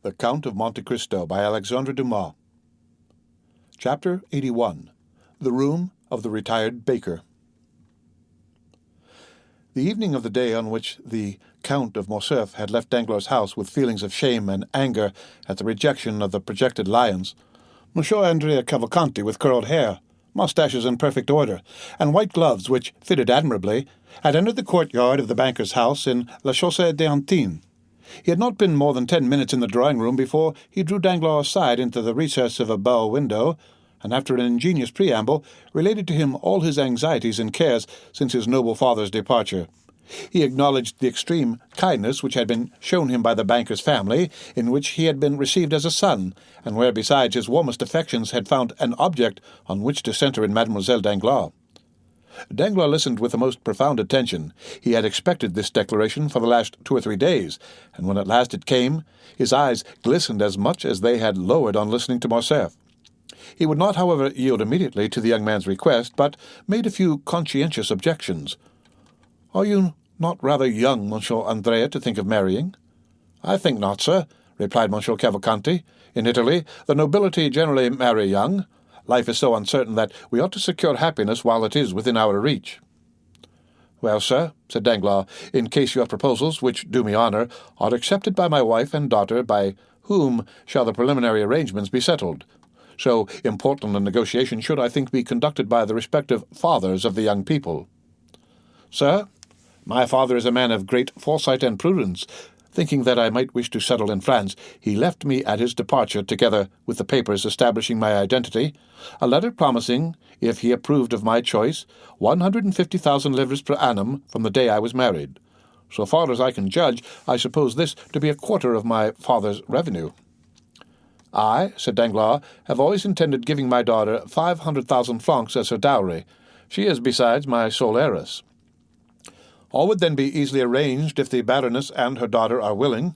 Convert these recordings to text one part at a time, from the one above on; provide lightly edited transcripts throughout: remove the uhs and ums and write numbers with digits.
The Count of Monte Cristo by Alexandre Dumas. Chapter 81. The Room of the Retired Baker. The evening of the day on which the Count of Morcerf had left Danglars' house with feelings of shame and anger at the rejection of the projected lions, Monsieur Cavalcanti, with curled hair, moustaches in perfect order, and white gloves which fitted admirably, had entered the courtyard of the banker's house in La Chaussée d'Antin. He had not been more than 10 minutes in the drawing-room before he drew Danglars aside into the recess of a bow window, and after an ingenious preamble, related to him all his anxieties and cares since his noble father's departure. He acknowledged the extreme kindness which had been shown him by the banker's family, in which he had been received as a son, and where, besides, his warmest affections had found an object on which to centre in Mademoiselle Danglars. Danglars listened with the most profound attention. He had expected this declaration for the last 2 or 3 days, and when at last it came, his eyes glistened as much as they had lowered on listening to Morcerf. He would not, however, yield immediately to the young man's request, but made a few conscientious objections. "Are you not rather young, Monsieur Andrea, to think of marrying?" "I think not, sir," replied Monsieur Cavalcanti. "In Italy, the nobility generally marry young. Life is so uncertain that we ought to secure happiness while it is within our reach." "Well, sir," said Danglars, "in case your proposals, which do me honour, are accepted by my wife and daughter, by whom shall the preliminary arrangements be settled? So important a negotiation should, I think, be conducted by the respective fathers of the young people." "Sir, my father is a man of great foresight and prudence. Thinking that I might wish to settle in France, he left me at his departure, together with the papers establishing my identity, a letter promising, if he approved of my choice, 150,000 livres per annum from the day I was married. So far as I can judge, I suppose this to be a quarter of my father's revenue." "I," said Danglars, "have always intended giving my daughter 500,000 francs as her dowry. She is, besides, my sole heiress." "All would then be easily arranged if the Baroness and her daughter are willing.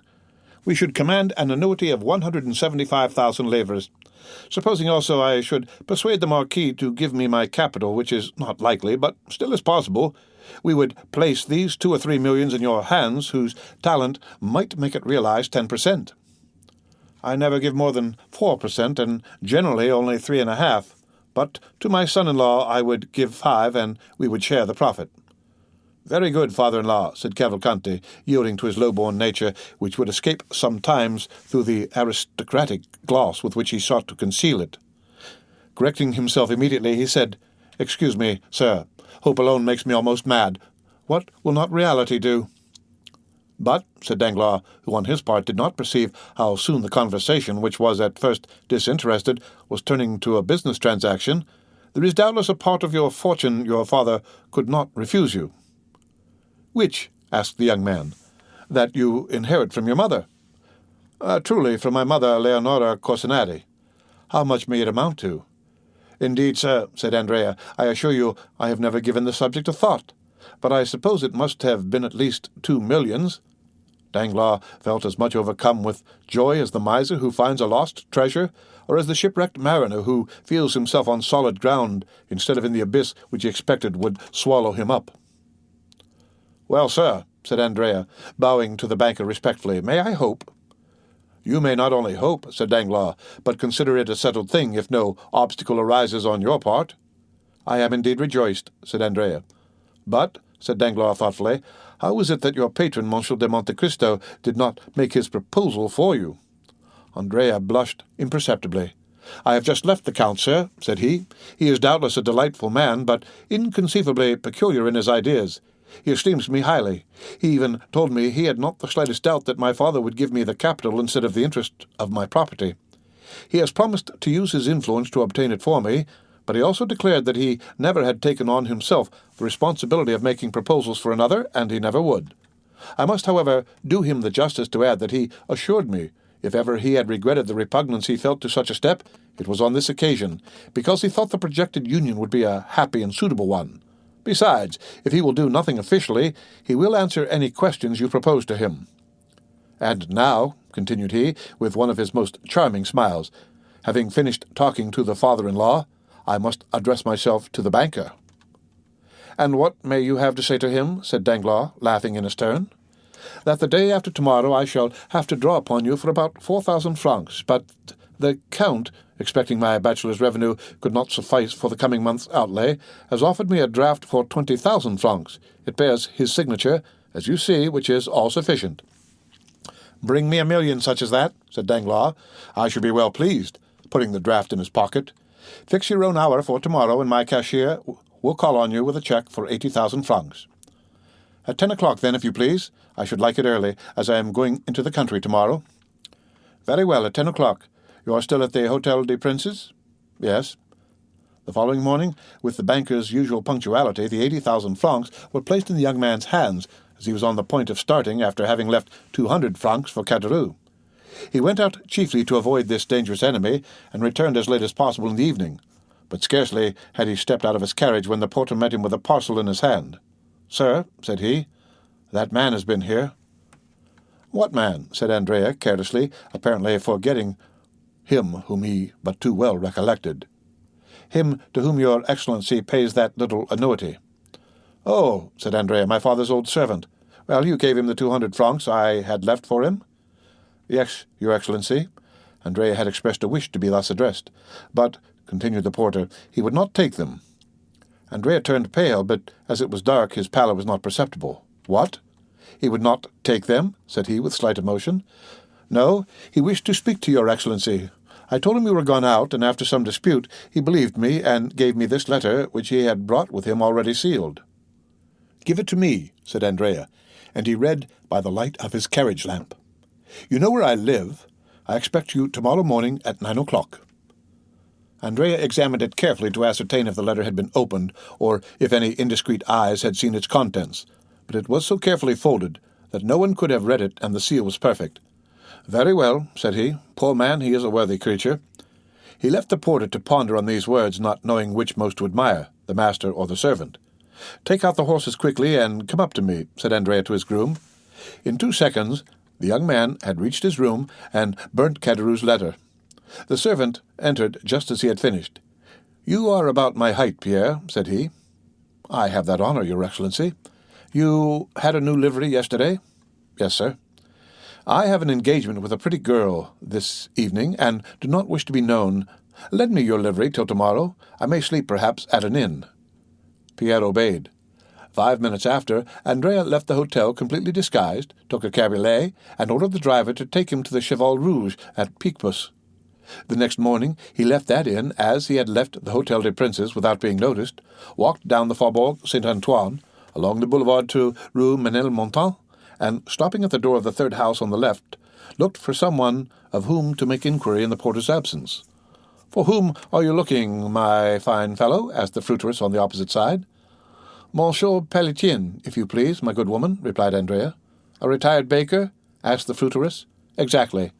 We should command an annuity of 175,000 livres. Supposing also I should persuade the Marquis to give me my capital, which is not likely, but still is possible, we would place these 2 or 3 millions in your hands, whose talent might make it realize 10%. I never give more than 4%, and generally only 3.5%, but to my son-in-law I would give 5%, and we would share the profit." "Very good, father-in-law," said Cavalcanti, yielding to his low-born nature, which would escape sometimes through the aristocratic gloss with which he sought to conceal it. Correcting himself immediately, he said, "Excuse me, sir. Hope alone makes me almost mad. What will not reality do?" "But," said Danglars, who on his part did not perceive how soon the conversation, which was at first disinterested, was turning to a business transaction, "there is doubtless a part of your fortune your father could not refuse you." "Which?" asked the young man. "That you inherit from your mother." "Truly, from my mother, Leonora Corsinari." "How much may it amount to?" "Indeed, sir," said Andrea, "I assure you I have never given the subject a thought, but I suppose it must have been at least 2 millions. Danglars felt as much overcome with joy as the miser who finds a lost treasure, or as the shipwrecked mariner who feels himself on solid ground instead of in the abyss which he expected would swallow him up. "Well, sir," said Andrea, bowing to the banker respectfully, "may I hope?" "You may not only hope," said Danglars, "but consider it a settled thing if no obstacle arises on your part." "I am indeed rejoiced," said Andrea. "But," said Danglars thoughtfully, "how is it that your patron, Monsieur de Monte Cristo, did not make his proposal for you?" Andrea blushed imperceptibly. "I have just left the Count, sir," said he. "He is doubtless a delightful man, but inconceivably peculiar in his ideas. He esteems me highly. He even told me he had not the slightest doubt that my father would give me the capital instead of the interest of my property. He has promised to use his influence to obtain it for me, but he also declared that he never had taken on himself the responsibility of making proposals for another, and he never would. I must, however, do him the justice to add that he assured me, if ever he had regretted the repugnance he felt to such a step, it was on this occasion, because he thought the projected union would be a happy and suitable one. Besides, if he will do nothing officially, he will answer any questions you propose to him. And now," continued he, with one of his most charming smiles, "having finished talking to the father-in-law, I must address myself to the banker." "And what may you have to say to him?" said Danglars, laughing in his turn. that the day after tomorrow I shall have to draw upon you for about 4,000 francs, but the Count, expecting my bachelor's revenue could not suffice for the coming month's outlay, has offered me a draft for 20,000 francs. It bears his signature, as you see, which is all sufficient." "Bring me 1,000,000 such as that," said Danglars. "I should be well pleased," putting the draft in his pocket. "Fix your own hour for tomorrow, and my cashier will call on you with a cheque for 80,000 francs. At 10 o'clock, then, if you please. I should like it early, as I am going into the country tomorrow." "Very well, at 10 o'clock. You are still at the Hôtel des Princes?" "Yes." The following morning, with the banker's usual punctuality, the 80,000 francs were placed in the young man's hands, as he was on the point of starting after having left 200 francs for Caderousse. He went out chiefly to avoid this dangerous enemy, and returned as late as possible in the evening. But scarcely had he stepped out of his carriage when the porter met him with a parcel in his hand. "Sir," said he, "that man has been here." "What man?" said Andrea carelessly, apparently forgetting him whom he but too well recollected. "Him to whom your Excellency pays that little annuity." "Oh," said Andrea, "my father's old servant. Well, you gave him the 200 francs I had left for him?" "Yes, your Excellency." Andrea had expressed a wish to be thus addressed. "But," continued the porter, "he would not take them." Andrea turned pale, but as it was dark his pallor was not perceptible. "What? He would not take them?" said he with slight emotion. "No, he wished to speak to your Excellency. I told him you were gone out, and after some dispute he believed me and gave me this letter, which he had brought with him already sealed." "Give it to me," said Andrea, and he read by the light of his carriage lamp. "You know where I live. I expect you tomorrow morning at 9 o'clock." Andrea examined it carefully to ascertain if the letter had been opened, or if any indiscreet eyes had seen its contents, but it was so carefully folded that no one could have read it, and the seal was perfect. "Very well," said he. "Poor man, he is a worthy creature." He left the porter to ponder on these words, not knowing which most to admire, the master or the servant. "Take out the horses quickly, and come up to me," said Andrea to his groom. In 2 seconds the young man had reached his room and burnt Caderousse's letter. The servant entered just as he had finished. "You are about my height, Pierre," said he. "I have that honor, your Excellency." "You had a new livery yesterday?" "Yes, sir." "I have an engagement with a pretty girl this evening, and do not wish to be known. Lend me your livery till tomorrow. I may sleep, perhaps, at an inn." Pierre obeyed. 5 minutes after, Andrea left the hotel completely disguised, took a cabriolet, and ordered the driver to take him to the Cheval Rouge at Picpus. The next morning he left that inn as he had left the Hôtel des Princes without being noticed, walked down the Faubourg Saint-Antoine, along the boulevard to Rue Menilmontant, and, stopping at the door of the third house on the left, looked for someone of whom to make inquiry in the porter's absence. "For whom are you looking, my fine fellow?" asked the fruiteress on the opposite side. "Monsieur Pelletin, if you please, my good woman," replied Andrea. "A retired baker?" asked the fruiteress. "Exactly.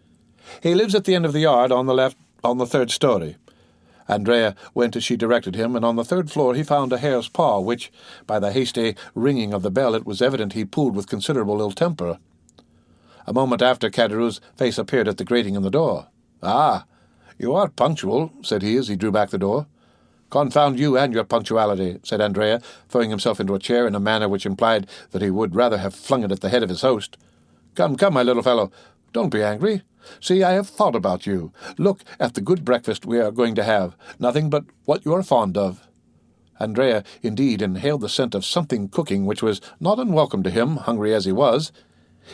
He lives at the end of the yard on the left, on the 3rd story." Andrea went as she directed him, and on the 3rd floor he found a hare's paw, which, by the hasty ringing of the bell, it was evident he pulled with considerable ill temper. A moment after, Caderousse's face appeared at the grating in the door. "Ah, you are punctual," said he as he drew back the door. "Confound you and your punctuality," said Andrea, throwing himself into a chair in a manner which implied that he would rather have flung it at the head of his host. "Come, come, my little fellow, don't be angry. See, I have thought about you. Look at the good breakfast we are going to have. Nothing but what you are fond of." Andrea, indeed, inhaled the scent of something cooking which was not unwelcome to him, hungry as he was.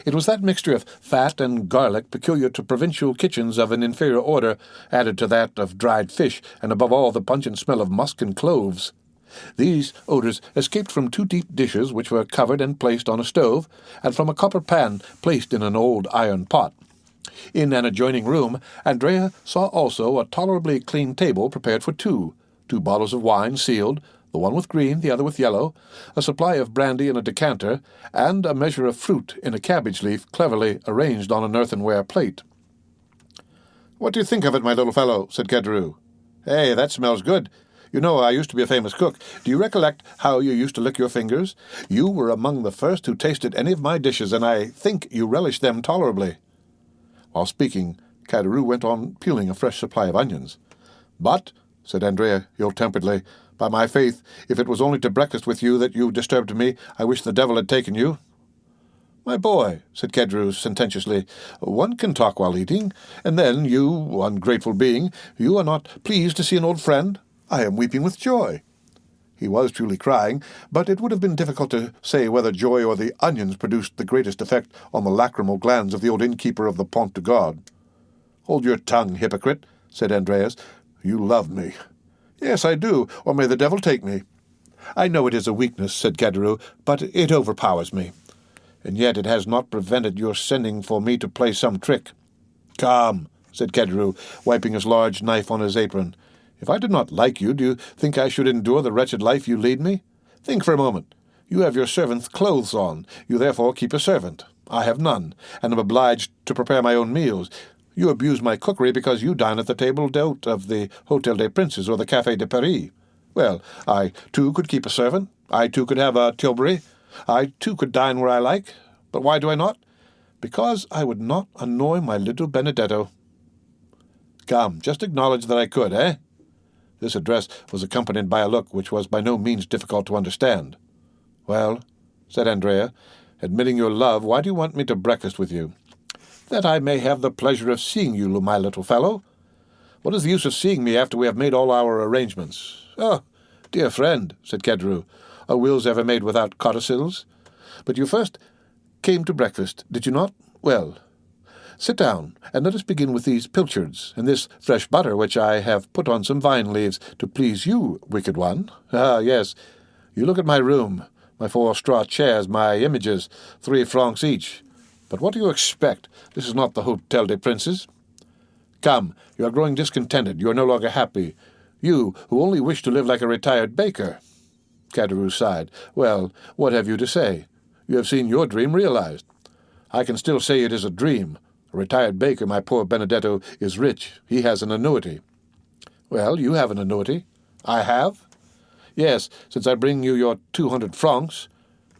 It was that mixture of fat and garlic peculiar to provincial kitchens of an inferior order, added to that of dried fish, and above all the pungent smell of musk and cloves. These odours escaped from 2 deep dishes which were covered and placed on a stove, and from a copper pan placed in an old iron pot. In an adjoining room, Andrea saw also a tolerably clean table prepared for 2 bottles of wine sealed, the one with green, the other with yellow, a supply of brandy in a decanter, and a measure of fruit in a cabbage leaf cleverly arranged on an earthenware plate. "What do you think of it, my little fellow?" said Caderousse. "Hey, that smells good. You know, I used to be a famous cook. Do you recollect how you used to lick your fingers? You were among the first who tasted any of my dishes, and I think you relished them tolerably." While speaking, Caderousse went on peeling a fresh supply of onions. "But," said Andrea ill-temperedly, "by my faith, if it was only to breakfast with you that you disturbed me, I wish the devil had taken you." "My boy," said Caderousse sententiously, "one can talk while eating, and then you, ungrateful being, you are not pleased to see an old friend? I am weeping with joy." He was truly crying, but it would have been difficult to say whether joy or the onions produced the greatest effect on the lachrymal glands of the old innkeeper of the Pont de Garde. "Hold your tongue, hypocrite," said Andreas. "You love me." "Yes, I do, or may the devil take me." "I know it is a weakness," said Caderousse, "but it overpowers me. And yet it has not prevented your sending for me to play some trick." "Come," said Caderousse, wiping his large knife on his apron. "If I did not like you, do you think I should endure the wretched life you lead me? Think for a moment. You have your servant's clothes on. You therefore keep a servant. I have none, and am obliged to prepare my own meals. You abuse my cookery because you dine at the table d'hôte of the Hôtel des Princes or the Café de Paris. Well, I, too, could keep a servant. I, too, could have a tilbury. I, too, could dine where I like. But why do I not? Because I would not annoy my little Benedetto." "Come, just acknowledge that I could, eh?" This address was accompanied by a look which was by no means difficult to understand. "Well," said Andrea, "admitting your love, why do you want me to breakfast with you?" "That I may have the pleasure of seeing you, my little fellow." "What is the use of seeing me after we have made all our arrangements?" "Oh, dear friend," said Caderousse, "are wills ever made without codicils? But you first came to breakfast, did you not? Well, sit down, and let us begin with these pilchards, and this fresh butter which I have put on some vine leaves to please you, wicked one. Ah, yes, you look at my room, my 4 straw chairs, my images, 3 francs each. But what do you expect? This is not the Hôtel des Princes. Come, you are growing discontented, you are no longer happy. You, who only wish to live like a retired baker." Caderousse sighed. "Well, what have you to say? You have seen your dream realized. I can still say it is a dream. A retired baker, my poor Benedetto, is rich. He has an annuity." "Well, you have an annuity." "I have?" "Yes, since I bring you your 200 francs.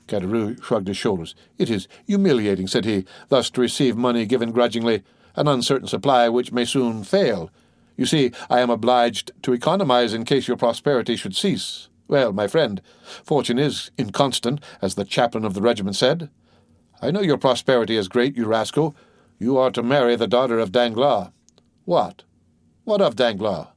Caderousse shrugged his shoulders. "It is humiliating," said he, "thus to receive money given grudgingly, an uncertain supply which may soon fail. You see, I am obliged to economize in case your prosperity should cease. Well, my friend, fortune is inconstant, as the chaplain of the regiment said. I know your prosperity is great, you rascal. You are to marry the daughter of Danglars." "What? What of Danglars?"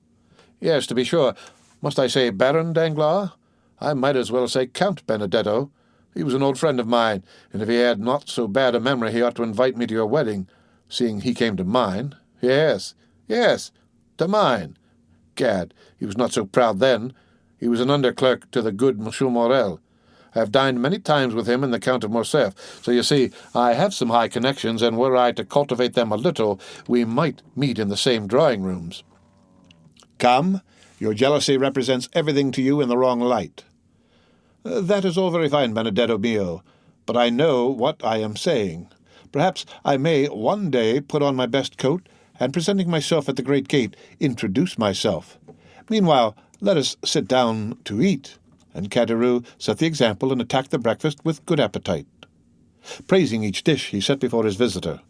"Yes, to be sure. Must I say Baron Danglars? I might as well say Count Benedetto. He was an old friend of mine, and if he had not so bad a memory he ought to invite me to your wedding, seeing he came to mine. Yes, to mine. Gad, he was not so proud then. He was an under-clerk to the good Monsieur Morel. I have dined many times with him and the Count of Morcerf, so you see I have some high connections, and were I to cultivate them a little, we might meet in the same drawing-rooms." "Come, your jealousy represents everything to you in the wrong light." "That is all very fine, Benedetto mio, but I know what I am saying. Perhaps I may one day put on my best coat, and presenting myself at the great gate, introduce myself. Meanwhile, let us sit down to eat." And Caderousse set the example and attacked the breakfast with good appetite. Praising each dish he set before his visitor.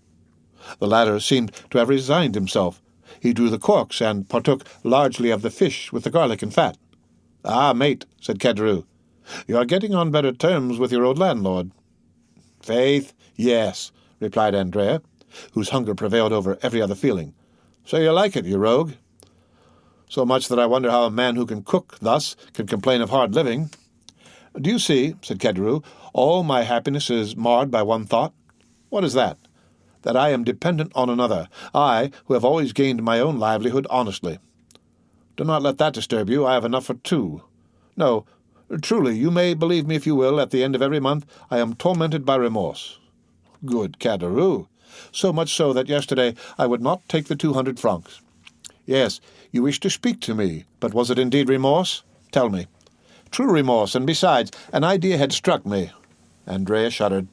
The latter seemed to have resigned himself. He drew the corks and partook largely of the fish with the garlic and fat. "Ah, mate," said Caderousse, "you are getting on better terms with your old landlord." "Faith, yes," replied Andrea, whose hunger prevailed over every other feeling. "So you like it, you rogue?" "So much that I wonder how a man who can cook thus can complain of hard living." "Do you see," said Caderousse, "all my happiness is marred by one thought." "What is that?" "That I am dependent on another, I, who have always gained my own livelihood honestly." "Do not let that disturb you. I have enough for 2. No, truly, you may believe me if you will, at the end of every month I am tormented by remorse." "Good Caderousse! So much so that yesterday I would not take the 200 francs. "Yes, you wished to speak to me, but was it indeed remorse? Tell me." "True remorse, and besides, an idea had struck me." Andrea shuddered.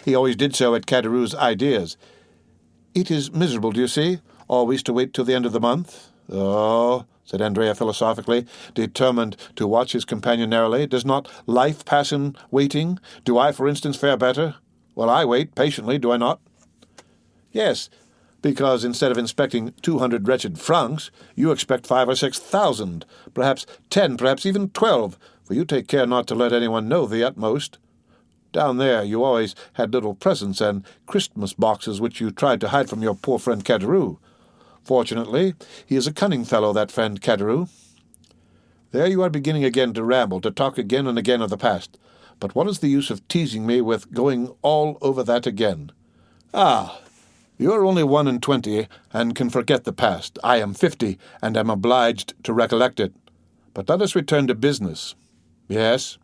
He always did so at Caderousse's ideas. "It is miserable, do you see, always to wait till the end of the month?" "Oh," said Andrea philosophically, determined to watch his companion narrowly, "does not life pass in waiting? Do I, for instance, fare better? Well, I wait patiently, do I not?" "Yes, because instead of inspecting 200 wretched francs, you expect 5,000 or 6,000, perhaps 10, perhaps even 12, for you take care not to let anyone know the utmost." Down there you always had little presents and Christmas boxes which you tried to hide from your poor friend Caderousse. Fortunately, he is a cunning fellow, that friend Caderousse. There you are beginning again to ramble, to talk again and again of the past. But what is the use of teasing me with going all over that again? Ah, you are only 21 and can forget the past. I am 50 and am obliged to recollect it. But let us return to business. Yes?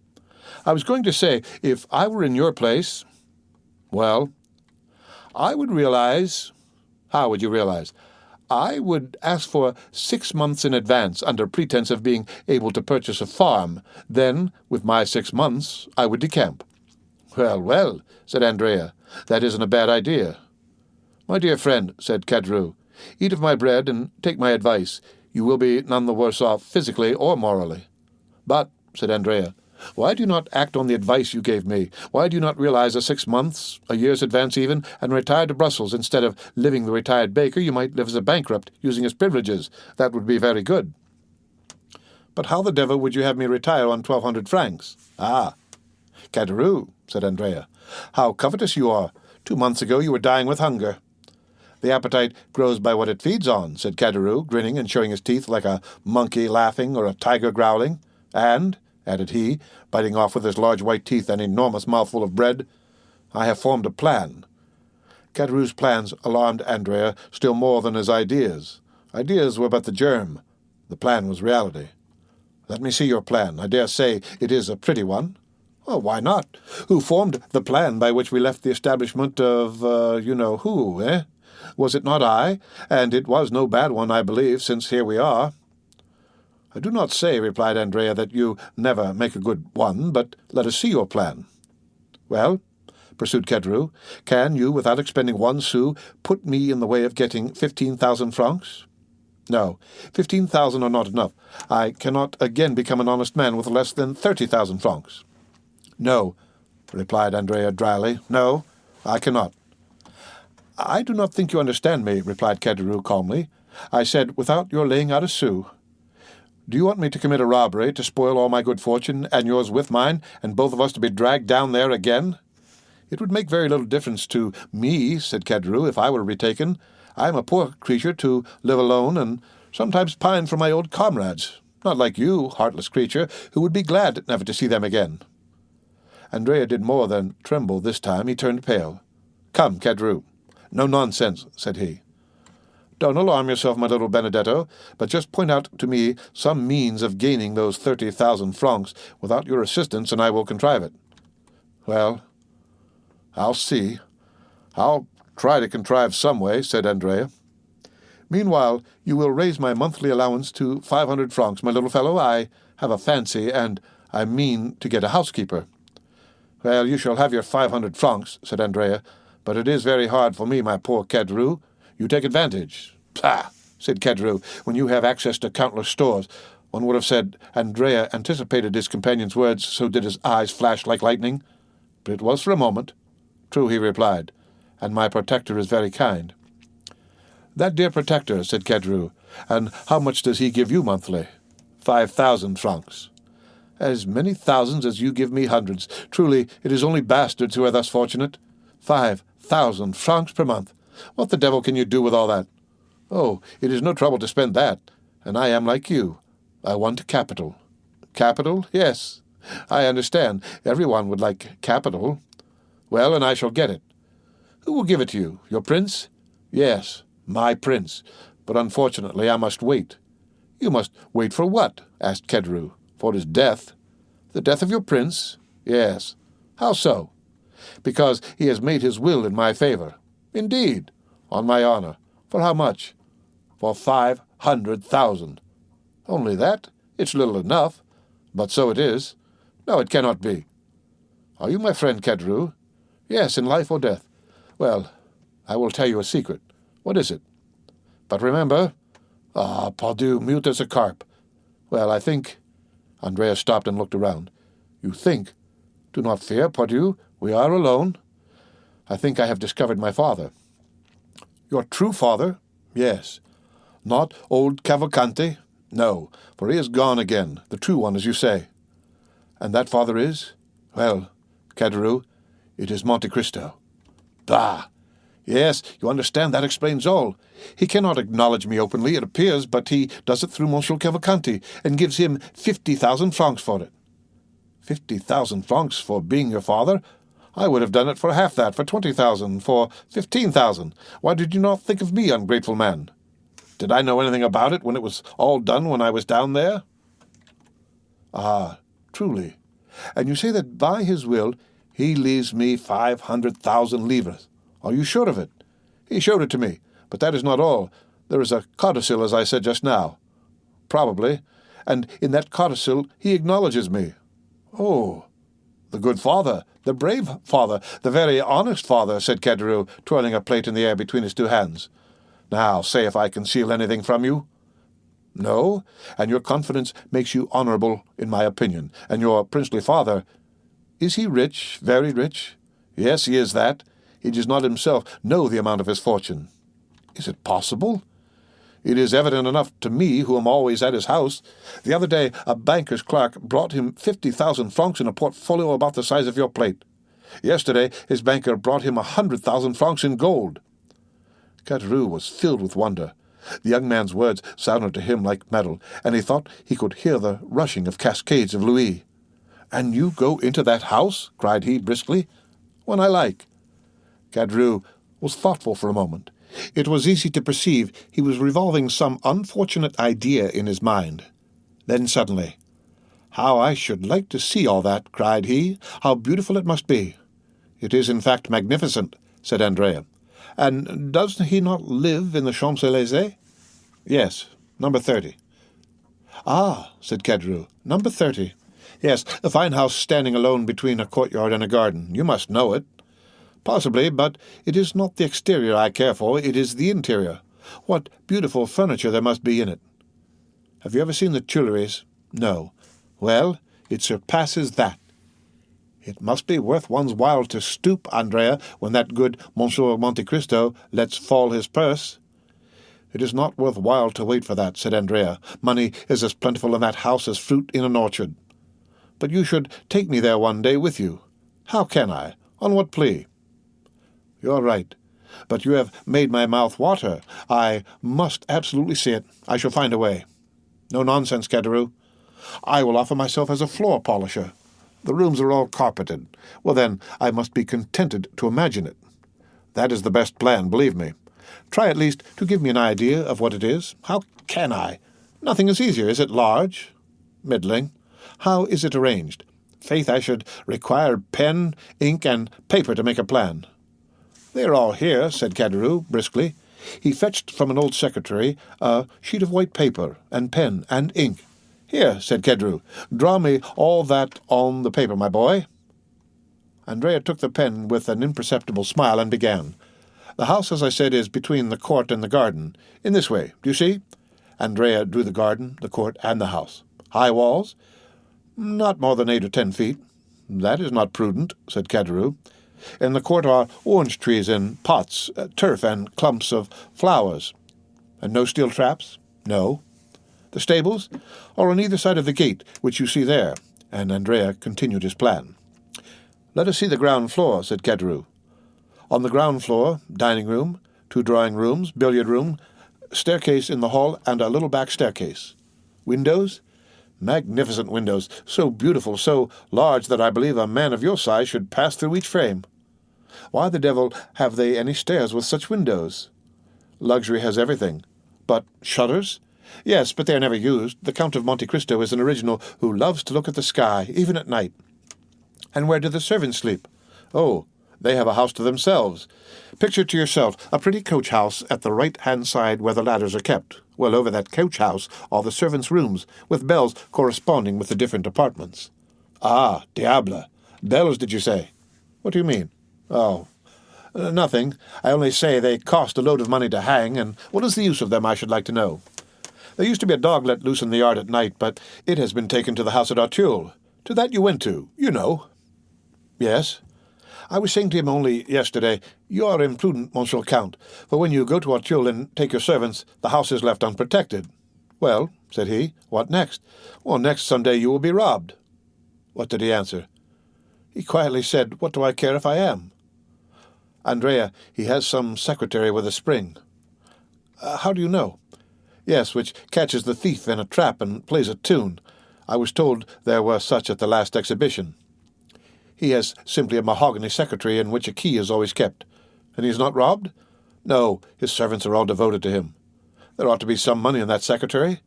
I was going to say, if I were in your place, well, I would realize. How would you realize? I would ask for 6 months in advance under pretense of being able to purchase a farm. Then, with my 6 months, I would decamp. Well, well, said Andrea, that isn't a bad idea. My dear friend, said Caderousse, eat of my bread and take my advice. You will be none the worse off physically or morally. But, said Andrea, why do you not act on the advice you gave me? Why do you not realize a 6 months, a year's advance even, and retire to Brussels? Instead of living the retired baker, you might live as a bankrupt, using his privileges. That would be very good. But how the devil would you have me retire on 1,200 francs? Ah, Caderousse, said Andrea, how covetous you are. 2 months ago you were dying with hunger. The appetite grows by what it feeds on, said Caderousse, grinning and showing his teeth like a monkey laughing or a tiger growling. And, added he, biting off with his large white teeth an enormous mouthful of bread, I have formed a plan. Caderousse's plans alarmed Andrea still more than his ideas. Ideas were but the germ. The plan was reality. Let me see your plan. I dare say it is a pretty one. Well, why not? Who formed the plan by which we left the establishment of, you-know-who, eh? Was it not I? And it was no bad one, I believe, since here we are. I do not say, replied Andrea, that you never make a good one, but let us see your plan. Well, pursued Caderousse, can you, without expending 1 sou, put me in the way of getting 15,000 francs? No, 15,000 are not enough. I cannot again become an honest man with less than 30,000 francs. No, replied Andrea dryly. No, I cannot. I do not think you understand me, replied Caderousse calmly. I said, without your laying out a sou. Do you want me to commit a robbery, to spoil all my good fortune, and yours with mine, and both of us to be dragged down there again? It would make very little difference to me, said Caderousse, if I were retaken. I am a poor creature to live alone, and sometimes pine for my old comrades, not like you, heartless creature, who would be glad never to see them again. Andrea did more than tremble this time. He turned pale. Come, Caderousse. No nonsense, said he. Don't alarm yourself, my little Benedetto, but just point out to me some means of gaining those 30,000 francs without your assistance, and I will contrive it. Well, I'll see. I'll try to contrive some way, said Andrea. Meanwhile, you will raise my monthly allowance to 500 francs, my little fellow. I have a fancy, and I mean to get a housekeeper. Well, you shall have your 500 francs, said Andrea, but it is very hard for me, my poor Caderousse. You take advantage. Pah, said Caderousse, when you have access to countless stores. One would have said Andrea anticipated his companion's words, so did his eyes flash like lightning. But it was for a moment. True, he replied, and my protector is very kind. That dear protector, said Caderousse, and how much does he give you monthly? 5,000 francs. As many thousands as you give me hundreds. Truly, it is only bastards who are thus fortunate. 5,000 francs per month. What the devil can you do with all that? Oh, it is no trouble to spend that, and I am like you. I want capital. Capital? Yes, I understand. Everyone would like capital. Well, and I shall get it. Who will give it to you? Your prince? Yes, my prince. But unfortunately I must wait. You must wait for what? Asked Caderousse. For his death. The death of your prince? Yes. How so? Because he has made his will in my favor. Indeed, on my honor. For how much? For 500,000. Only that? It's little enough. But so it is. No, it cannot be. Are you my friend, Caderousse? Yes, in life or death. Well, I will tell you a secret. What is it? But remember, pardieu, mute as a carp. Well, I think. Andrea stopped and looked around. You think? Do not fear, pardieu. We are alone. I think I have discovered my father. Your true father? Yes. Not old Cavalcanti? No, for he is gone again, the true one, as you say. And that father is? Well, Caderousse, It is Monte Cristo. Bah! Yes, you understand, that explains all. He cannot acknowledge me openly, it appears, but he does it through Monsieur Cavalcanti, and gives him 50,000 francs for it. 50,000 francs for being your father? I would have done it for half that, for 20,000, for 15,000. Why did you not think of me, ungrateful man? Did I know anything about it when it was all done when I was down there? Ah, truly. And you say that by his will he leaves me 500,000 livres. Are you sure of it? He showed it to me, but that is not all. There is a codicil, as I said just now. Probably. And in that codicil he acknowledges me. Oh, the good father, the brave father, the very honest father, said Caderousse, twirling a plate in the air between his two hands. Now, say if I conceal anything from you. No, and your confidence makes you honourable in my opinion. And your princely father, is he rich, very rich? Yes, he is that. He does not himself know the amount of his fortune. Is it possible? It is evident enough to me, who am always at his house. The other day a banker's clerk brought him 50,000 francs in a portfolio about the size of your plate. Yesterday his banker brought him 100,000 francs in gold. Caderousse was filled with wonder. The young man's words sounded to him like metal, and he thought he could hear the rushing of cascades of louis. "And you go into that house?" cried he briskly. "When I like." Caderousse was thoughtful for a moment. It was easy to perceive he was revolving some unfortunate idea in his mind. Then suddenly, "How I should like to see all that," cried he. "How beautiful it must be!" "It is in fact magnificent," said Andrea. "And does he not live in the Champs-Élysées?" "Yes, number 30. "Ah," said Caderousse, "number 30. Yes, a fine house standing alone between a courtyard and a garden. You must know it." "Possibly, but it is not the exterior I care for, it is the interior. What beautiful furniture there must be in it." "Have you ever seen the Tuileries?" "No." "Well, it surpasses that." "It must be worth one's while to stoop, Andrea, when that good Monsieur Monte Cristo lets fall his purse." "It is not worth while to wait for that," said Andrea. "Money is as plentiful in that house as fruit in an orchard." "But you should take me there one day with you." "How can I? On what plea?" "You are right. But you have made my mouth water. I must absolutely see it. I shall find a way." "No nonsense, Caderousse. I will offer myself as a floor polisher. The rooms are all carpeted. Well, then, I must be contented to imagine it." "That is the best plan, believe me. Try at least to give me an idea of what it is." "How can I? Nothing is easier. Is it large?" "Middling." "How is it arranged?" "Faith, I should require pen, ink, and paper to make a plan." "They are all here," said Caderousse briskly. He fetched from an old secretary a sheet of white paper, and pen, and ink. "Here," said Caderousse, "draw me all that on the paper, my boy." Andrea took the pen with an imperceptible smile and began. "The house, as I said, is between the court and the garden. In this way, do you see?" Andrea drew the garden, the court, and the house. "High walls?" "Not more than 8 or 10 feet." "That is not prudent," said Caderousse. "In the court are orange trees in pots, turf, and clumps of flowers." "And no steel traps?" "No." "The stables are on either side of the gate, which you see there." And Andrea continued his plan. "Let us see the ground floor," said Caderousse. "On the ground floor, dining room, 2 drawing rooms, billiard room, staircase in the hall, and a little back staircase." "Windows?" "Magnificent windows, so beautiful, so large that I believe a man of your size should pass through each frame." "Why the devil have they any stairs with such windows?" "Luxury has everything." "But shutters?" "Yes, but they are never used. The Count of Monte Cristo is an original who loves to look at the sky, even at night." "And where do the servants sleep?" "Oh, they have a house to themselves. Picture to yourself a pretty coach-house at the right-hand side where the ladders are kept. Well, over that coach-house are the servants' rooms, with bells corresponding with the different apartments." "Ah, diable! Bells, did you say?" "What do you mean?" "Oh, nothing. I only say they cost a load of money to hang, and what is the use of them, I should like to know?" "There used to be a dog let loose in the yard at night, but it has been taken to the house at Auteuil. To that you went to, you know." "Yes." "I was saying to him only yesterday, 'You are imprudent, Monsieur Count, for when you go to Auteuil and take your servants, the house is left unprotected.' 'Well,' said he, 'what next?' 'Well, next, some day you will be robbed.'" "What did he answer?" He quietly said, "What do I care if I am?" "Andrea, he has some secretary with a spring." How do you know?" "Yes, which catches the thief in a trap and plays a tune. I was told there were such at the last exhibition." "He has simply a mahogany secretary in which a key is always kept." "And he is not robbed?" "No, his servants are all devoted to him." "There ought to be some money in that secretary."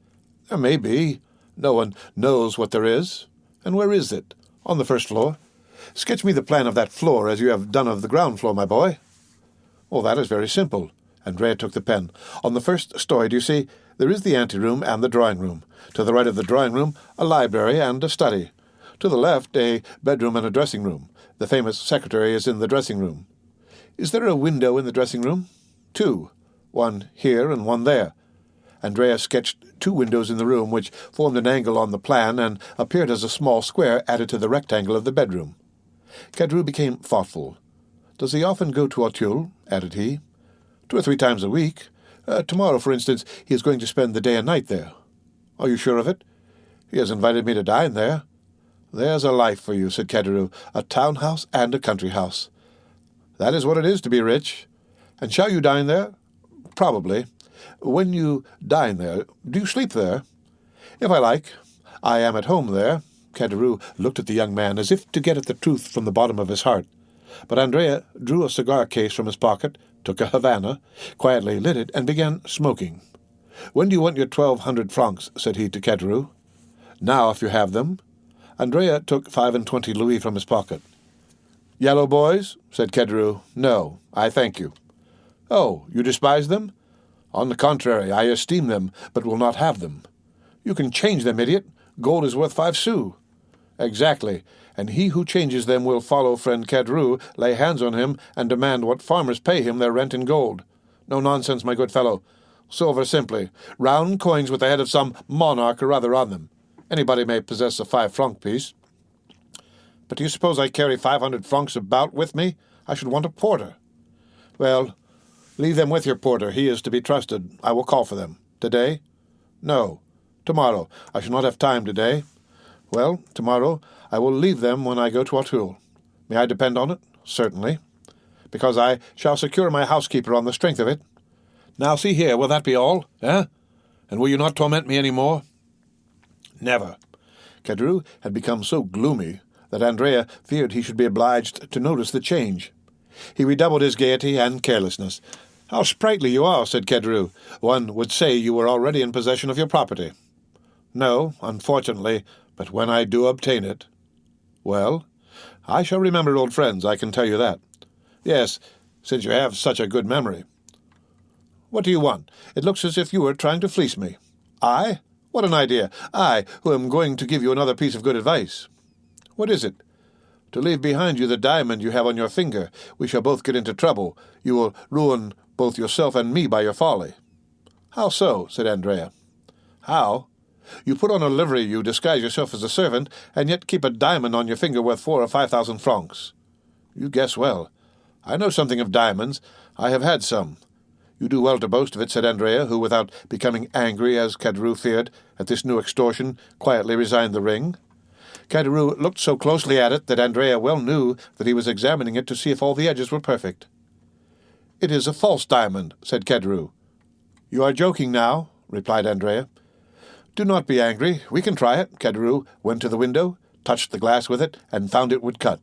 "There may be. No one knows what there is." "And where is it?" "On the first floor." "Sketch me the plan of that floor, as you have done of the ground floor, my boy." "Oh, that is very simple." Andrea took the pen. "On the first story, do you see, there is the anteroom and the drawing-room. To the right of the drawing-room, a library and a study. To the left, a bedroom and a dressing-room. The famous secretary is in the dressing-room." "Is there a window in the dressing-room?" "Two. One here and one there." Andrea sketched 2 windows in the room, which formed an angle on the plan and appeared as a small square added to the rectangle of the bedroom. Caderousse became thoughtful. "Does he often go to Auteuil?" added he. 2 or 3 times a week. Tomorrow, for instance, he is going to spend the day and night there." "Are you sure of it?" "He has invited me to dine there." "There's a life for you," said Caderousse, "a town house and a country house." "That is what it is to be rich." "And shall you dine there?" "Probably." "When you dine there, do you sleep there?" "If I like. I am at home there." Caderousse looked at the young man as if to get at the truth from the bottom of his heart. But Andrea drew a cigar-case from his pocket, took a Havana, quietly lit it, and began smoking. "When do you want your 1,200 francs?" said he to Caderousse. "Now, if you have them." Andrea took 25 louis from his pocket. "Yellow boys?" said Caderousse. "No, I thank you." "Oh, you despise them?" "On the contrary, I esteem them, but will not have them." "You can change them, idiot. Gold is worth 5 sous." "Exactly, and he who changes them will follow friend Caderousse, lay hands on him, and demand what farmers pay him their rent in gold. No nonsense, my good fellow. Silver simply, round coins with the head of some monarch or other on them. Anybody may possess a 5-franc piece." "But do you suppose I carry 500 francs about with me? I should want a porter." "Well, leave them with your porter. He is to be trusted. I will call for them. Today?" "No. Tomorrow. I shall not have time today." "Well, tomorrow I will leave them when I go to Auteuil. May I depend on it?" "Certainly." "Because I shall secure my housekeeper on the strength of it." "Now see here, will that be all, eh? And will you not torment me any more?" "Never." Caderousse had become so gloomy that Andrea feared he should be obliged to notice the change. He redoubled his gaiety and carelessness. "How sprightly you are," said Caderousse. "One would say you were already in possession of your property." "No, unfortunately, but when I do obtain it—" "Well?" "I shall remember old friends, I can tell you that." "Yes, since you have such a good memory." "What do you want? It looks as if you were trying to fleece me." "I? What an idea! I, who am going to give you another piece of good advice." "What is it?" "To leave behind you the diamond you have on your finger. We shall both get into trouble. You will ruin both yourself and me by your folly." "How so?" said Andrea. "How? You put on a livery, you disguise yourself as a servant, and yet keep a diamond on your finger worth 4,000 or 5,000 francs. You guess well. I know something of diamonds. I have had some." "You do well to boast of it," said Andrea, who, without becoming angry, as Caderousse feared, at this new extortion, quietly resigned the ring. Caderousse looked so closely at it that Andrea well knew that he was examining it to see if all the edges were perfect. "It is a false diamond," said Caderousse. "You are joking now," replied Andrea. "Do not be angry. We can try it." Caderousse went to the window, touched the glass with it, and found it would cut.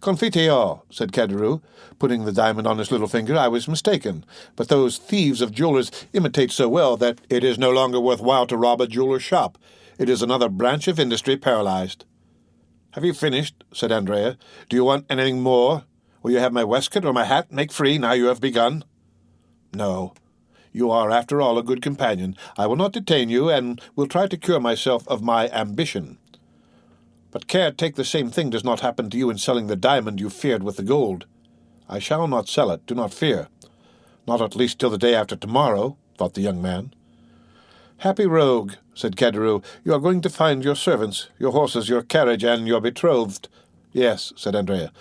"Confiteor," said Caderousse, putting the diamond on his little finger. "I was mistaken, but those thieves of jewellers imitate so well that it is no longer worth while to rob a jeweller's shop. It is another branch of industry paralyzed." "Have you finished?" said Andrea. "Do you want anything more? Will you have my waistcoat or my hat? Make free, now you have begun." "No. You are, after all, a good companion. I will not detain you, and will try to cure myself of my ambition. But care take the same thing does not happen to you in selling the diamond you feared with the gold." "I shall not sell it, do not fear." "Not at least till the day after tomorrow," thought the young man. "Happy rogue," said Caderousse. "You are going to find your servants, your horses, your carriage, and your betrothed." "Yes," said Andrea.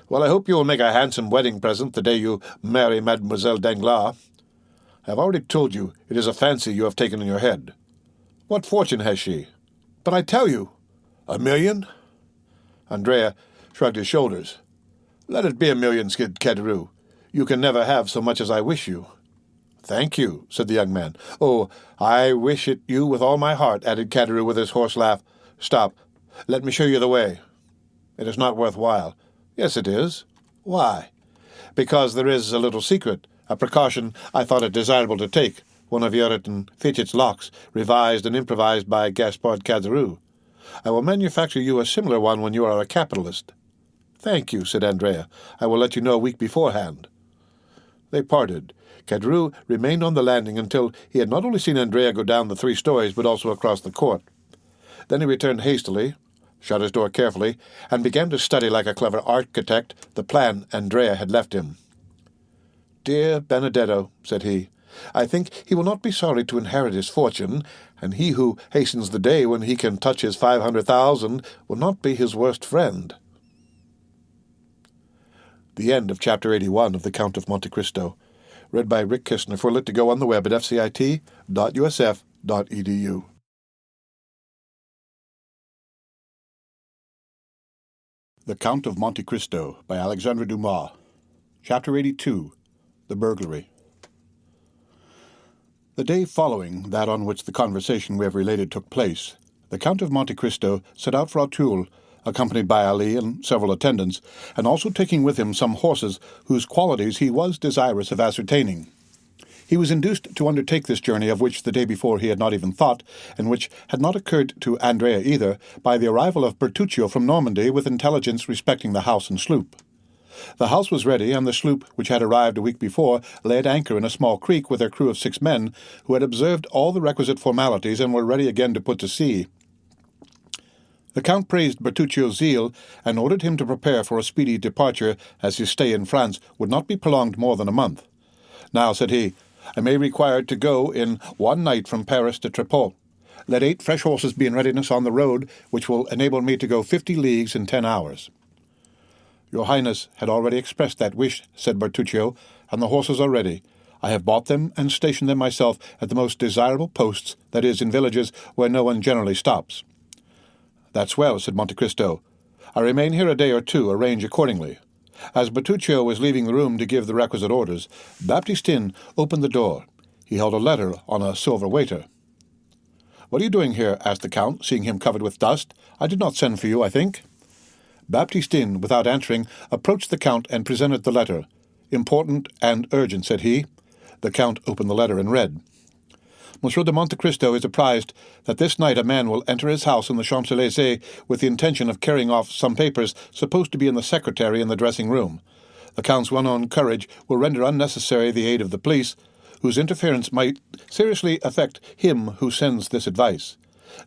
"Well, I hope you will make a handsome wedding present the day you marry Mademoiselle Danglars. I have already told you it is a fancy you have taken in your head." "What fortune has she?" "But I tell you—" "1 million?" Andrea shrugged his shoulders. "Let it be 1,000,000, said Caderousse. "You can never have so much as I wish you." "Thank you," said the young man. "Oh, I wish it you with all my heart," added Caderousse with his hoarse laugh. "Stop. Let me show you the way." "It is not worth while." "Yes, it is." "Why?" "Because there is a little secret, a precaution I thought it desirable to take, one of Yoret and Fichet's locks, revised and improvised by Gaspard Caderousse. I will manufacture you a similar one when you are a capitalist." "Thank you," said Andrea. "I will let you know a week beforehand." They parted. Caderousse remained on the landing until he had not only seen Andrea go down the 3 stories, but also across the court. Then he returned hastily, shut his door carefully, and began to study like a clever architect the plan Andrea had left him. "Dear Benedetto," said he, "I think he will not be sorry to inherit his fortune, and he who hastens the day when he can touch his 500,000 will not be his worst friend." The end of Chapter 81 of The Count of Monte Cristo. Read by Rick Kistner for Lit2Go on the web at fcit.usf.edu. The Count of Monte Cristo by Alexandre Dumas. Chapter 82. The Burglary. The day following that on which the conversation we have related took place, the Count of Monte Cristo set out for Auteuil, accompanied by Ali and several attendants, and also taking with him some horses whose qualities he was desirous of ascertaining. He was induced to undertake this journey, of which the day before he had not even thought, and which had not occurred to Andrea either, by the arrival of Bertuccio from Normandy with intelligence respecting the house and sloop. The house was ready, and the sloop, which had arrived a week before, lay at anchor in a small creek with her crew of 6 men, who had observed all the requisite formalities and were ready again to put to sea. The Count praised Bertuccio's zeal, and ordered him to prepare for a speedy departure, as his stay in France would not be prolonged more than a month. "Now," said he, "I may require to go in 1 night from Paris to Treport. Let 8 fresh horses be in readiness on the road, which will enable me to go 50 leagues in 10 hours." "Your Highness had already expressed that wish," said Bertuccio, "and the horses are ready. I have bought them and stationed them myself at the most desirable posts, that is, in villages where no one generally stops." "That's well," said Monte Cristo. "I remain here a day or 2, arrange accordingly." As Bertuccio was leaving the room to give the requisite orders, Baptistin opened the door. He held a letter on a silver waiter. "What are you doing here?" asked the Count, seeing him covered with dust. "I did not send for you, I think." Baptistin, without answering, approached the Count and presented the letter. "Important and urgent," said he. The Count opened the letter and read, "Monsieur de Monte Cristo is apprised that this night a man will enter his house in the Champs-Élysées with the intention of carrying off some papers supposed to be in the secretary in the dressing-room. The Count's well-known courage will render unnecessary the aid of the police, whose interference might seriously affect him who sends this advice.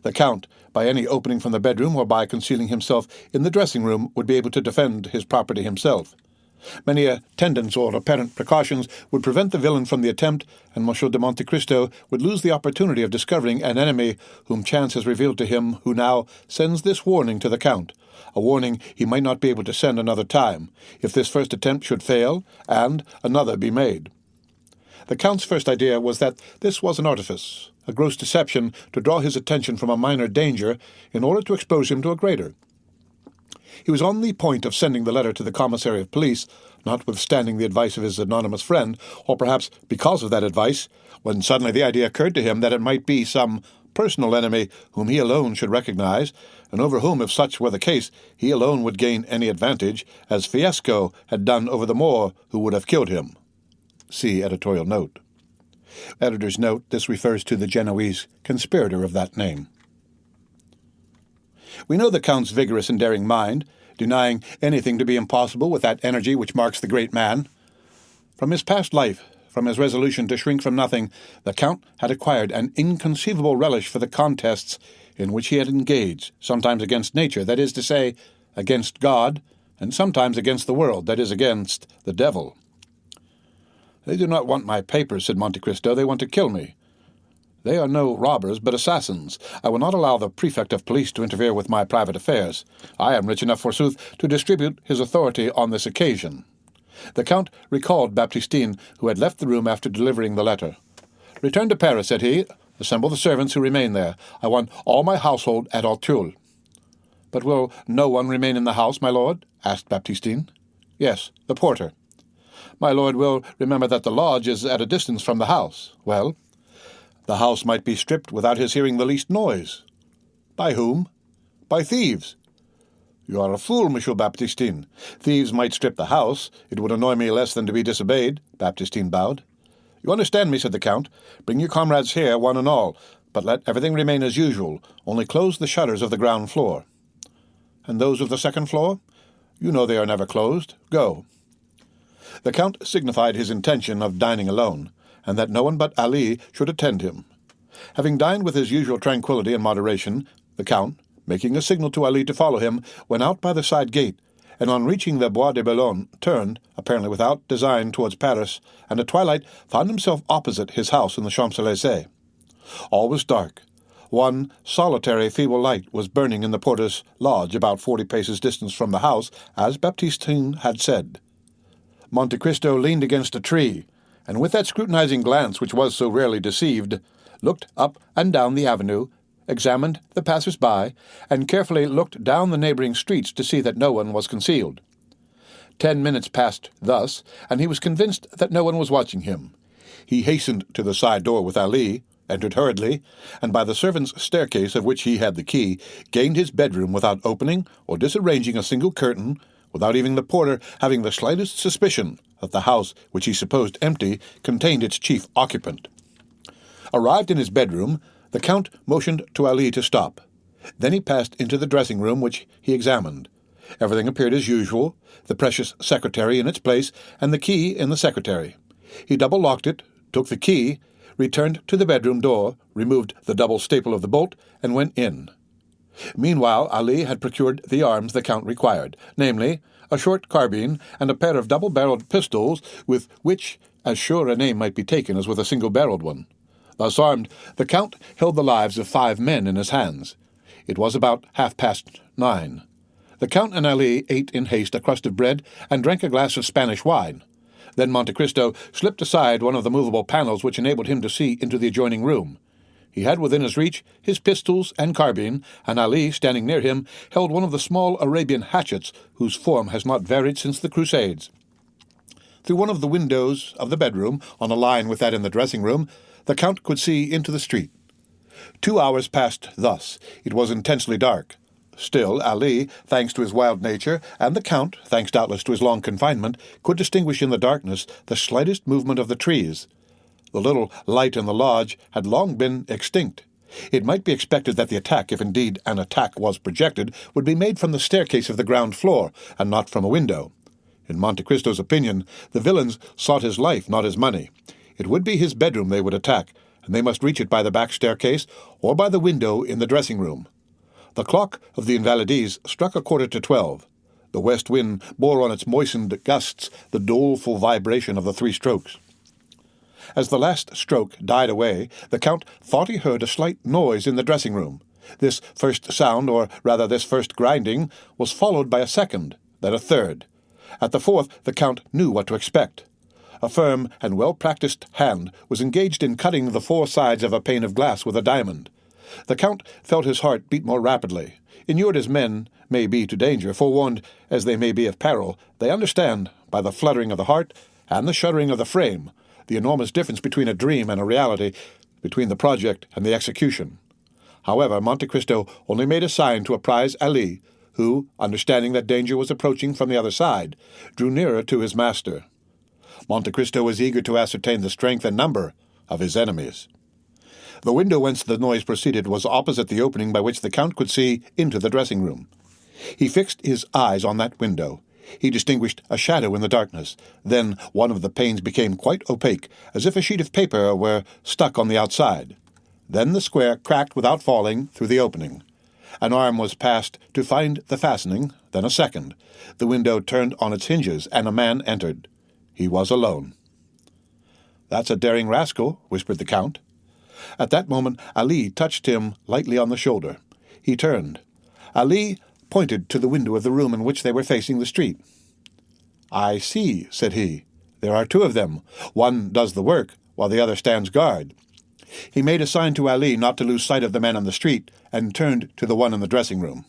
The Count, by any opening from the bedroom or by concealing himself in the dressing-room, would be able to defend his property himself. Many attendants or apparent precautions would prevent the villain from the attempt, and Monsieur de Monte Cristo would lose the opportunity of discovering an enemy whom chance has revealed to him, who now sends this warning to the Count, a warning he might not be able to send another time, if this first attempt should fail, and another be made." The Count's first idea was that this was an artifice, a gross deception to draw his attention from a minor danger in order to expose him to a greater. He was on the point of sending the letter to the commissary of police, notwithstanding the advice of his anonymous friend, or perhaps because of that advice, when suddenly the idea occurred to him that it might be some personal enemy whom he alone should recognize, and over whom, if such were the case, he alone would gain any advantage, as Fiesco had done over the Moor who would have killed him. See editorial note. Editor's note: this refers to the Genoese conspirator of that name. We know the Count's vigorous and daring mind, denying anything to be impossible with that energy which marks the great man. From his past life, from his resolution to shrink from nothing, the Count had acquired an inconceivable relish for the contests in which he had engaged, sometimes against nature, that is to say, against God, and sometimes against the world, that is, against the devil. "They do not want my papers," said Monte Cristo. "They want to kill me. They are no robbers, but assassins. I will not allow the prefect of police to interfere with my private affairs. I am rich enough, forsooth, to distribute his authority on this occasion." The Count recalled Baptistin, who had left the room after delivering the letter. "Return to Paris," said he. "Assemble the servants who remain there. I want all my household at Auteuil." "But will no one remain in the house, my lord?" asked Baptistine. "Yes, the porter." "My lord will remember that the lodge is at a distance from the house." "Well?" "The house might be stripped without his hearing the least noise." "By whom?" "By thieves." "You are a fool, Monsieur Baptistine. Thieves might strip the house. It would annoy me less than to be disobeyed." Baptistine bowed. "You understand me," said the Count. "Bring your comrades here, one and all, but let everything remain as usual. Only close the shutters of the ground floor." "And those of the second floor?" "You know they are never closed. Go." The Count signified his intention of dining alone, and that no one but Ali should attend him. Having dined with his usual tranquillity and moderation, the Count, making a signal to Ali to follow him, went out by the side gate, and on reaching the Bois de Boulogne, turned, apparently without design, towards Paris, and at twilight found himself opposite his house in the Champs-Élysées. All was dark. One solitary feeble light was burning in the porter's lodge about 40 paces distance from the house, as Baptistine had said. Monte Cristo leaned against a tree, and with that scrutinizing glance which was so rarely deceived, looked up and down the avenue, examined the passers-by, and carefully looked down the neighboring streets to see that no one was concealed. 10 minutes passed thus, and he was convinced that no one was watching him. He hastened to the side door with Ali, entered hurriedly, and by the servants' staircase, of which he had the key, gained his bedroom without opening or disarranging a single curtain, without even the porter having the slightest suspicion that the house, which he supposed empty, contained its chief occupant. Arrived in his bedroom, the Count motioned to Ali to stop. Then he passed into the dressing-room, which he examined. Everything appeared as usual, the precious secretary in its place, and the key in the secretary. He double-locked it, took the key, returned to the bedroom door, removed the double staple of the bolt, and went in. Meanwhile, Ali had procured the arms the Count required, namely, a short carbine and a pair of double-barreled pistols, with which as sure a name might be taken as with a single-barreled one. Thus armed, the Count held the lives of 5 men in his hands. It was about 9:30. The Count and Ali ate in haste a crust of bread and drank a glass of Spanish wine. Then Monte Cristo slipped aside one of the movable panels which enabled him to see into the adjoining room. He had within his reach his pistols and carbine, and Ali, standing near him, held one of the small Arabian hatchets whose form has not varied since the Crusades. Through one of the windows of the bedroom, on a line with that in the dressing-room, the Count could see into the street. 2 hours passed thus. It was intensely dark. Still, Ali, thanks to his wild nature, and the Count, thanks doubtless to his long confinement, could distinguish in the darkness the slightest movement of the trees. The little light in the lodge had long been extinct. It might be expected that the attack, if indeed an attack was projected, would be made from the staircase of the ground floor, and not from a window. In Monte Cristo's opinion, the villains sought his life, not his money. It would be his bedroom they would attack, and they must reach it by the back staircase or by the window in the dressing-room. The clock of the Invalides struck 11:45. The west wind bore on its moistened gusts the doleful vibration of the 3 strokes. As the last stroke died away, the Count thought he heard a slight noise in the dressing-room. This first sound, or rather this first grinding, was followed by a second, then a third. At the 4th, the Count knew what to expect. A firm and well-practiced hand was engaged in cutting the 4 sides of a pane of glass with a diamond. The Count felt his heart beat more rapidly. Inured as men may be to danger, forewarned as they may be of peril, they understand, by the fluttering of the heart and the shuddering of the frame, the enormous difference between a dream and a reality, between the project and the execution. However, Monte Cristo only made a sign to apprise Ali, who, understanding that danger was approaching from the other side, drew nearer to his master. Monte Cristo was eager to ascertain the strength and number of his enemies. The window whence the noise proceeded was opposite the opening by which the Count could see into the dressing-room. He fixed his eyes on that window. He distinguished a shadow in the darkness. Then one of the panes became quite opaque, as if a sheet of paper were stuck on the outside. Then the square cracked without falling through the opening. An arm was passed to find the fastening, then a second. The window turned on its hinges, and a man entered. He was alone. "That's a daring rascal," whispered the Count. At that moment Ali touched him lightly on the shoulder. He turned. Ali pointed to the window of the room in which they were facing the street. "I see," said he. "There are 2 of them. One does the work, while the other stands guard." He made a sign to Ali not to lose sight of the man on the street, and turned to the one in the dressing-room.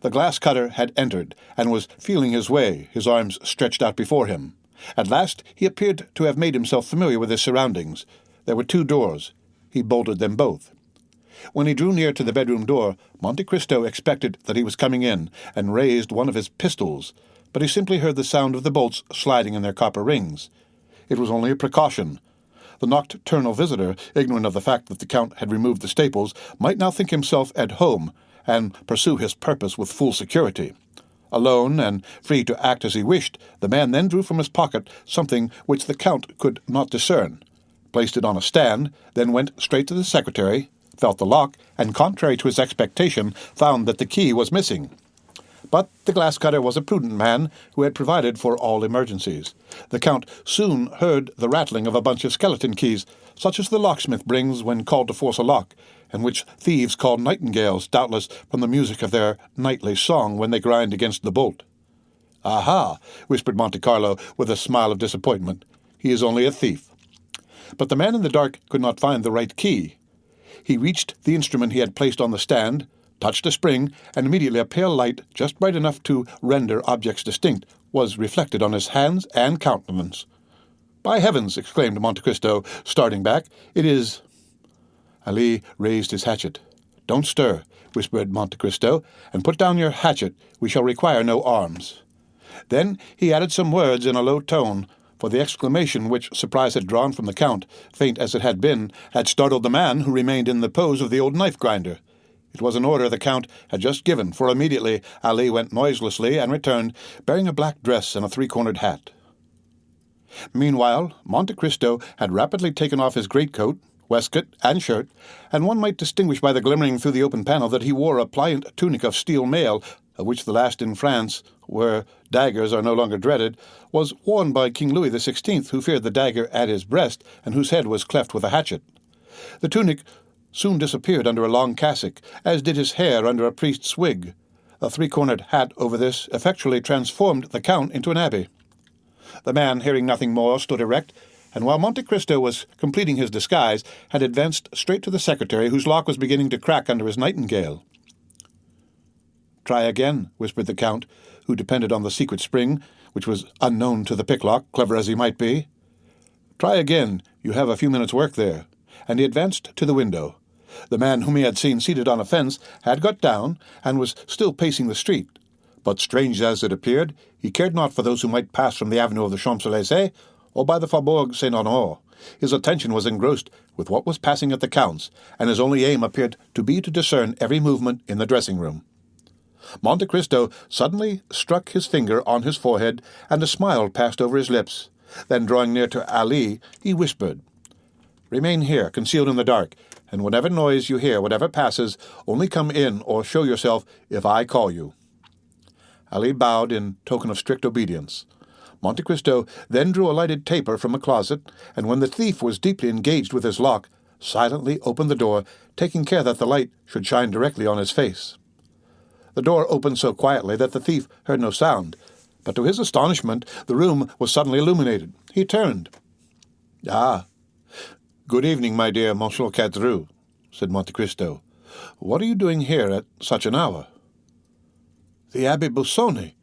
The glass cutter had entered, and was feeling his way, his arms stretched out before him. At last he appeared to have made himself familiar with his surroundings. There were 2 doors. He bolted them both. When he drew near to the bedroom door, Monte Cristo expected that he was coming in, and raised one of his pistols, but he simply heard the sound of the bolts sliding in their copper rings. It was only a precaution. The nocturnal visitor, ignorant of the fact that the Count had removed the staples, might now think himself at home, and pursue his purpose with full security. Alone, and free to act as he wished, the man then drew from his pocket something which the Count could not discern, placed it on a stand, then went straight to the secretary, felt the lock, and, contrary to his expectation, found that the key was missing. But the glass-cutter was a prudent man who had provided for all emergencies. The Count soon heard the rattling of a bunch of skeleton keys, such as the locksmith brings when called to force a lock, and which thieves call nightingales, doubtless from the music of their nightly song when they grind against the bolt. "Aha!" whispered Monte Carlo with a smile of disappointment. "He is only a thief." But the man in the dark could not find the right key. He reached the instrument he had placed on the stand, touched a spring, and immediately a pale light, just bright enough to render objects distinct, was reflected on his hands and countenance. "By heavens!" exclaimed Monte Cristo, starting back. "It is—" Ali raised his hatchet. "Don't stir," whispered Monte Cristo, "and put down your hatchet. We shall require no arms." Then he added some words in a low tone, for the exclamation which surprise had drawn from the Count, faint as it had been, had startled the man who remained in the pose of the old knife-grinder. It was an order the Count had just given, for immediately Ali went noiselessly and returned, bearing a black dress and a 3-cornered hat. Meanwhile, Monte Cristo had rapidly taken off his greatcoat, waistcoat, and shirt, and one might distinguish by the glimmering through the open panel that he wore a pliant tunic of steel mail, of which the last in France, where daggers are no longer dreaded, was worn by King Louis XVI, who feared the dagger at his breast, and whose head was cleft with a hatchet. The tunic soon disappeared under a long cassock, as did his hair under a priest's wig. A 3-cornered hat over this effectually transformed the Count into an abbé. The man, hearing nothing more, stood erect, and while Monte Cristo was completing his disguise, had advanced straight to the secretary, whose lock was beginning to crack under his nightingale. "Try again," whispered the Count, who depended on the secret spring, which was unknown to the picklock, clever as he might be. "Try again. You have a few minutes' work there." And he advanced to the window. The man whom he had seen seated on a fence had got down, and was still pacing the street. But, strange as it appeared, he cared not for those who might pass from the avenue of the Champs-Élysées or by the Faubourg Saint-Honoré. His attention was engrossed with what was passing at the Count's, and his only aim appeared to be to discern every movement in the dressing-room. Monte Cristo suddenly struck his finger on his forehead, and a smile passed over his lips. Then, drawing near to Ali, he whispered, "Remain here, concealed in the dark, and whatever noise you hear, whatever passes, only come in or show yourself if I call you." Ali bowed in token of strict obedience. Monte Cristo then drew a lighted taper from a closet, and when the thief was deeply engaged with his lock, silently opened the door, taking care that the light should shine directly on his face. The door opened so quietly that the thief heard no sound, but to his astonishment the room was suddenly illuminated. He turned. "Ah, good evening, my dear Monsieur Caderousse," said Monte Cristo. "What are you doing here at such an hour?" "The Abbé Busoni!"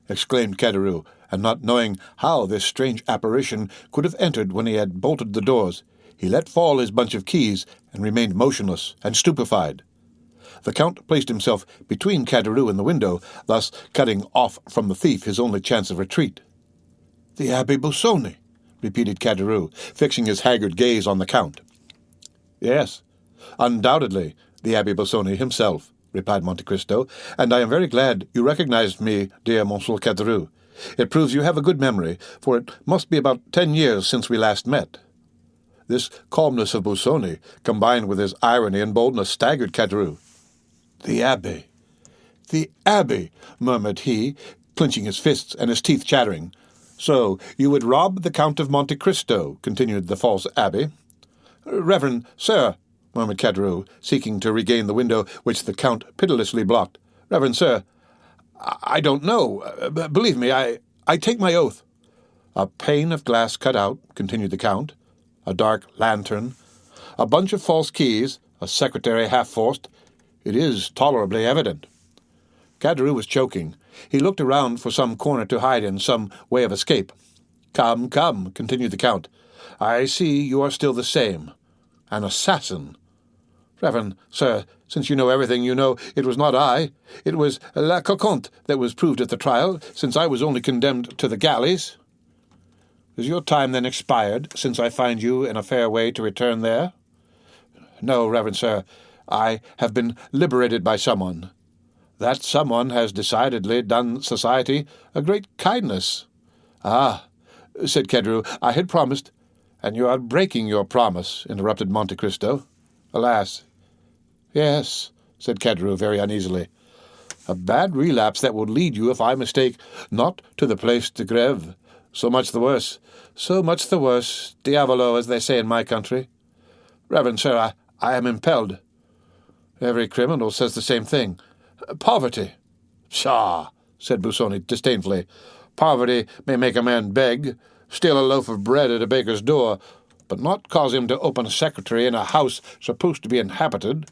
exclaimed Caderousse, and not knowing how this strange apparition could have entered when he had bolted the doors, he let fall his bunch of keys and remained motionless and stupefied. The Count placed himself between Caderousse and the window, thus cutting off from the thief his only chance of retreat. "The Abbé Busoni!" repeated Caderousse, fixing his haggard gaze on the Count. "Yes, undoubtedly, the Abbé Busoni himself," replied Monte Cristo, "and I am very glad you recognized me, dear Monsieur Caderousse. It proves you have a good memory, for it must be about 10 years since we last met." This calmness of Busoni, combined with his irony and boldness, staggered Caderousse. "The Abbé! The Abbé!" murmured he, clenching his fists and his teeth chattering. "So you would rob the Count of Monte Cristo," continued the false abbé. "Reverend sir," murmured Caderousse, seeking to regain the window which the Count pitilessly blocked. "Reverend sir, I don't know. Believe me, I take my oath." "A pane of glass cut out," continued the Count, "a dark lantern, a bunch of false keys, a secretary half-forced. It is tolerably evident." Caderousse was choking. He looked around for some corner to hide in, some way of escape. "Come, come," continued the Count. "I see you are still the same. An assassin. Reverend sir, since you know everything you know, it was not I. It was la coquante that was proved at the trial, since I was only condemned to the galleys. Is your time then expired, since I find you in a fair way to return there?" "No, reverend sir. I have been liberated by someone. That someone has decidedly done society a great kindness." "Ah," said Caderousse, "I had promised—" "And you are breaking your promise," interrupted Monte Cristo. "Alas." "Yes," said Caderousse very uneasily. "A bad relapse that will lead you, if I mistake, not to the place de grève. So much the worse. So much the worse. Diavolo, as they say in my country. Reverend sir, I am impelled." "Every criminal says the same thing. Poverty." "Pshaw," said Busoni disdainfully. "Poverty may make a man beg, steal a loaf of bread at a baker's door, but not cause him to open a secretary in a house supposed to be inhabited.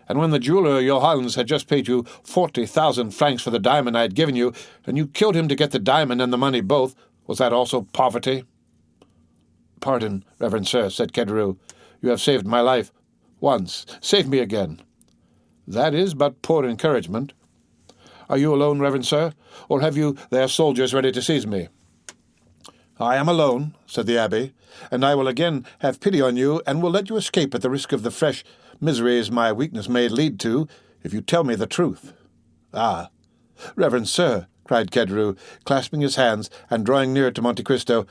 And when the jeweller Johans had just paid you 40,000 francs for the diamond I had given you, and you killed him to get the diamond and the money both, was that also poverty?" "Pardon, reverend sir," said Caderousse. "You have saved my life. Once. Save me again." "That is but poor encouragement. Are you alone, reverend sir, or have you there soldiers ready to seize me?" "I am alone," said the abbé, "and I will again have pity on you, and will let you escape at the risk of the fresh miseries my weakness may lead to, if you tell me the truth." "Ah, reverend sir," cried Caderousse, clasping his hands and drawing near to Monte Cristo,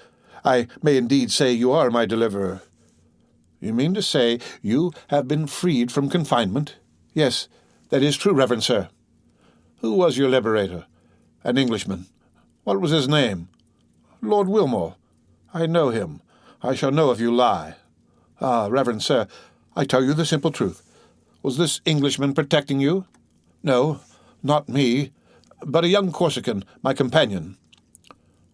"I may indeed say you are my deliverer." "You mean to say you have been freed from confinement?" "Yes, that is true, reverend sir." "Who was your liberator?" "An Englishman." "What was his name?" "Lord Wilmore." "I know him. I shall know if you lie." "Ah, reverend sir, I tell you the simple truth. Was this Englishman protecting you?" "No, not me, but a young Corsican, my companion."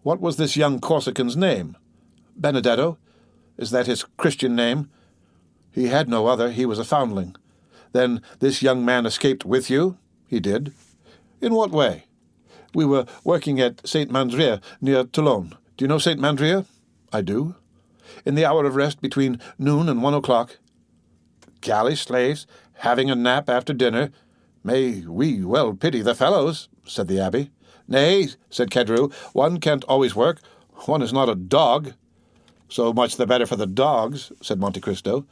"What was this young Corsican's name?" "Benedetto." "Is that his Christian name?" "He had no other. He was a foundling." "Then this young man escaped with you?" "He did." "In what way?" "We were working at St. Mandrier, near Toulon. Do you know St. Mandrier?" "I do." "In the hour of rest between noon and 1 o'clock." "Galley slaves, having a nap after dinner. May we well pity the fellows," said the abbé. "Nay," said Caderousse, "one can't always work. One is not a dog." "So much the better for the dogs," said Monte Cristo.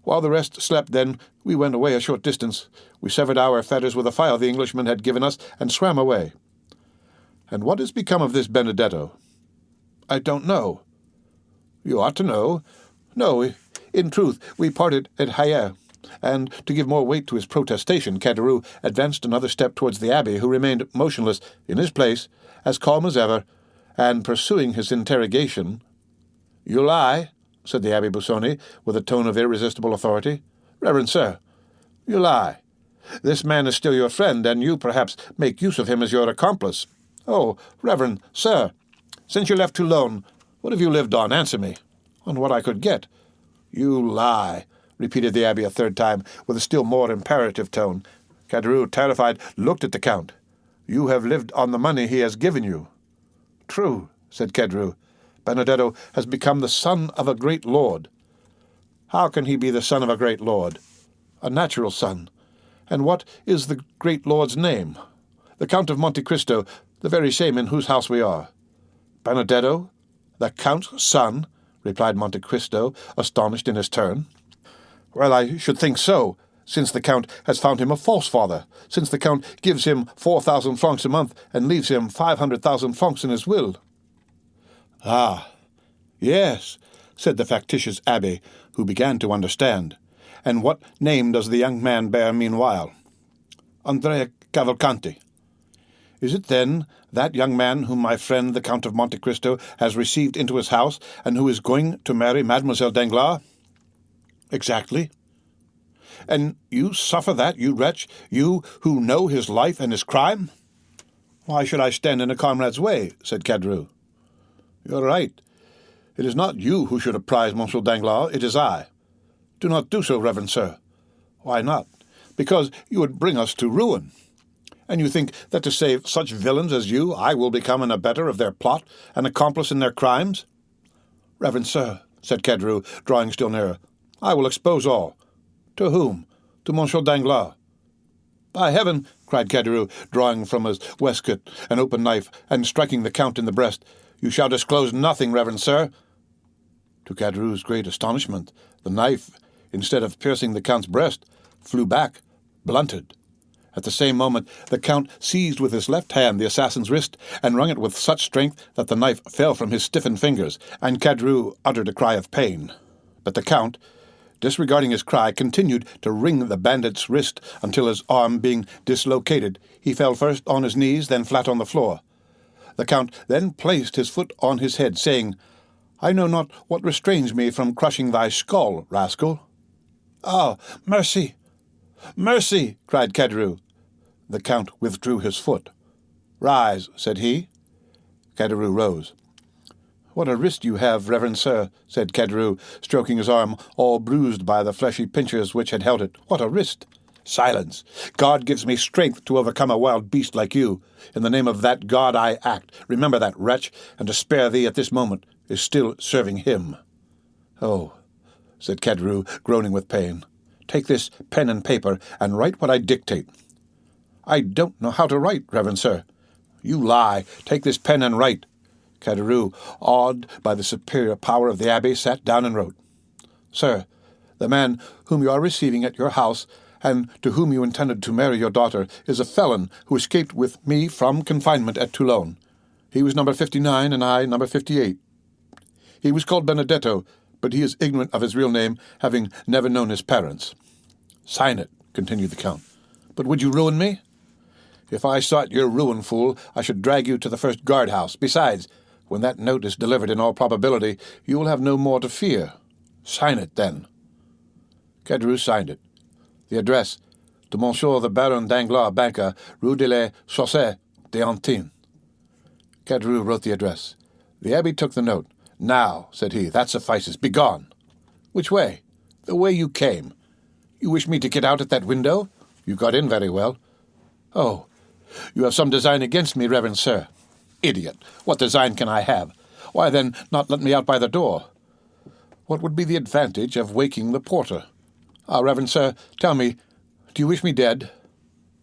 "While the rest slept, then, we went away a short distance. We severed our fetters with a file the Englishman had given us, and swam away." "And what has become of this Benedetto?" "I don't know." "You ought to know." "No, in truth, we parted at Hyères." And, to give more weight to his protestation, Caderousse advanced another step towards the abbé, who remained motionless in his place, as calm as ever, and pursuing his interrogation. "You lie," said the Abbé Busoni, with a tone of irresistible authority. "Reverend sir." "You lie. This man is still your friend, and you, perhaps, make use of him as your accomplice. Oh, reverend sir, since you left Toulon, what have you lived on? Answer me." "On what I could get." "You lie," repeated the abbé a third time, with a still more imperative tone. Caderousse, terrified, looked at the Count. "You have lived on the money he has given you." "True," said Caderousse. "Benedetto has become the son of a great lord." "How can he be the son of a great lord?" "A natural son." "And what is the great lord's name?" "The Count of Monte Cristo, the very same in whose house we are." "Benedetto, the Count's son?" replied Monte Cristo, astonished in his turn. "Well, I should think so, since the Count has found him a false father, since the Count gives him 4,000 francs a month and leaves him 500,000 francs in his will." "Ah, yes," said the factitious abbé, who began to understand. "And what name does the young man bear meanwhile?" "Andrea Cavalcanti." "Is it, then, that young man whom my friend the Count of Monte Cristo has received into his house, and who is going to marry Mademoiselle Danglars?" "Exactly." "And you suffer that, you wretch, you who know his life and his crime?" "Why should I stand in a comrade's way?" said Caderousse. "You are right. It is not you who should apprise Monsieur Danglars, it is I." "Do not do so, reverend sir." "Why not?" "Because you would bring us to ruin." And you think that to save such villains as you, I will become an abettor of their plot, an accomplice in their crimes? Reverend sir, said Caderousse, drawing still nearer, I will expose all. To whom? To Monsieur Danglars. By heaven, cried Caderousse, drawing from his waistcoat an open knife, and striking the Count in the breast, you shall disclose nothing, reverend sir. To Caderousse's great astonishment, the knife, instead of piercing the Count's breast, flew back, blunted. At the same moment, the Count seized with his left hand the assassin's wrist, and wrung it with such strength that the knife fell from his stiffened fingers, and Caderousse uttered a cry of pain. But the Count, disregarding his cry, continued to wring the bandit's wrist until his arm being dislocated, he fell first on his knees, then flat on the floor. The Count then placed his foot on his head, saying, I know not what restrains me from crushing thy skull, rascal. Ah, mercy! Mercy! Cried Caderousse. The Count withdrew his foot. Rise, said he. Caderousse rose. What a wrist you have, reverend sir, said Caderousse, stroking his arm, all bruised by the fleshy pincers which had held it. What a wrist! Silence! God gives me strength to overcome a wild beast like you. In the name of that God I act. Remember that, wretch, and to spare thee at this moment is still serving him. Oh, said Caderousse, groaning with pain. Take this pen and paper, and write what I dictate. I don't know how to write, reverend sir. You lie. Take this pen and write. Caderousse, awed by the superior power of the abbé, sat down and wrote. Sir, the man whom you are receiving at your house, and to whom you intended to marry your daughter, is a felon who escaped with me from confinement at Toulon. He was number 59, and I number 58. He was called Benedetto, but he is ignorant of his real name, having never known his parents. Sign it, continued the Count. But would you ruin me? If I sought your ruin, fool, I should drag you to the first guard-house. Besides, when that note is delivered, in all probability, you will have no more to fear. Sign it, then. Caderousse signed it. The address, to Monsieur the Baron Danglars, banker, Rue de la Chaussée d'Antin. Caderousse wrote the address. The abbé took the note. Now, said he, that suffices. Begone. Which way? The way you came. You wish me to get out at that window? You got in very well. Oh, you have some design against me, reverend sir. Idiot! What design can I have? Why, then, not let me out by the door? What would be the advantage of waking the porter? Ah, reverend sir, tell me, do you wish me dead?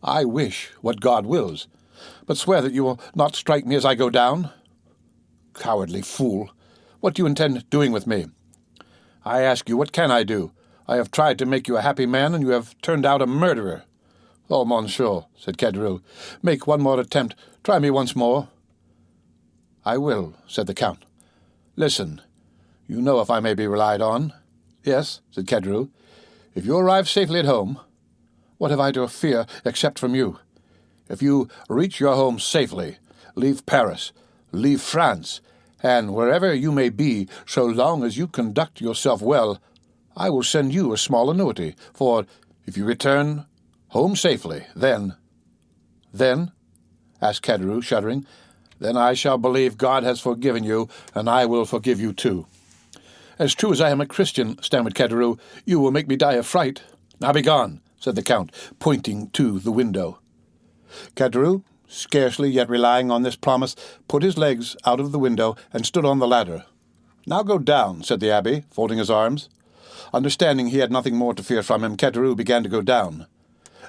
I wish what God wills. But swear that you will not strike me as I go down. Cowardly fool! What do you intend doing with me? I ask you, what can I do? I have tried to make you a happy man, and you have turned out a murderer. Oh, monsieur, said Caderousse, make one more attempt. Try me once more. I will, said the Count. Listen, you know if I may be relied on. Yes, said Caderousse. If you arrive safely at home, what have I to fear except from you? If you reach your home safely, leave Paris, leave France, and wherever you may be, so long as you conduct yourself well, I will send you a small annuity, for if you return home safely, then, asked Caderousse, shuddering, then I shall believe God has forgiven you, and I will forgive you too. As true as I am a Christian, stammered Caderousse, you will make me die of fright. Now begone, said the Count, pointing to the window. Caderousse, scarcely yet relying on this promise, put his legs out of the window and stood on the ladder. Now go down, said the abbé, folding his arms. Understanding he had nothing more to fear from him, Caderousse began to go down.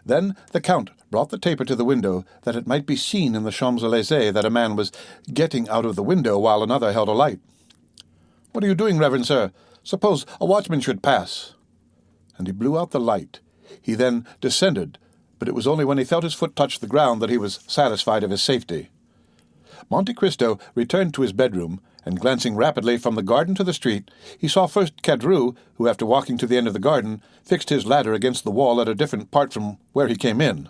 Then the Count brought the taper to the window, that it might be seen in the Champs-Élysées that a man was getting out of the window while another held a light. What are you doing, reverend sir? Suppose a watchman should pass. And he blew out the light. He then descended, but it was only when he felt his foot touch the ground that he was satisfied of his safety. Monte Cristo returned to his bedroom, and glancing rapidly from the garden to the street, he saw first Caderousse, who, after walking to the end of the garden, fixed his ladder against the wall at a different part from where he came in.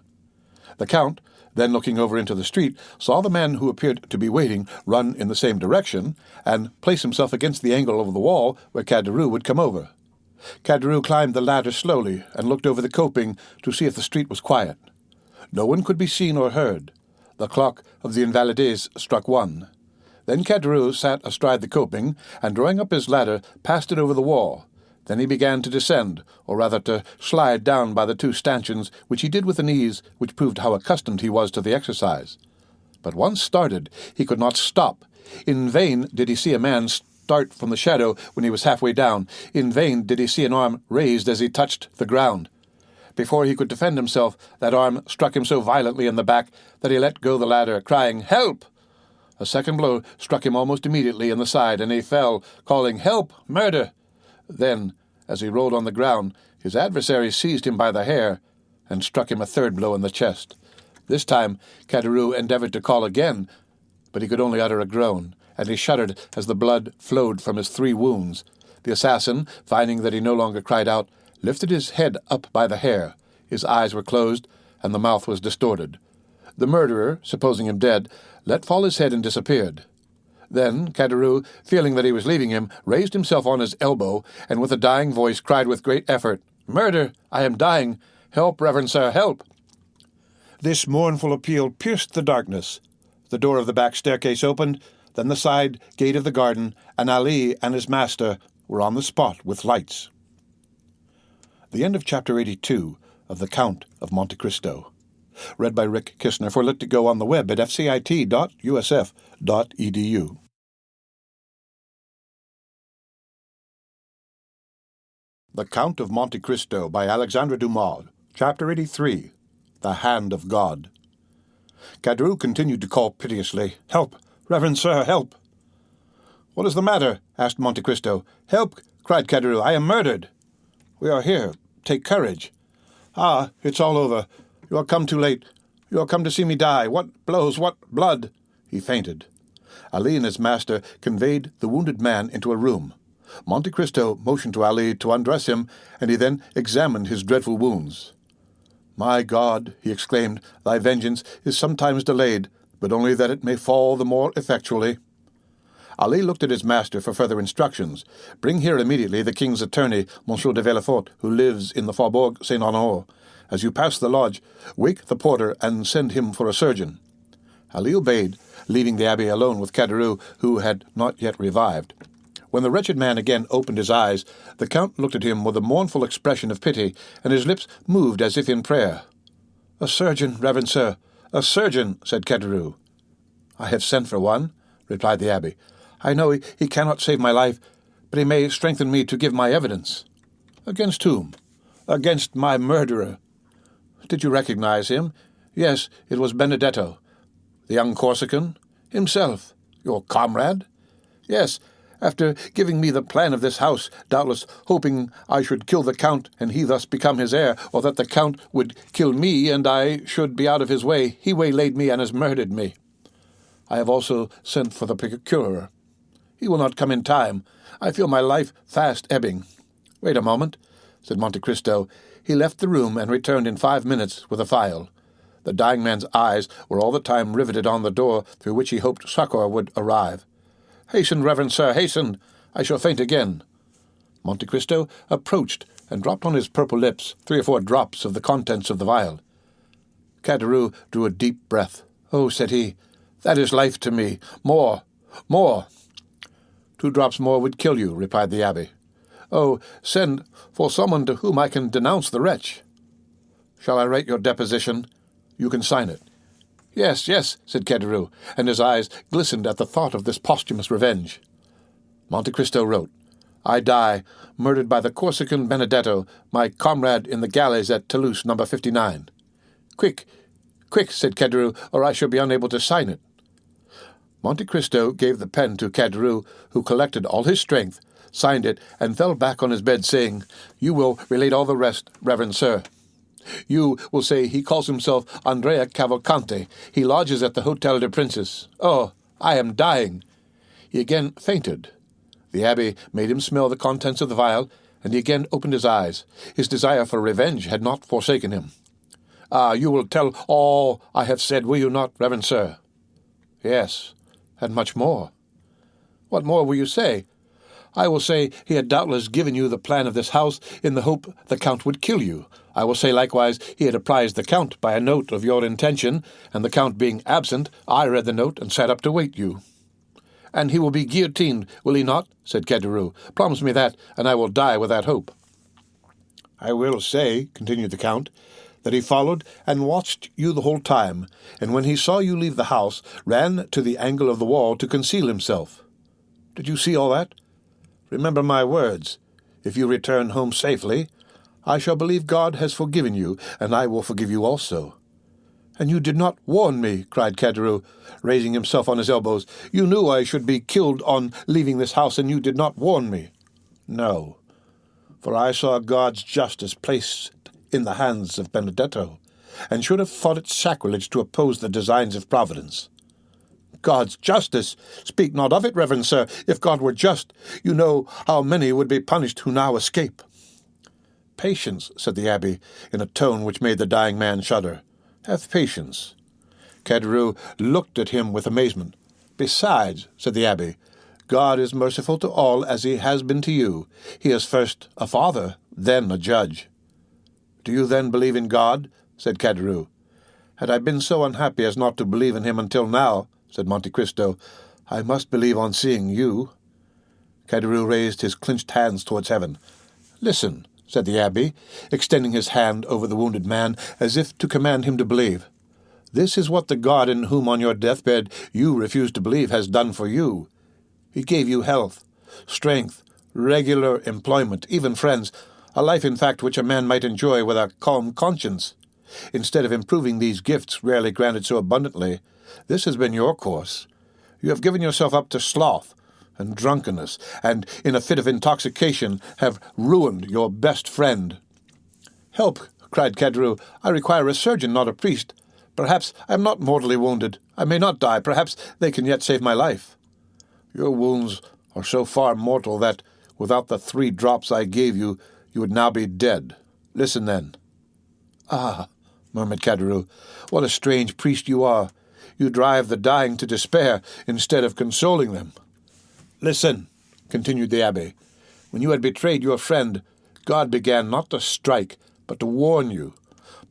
The Count, then looking over into the street, saw the man who appeared to be waiting run in the same direction, and place himself against the angle of the wall where Caderousse would come over. Caderousse climbed the ladder slowly, and looked over the coping to see if the street was quiet. No one could be seen or heard. The clock of the Invalides struck 1. Then Caderousse sat astride the coping, and drawing up his ladder, passed it over the wall. Then he began to descend, or rather to slide down by the two stanchions, which he did with an ease which proved how accustomed he was to the exercise. But once started, he could not stop. In vain did he see a man start from the shadow when he was halfway down. In vain did he see an arm raised as he touched the ground. Before he could defend himself, that arm struck him so violently in the back that he let go the ladder, crying, "Help!" A second blow struck him almost immediately in the side, and he fell, calling, "Help! Murder!" Then, as he rolled on the ground, his adversary seized him by the hair and struck him a third blow in the chest. This time Caderousse endeavored to call again, but he could only utter a groan, and he shuddered as the blood flowed from his 3 wounds. The assassin, finding that he no longer cried out, lifted his head up by the hair. His eyes were closed, and the mouth was distorted. The murderer, supposing him dead, let fall his head and disappeared. Then Caderousse, feeling that he was leaving him, raised himself on his elbow, and with a dying voice cried with great effort, "Murder! I am dying! Help, reverend sir, help!" This mournful appeal pierced the darkness. The door of the back staircase opened, then the side gate of the garden, and Ali and his master were on the spot with lights. The end of Chapter 82 of The Count of Monte Cristo. Read by Rick Kistner for Lit to Go on the web at fcit.usf.edu. The Count of Monte Cristo by Alexandre Dumas. Chapter 83. The Hand of God. Caderousse continued to call piteously, "Help! Reverend sir, help!" "What is the matter?" asked Monte Cristo. "Help!" cried Caderousse. "I am murdered." "We are here. Take courage." "Ah, it's all over. You are come too late. You are come to see me die. What blows, what blood!" He fainted. Ali and his master conveyed the wounded man into a room. Monte Cristo motioned to Ali to undress him, and he then examined his dreadful wounds. "My God," he exclaimed, "thy vengeance is sometimes delayed, but only that it may fall the more effectually." Ali looked at his master for further instructions. "Bring here immediately the king's attorney, Monsieur de Villefort, who lives in the Faubourg Saint-Honoré. As you pass the lodge, wake the porter and send him for a surgeon." Ali obeyed, leaving the abbé alone with Caderousse, who had not yet revived. When the wretched man again opened his eyes, the Count looked at him with a mournful expression of pity, and his lips moved as if in prayer. "A surgeon, reverend sir, a surgeon," said Caderousse. "I have sent for one," replied the abbé. "I know he cannot save my life, but he may strengthen me to give my evidence." "Against whom?" "Against my murderer." "Did you recognize him?" "Yes, it was Benedetto." "The young Corsican?" "Himself." "Your comrade?" "Yes, after giving me the plan of this house, doubtless hoping I should kill the Count and he thus become his heir, or that the Count would kill me and I should be out of his way, he waylaid me and has murdered me. I have also sent for the procureur. He will not come in time. I feel my life fast ebbing." "Wait a moment," said Monte Cristo. He left the room and returned in 5 minutes with a phial. The dying man's eyes were all the time riveted on the door through which he hoped succour would arrive. "Hasten, reverend sir, hasten! I shall faint again." Monte Cristo approached and dropped on his purple lips 3 or 4 drops of the contents of the vial. Caderousse drew a deep breath. "Oh," said he, "that is life to me. More, more." 2 drops more would kill you," replied the abbé. "Oh, send for someone to whom I can denounce the wretch." "Shall I write your deposition? You can sign it." "Yes, yes," said Caderousse, and his eyes glistened at the thought of this posthumous revenge. Monte Cristo wrote, "I die, murdered by the Corsican Benedetto, my comrade in the galleys at Toulouse, No. 59. "Quick, quick," said Caderousse, "or I shall be unable to sign it." Monte Cristo gave the pen to Caderousse, who collected all his strength, signed it, and fell back on his bed, saying, "You will relate all the rest, reverend sir. You will say he calls himself Monsieur Cavalcanti. He lodges at the Hôtel des Princes. Oh, I am dying." He again fainted. The abbé made him smell the contents of the vial, and he again opened his eyes. His desire for revenge had not forsaken him. "Ah, you will tell all I have said, will you not, reverend sir?" "Yes, and much more." "What more will you say?" "I will say he had doubtless given you the plan of this house in the hope the Count would kill you. I will say likewise he had apprised the Count by a note of your intention, and the Count being absent, I read the note and sat up to wait you." "And he will be guillotined, will he not?" said Caderousse. "Promise me that, and I will die with that hope." "I will say," continued the Count, "that he followed and watched you the whole time, and when he saw you leave the house, ran to the angle of the wall to conceal himself. Did you see all that? Remember my words. If you return home safely, I shall believe God has forgiven you, and I will forgive you also." "And you did not warn me," cried Caderousse, raising himself on his elbows. "You knew I should be killed on leaving this house, and you did not warn me." "No, for I saw God's justice placed in the hands of Benedetto, and should have thought it sacrilege to oppose the designs of Providence." "God's justice! Speak not of it, reverend sir. If God were just, you know how many would be punished who now escape." "Patience," said the abbé, in a tone which made the dying man shudder. "Have patience." Caderousse looked at him with amazement. "Besides," said the abbé, "God is merciful to all as he has been to you. He is first a father, then a judge." "Do you then believe in God?" said Caderousse. "Had I been so unhappy as not to believe in him until now," said Monte Cristo, "I must believe on seeing you." Caderousse raised his clenched hands towards heaven. "Listen," said the abbé, extending his hand over the wounded man, as if to command him to believe. "This is what the God in whom on your deathbed you refuse to believe has done for you. He gave you health, strength, regular employment, even friends, a life, in fact, which a man might enjoy with a calm conscience. Instead of improving these gifts rarely granted so abundantly, this has been your course. You have given yourself up to sloth and drunkenness, and in a fit of intoxication have ruined your best friend." "Help!" cried Caderousse. "I require a surgeon, not a priest. Perhaps I am not mortally wounded. I may not die. Perhaps they can yet save my life." "Your wounds are so far mortal that, without the 3 drops I gave you, you would now be dead. Listen, then." "Ah," murmured Caderousse, "what a strange priest you are. You drive the dying to despair instead of consoling them." "Listen," continued the abbé. "When you had betrayed your friend, God began not to strike, but to warn you.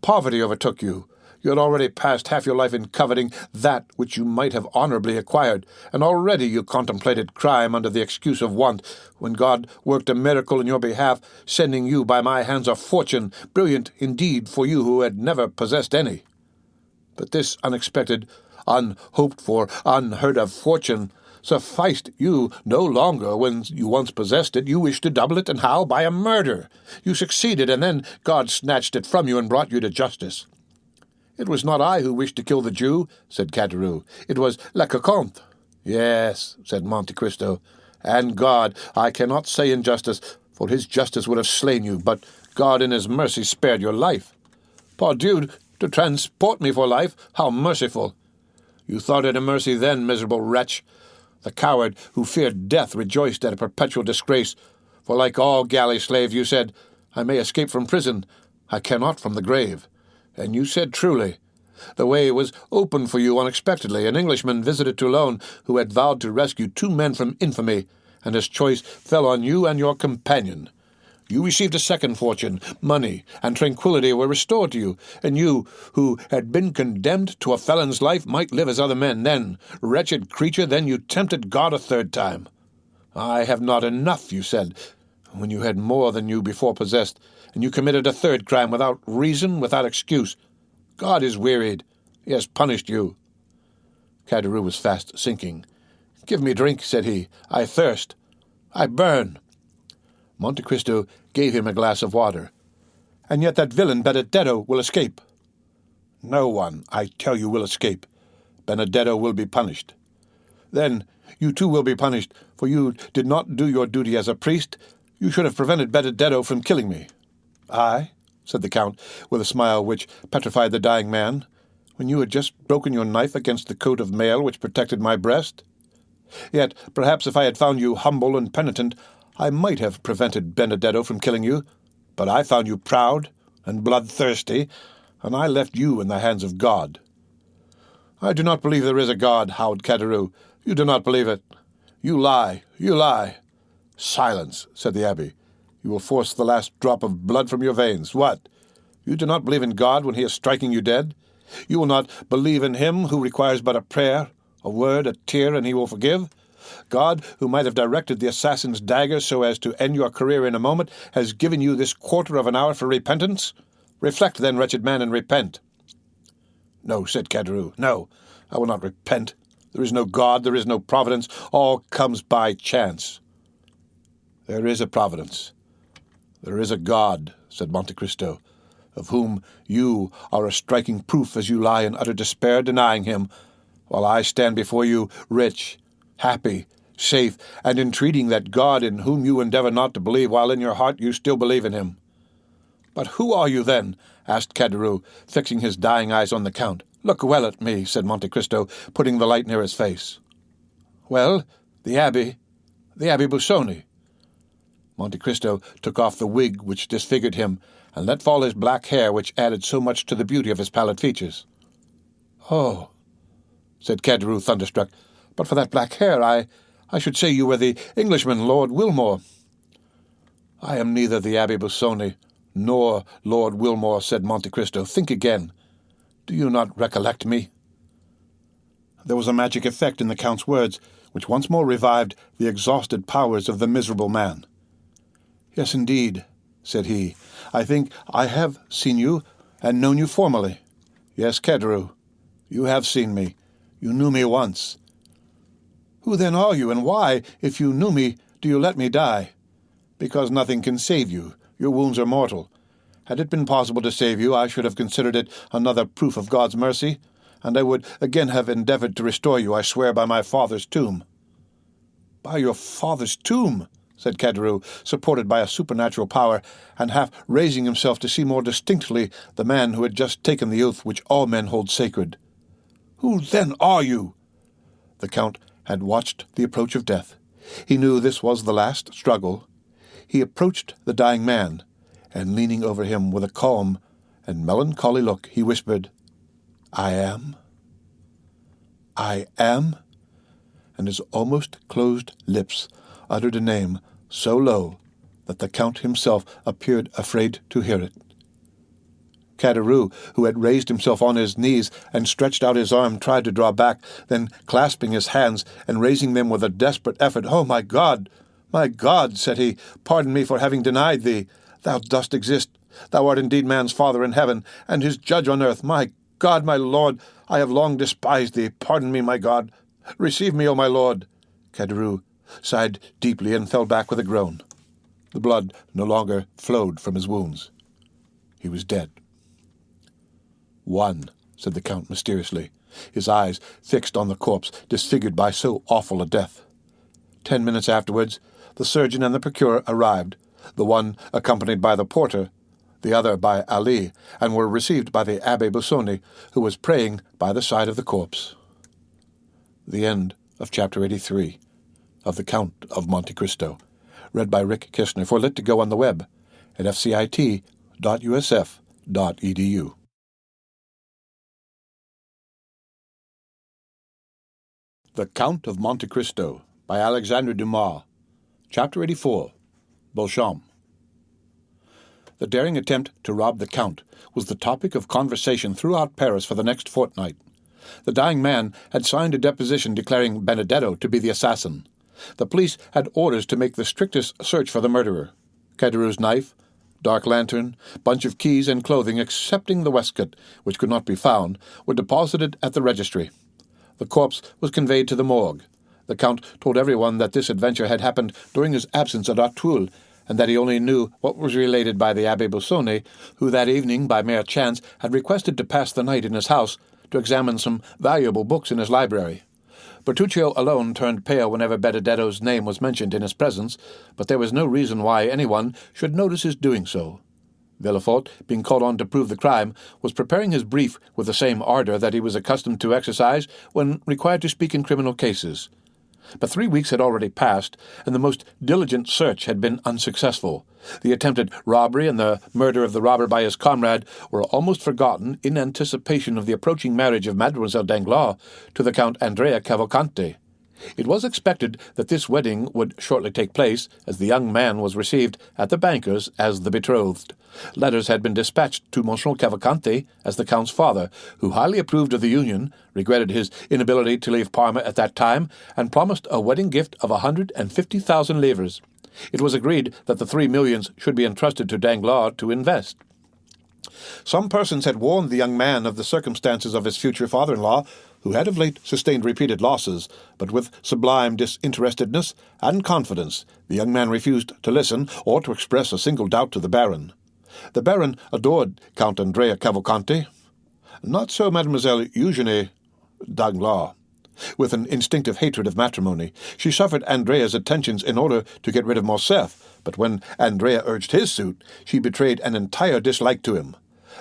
Poverty overtook you. You had already passed half your life in coveting that which you might have honorably acquired, and already you contemplated crime under the excuse of want, when God worked a miracle in your behalf, sending you by my hands a fortune, brilliant indeed for you who had never possessed any. But this unexpected, unhoped-for, unheard-of fortune sufficed you no longer. When you once possessed it, you wished to double it, and how? By a murder. You succeeded, and then God snatched it from you and brought you to justice." "It was not I who wished to kill the Jew," said Caderousse. "It was Lecoqonte." "Yes," said Monte Cristo, "and God, I cannot say injustice, for his justice would have slain you, but God in his mercy spared your life. Pardieu, to transport me for life, how merciful! You thought it a mercy then, miserable wretch. The coward who feared death rejoiced at a perpetual disgrace, for like all galley slaves you said, 'I may escape from prison, I cannot from the grave.' And you said truly. The way was opened for you unexpectedly. An Englishman visited Toulon who had vowed to rescue 2 men from infamy, and his choice fell on you and your companion. You received a second fortune, money, and tranquillity were restored to you, and you, who had been condemned to a felon's life, might live as other men. Then, wretched creature, then you tempted God a 3rd time. 'I have not enough,' you said, when you had more than you before possessed, and you committed a 3rd crime without reason, without excuse. God is wearied. He has punished you." Caderousse was fast sinking. "Give me drink," said he. "I thirst. I burn." Monte Cristo gave him a glass of water. "And yet that villain Benedetto will escape." "No one, I tell you, will escape. Benedetto will be punished." "Then you too will be punished, for you did not do your duty as a priest. You should have prevented Benedetto from killing me." "I?" said the Count, with a smile which petrified the dying man, "when you had just broken your knife against the coat of mail which protected my breast? Yet, perhaps, if I had found you humble and penitent, I might have prevented Benedetto from killing you. But I found you proud and bloodthirsty, and I left you in the hands of God." "I do not believe there is a God," howled Caderousse. "You do not believe it. You lie, you lie." "Silence," said the abbé. "You will force the last drop of blood from your veins. What? You do not believe in God when he is striking you dead? You will not believe in him who requires but a prayer, a word, a tear, and he will forgive? God, who might have directed the assassin's dagger so as to end your career in a moment, has given you this quarter of an hour for repentance? Reflect then, wretched man, and repent." "No," said Caderousse, "no, I will not repent. There is no God, there is no providence. All comes by chance." "There is a providence. There is a God," said Monte Cristo, "of whom you are a striking proof as you lie in utter despair denying him, while I stand before you rich, happy, safe, and entreating that God in whom you endeavor not to believe, while in your heart you still believe in him." "But who are you, then?" asked Caderousse, fixing his dying eyes on the Count. "Look well at me," said Monte Cristo, putting the light near his face. "Well, the Abbé Busoni." Monte Cristo took off the wig which disfigured him, and let fall his black hair, which added so much to the beauty of his pallid features. "Oh," said Caderousse, thunderstruck, "but for that black hair, I should say you were the Englishman, Lord Wilmore." "I am neither the Abbé Busoni nor Lord Wilmore," said Monte Cristo. "Think again. Do you not recollect me?" There was a magic effect in the Count's words, which once more revived the exhausted powers of the miserable man. "Yes, indeed," said he. "I think I have seen you, and known you formerly. Yes, Caderousse, you have seen me. You knew me once. Who then are you, and why, if you knew me, do you let me die? Because nothing can save you. Your wounds are mortal. Had it been possible to save you, I should have considered it another proof of God's mercy, and I would again have endeavored to restore you, I swear by my father's tomb." "By your father's tomb?" said Caderousse, supported by a supernatural power, and half raising himself to see more distinctly the man who had just taken the oath which all men hold sacred. "Who then are you?" The Count had watched the approach of death. He knew this was the last struggle. He approached the dying man, and leaning over him with a calm and melancholy look, he whispered, I am, and his almost closed lips uttered a name so low that the Count himself appeared afraid to hear it. Caderousse, who had raised himself on his knees and stretched out his arm, tried to draw back, then clasping his hands and raising them with a desperate effort, "Oh, my God, said he, "pardon me for having denied thee. Thou dost exist. Thou art indeed man's father in heaven, and his judge on earth. My God, my Lord, I have long despised thee. Pardon me, my God. Receive me, O my Lord." Caderousse sighed deeply and fell back with a groan. The blood no longer flowed from his wounds. He was dead. "One," said the Count mysteriously, his eyes fixed on the corpse disfigured by so awful a death. 10 minutes afterwards, the surgeon and the procureur arrived, the one accompanied by the porter, the other by Ali, and were received by the Abbé Busoni, who was praying by the side of the corpse. The end of Chapter 83 of The Count of Monte Cristo, read by Rick Kishner for Lit2Go on the web at fcit.usf.edu. The Count of Monte Cristo by Alexandre Dumas. Chapter 84. Beauchamp. The daring attempt to rob the Count was the topic of conversation throughout Paris for the next fortnight. The dying man had signed a deposition declaring Benedetto to be the assassin. The police had orders to make the strictest search for the murderer. Caderousse's knife, dark lantern, bunch of keys, and clothing, excepting the waistcoat, which could not be found, were deposited at the registry. The corpse was conveyed to the morgue. The Count told everyone that this adventure had happened during his absence at Auteuil, and that he only knew what was related by the Abbé Busoni, who that evening, by mere chance, had requested to pass the night in his house to examine some valuable books in his library. Bertuccio alone turned pale whenever Benedetto's name was mentioned in his presence, but there was no reason why anyone should notice his doing so. Villefort, being called on to prove the crime, was preparing his brief with the same ardor that he was accustomed to exercise when required to speak in criminal cases. But 3 weeks had already passed, and the most diligent search had been unsuccessful. The attempted robbery and the murder of the robber by his comrade were almost forgotten in anticipation of the approaching marriage of Mademoiselle Danglars to the Count Andrea Cavalcanti. It was expected that this wedding would shortly take place, as the young man was received at the banker's as the betrothed. Letters had been dispatched to Monsieur Cavalcanti as the Count's father, who highly approved of the union, regretted his inability to leave Parma at that time, and promised a wedding gift of 150,000 livres. It was agreed that the 3 millions should be entrusted to Danglars to invest. Some persons had warned the young man of the circumstances of his future father-in-law, who had of late sustained repeated losses, but with sublime disinterestedness and confidence the young man refused to listen or to express a single doubt to the Baron. The Baron adored Count Andrea Cavalcanti. Not so Mademoiselle Eugenie Danglars. With an instinctive hatred of matrimony, she suffered Andrea's attentions in order to get rid of Morcerf, but when Andrea urged his suit, she betrayed an entire dislike to him.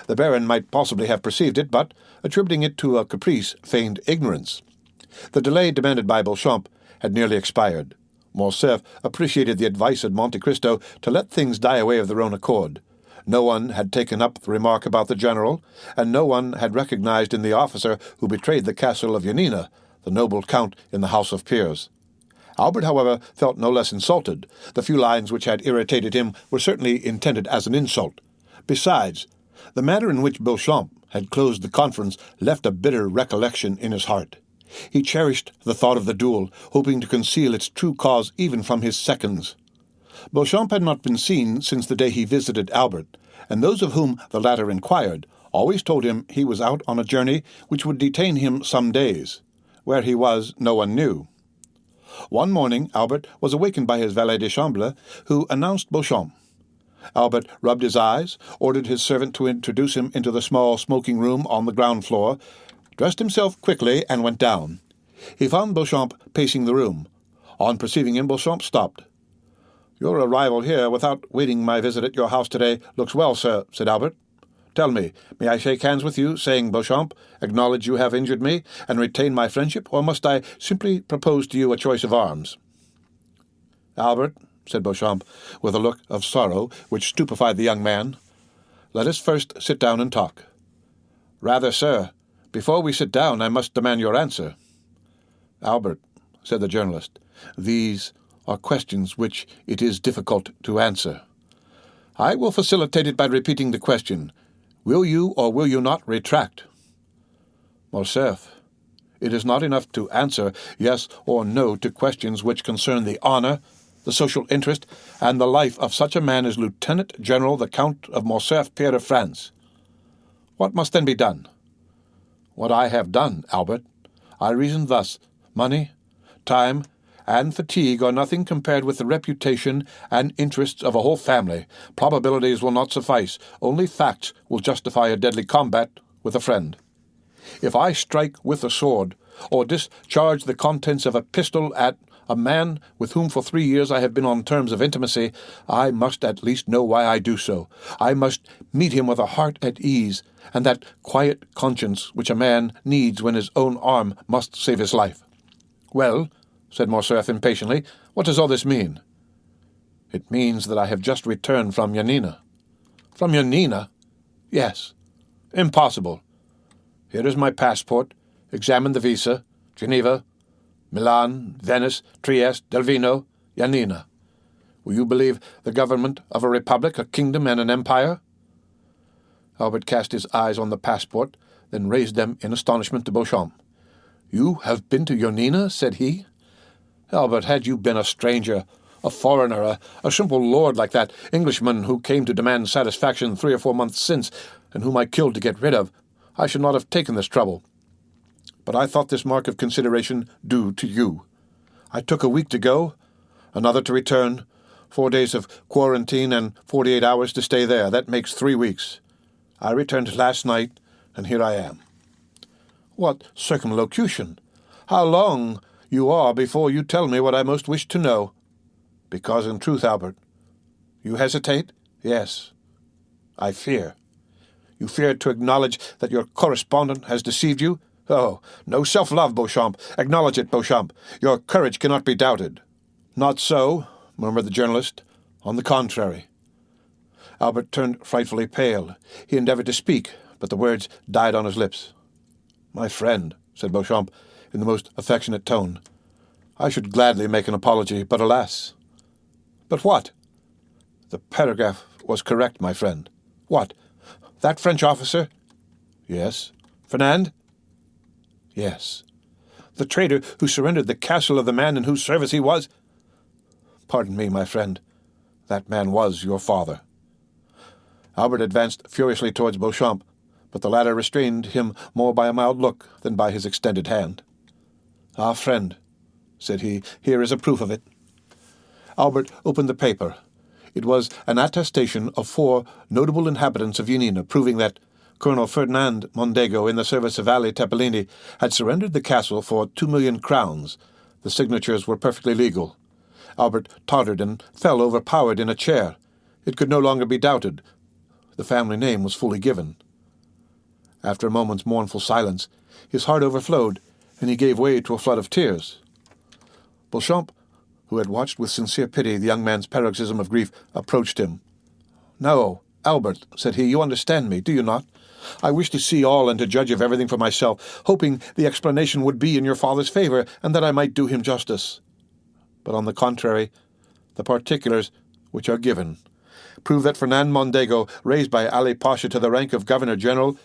The Baron might possibly have perceived it, but, attributing it to a caprice, feigned ignorance. The delay demanded by Beauchamp had nearly expired. Morcerf appreciated the advice of Monte Cristo to let things die away of their own accord. No one had taken up the remark about the general, and no one had recognized in the officer who betrayed the castle of Yanina the noble count in the House of Peers. Albert, however, felt no less insulted. The few lines which had irritated him were certainly intended as an insult. Besides, the manner in which Beauchamp had closed the conference left a bitter recollection in his heart. He cherished the thought of the duel, hoping to conceal its true cause even from his seconds. Beauchamp had not been seen since the day he visited Albert, and those of whom the latter inquired always told him he was out on a journey which would detain him some days. Where he was, no one knew. One morning Albert was awakened by his valet de chambre, who announced Beauchamp. Albert rubbed his eyes, ordered his servant to introduce him into the small smoking room on the ground floor, dressed himself quickly, and went down. He found Beauchamp pacing the room. On perceiving him, Beauchamp stopped. "Your arrival here, without waiting my visit at your house today, looks well, sir," said Albert. "Tell me, may I shake hands with you, saying, Beauchamp, acknowledge you have injured me, and retain my friendship, or must I simply propose to you a choice of arms?" "Albert," said Beauchamp, with a look of sorrow which stupefied the young man, "let us first sit down and talk." "Rather, sir. Before we sit down, I must demand your answer." "Albert," said the journalist, "these are questions which it is difficult to answer. I will facilitate it by repeating the question. Will you or will you not retract?" "Morcerf, it is not enough to answer yes or no to questions which concern the honor, the social interest, and the life of such a man as Lieutenant General the Count of Morcerf, Peer of France. What must then be done?" "What I have done, Albert. I reason thus: money, time, and fatigue are nothing compared with the reputation and interests of a whole family. Probabilities will not suffice. Only facts will justify a deadly combat with a friend. If I strike with a sword, or discharge the contents of a pistol at a man with whom for 3 years I have been on terms of intimacy, I must at least know why I do so. I must meet him with a heart at ease, and that quiet conscience which a man needs when his own arm must save his life." "Well," said Morcerf impatiently, "what does all this mean?" "It means that I have just returned from Yanina." "From Yanina?" "Yes." "Impossible." "Here is my passport. Examine the visa. Geneva, Milan, Venice, Trieste, Delvino, Yanina. Will you believe the government of a republic, a kingdom, and an empire?" Albert cast his eyes on the passport, then raised them in astonishment to Beauchamp. "You have been to Yanina?" said he. "Albert, had you been a stranger, a foreigner, a simple lord like that Englishman who came to demand satisfaction 3 or 4 months since, and whom I killed to get rid of, I should not have taken this trouble. But I thought this mark of consideration due to you. I took a week to go, another to return, 4 days of quarantine, and 48 hours to stay there. That makes 3 weeks. I returned last night, and here I am." "What circumlocution! How long you are before you tell me what I most wish to know." "Because, in truth, Albert—" "You hesitate?" "Yes. I fear." "You fear to acknowledge that your correspondent has deceived you? Oh, no self-love, Beauchamp. Acknowledge it, Beauchamp. Your courage cannot be doubted." "Not so," murmured the journalist. "On the contrary." Albert turned frightfully pale. He endeavored to speak, but the words died on his lips. "My friend," said Beauchamp, in the most affectionate tone, "I should gladly make an apology, but alas!" "But what?" "The paragraph was correct, my friend." What? That French officer? Yes. Fernand? Yes. The traitor who surrendered the castle of the man in whose service he was? Pardon me, my friend. That man was your father. Albert advanced furiously towards Beauchamp, but the latter restrained him more by a mild look than by his extended hand. "Ah, friend," said he, "here is a proof of it." Albert opened the paper. It was an attestation of 4 notable inhabitants of Yanina, proving that Colonel Ferdinand Mondego, in the service of Ali Tepelini, had surrendered the castle for 2,000,000 crowns. The signatures were perfectly legal. Albert tottered and fell overpowered in a chair. It could no longer be doubted. The family name was fully given. After a moment's mournful silence, his heart overflowed, and he gave way to a flood of tears. Beauchamp, who had watched with sincere pity the young man's paroxysm of grief, approached him. "No, Albert," said he, "you understand me, do you not? I wish to see all and to judge of everything for myself, hoping the explanation would be in your father's favor, and that I might do him justice. But on the contrary, the particulars which are given prove that Fernand Mondego, raised by Ali Pasha to the rank of Governor-General,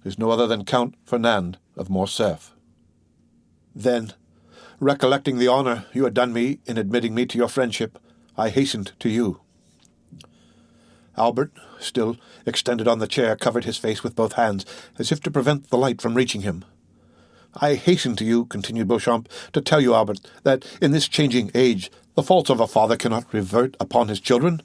is no other than Count Fernand of Morcerf. Then, recollecting the honor you had done me in admitting me to your friendship, I hastened to you." Albert, still extended on the chair, covered his face with both hands, as if to prevent the light from reaching him. "I hastened to you," continued Beauchamp, "to tell you, Albert, that in this changing age the faults of a father cannot revert upon his children.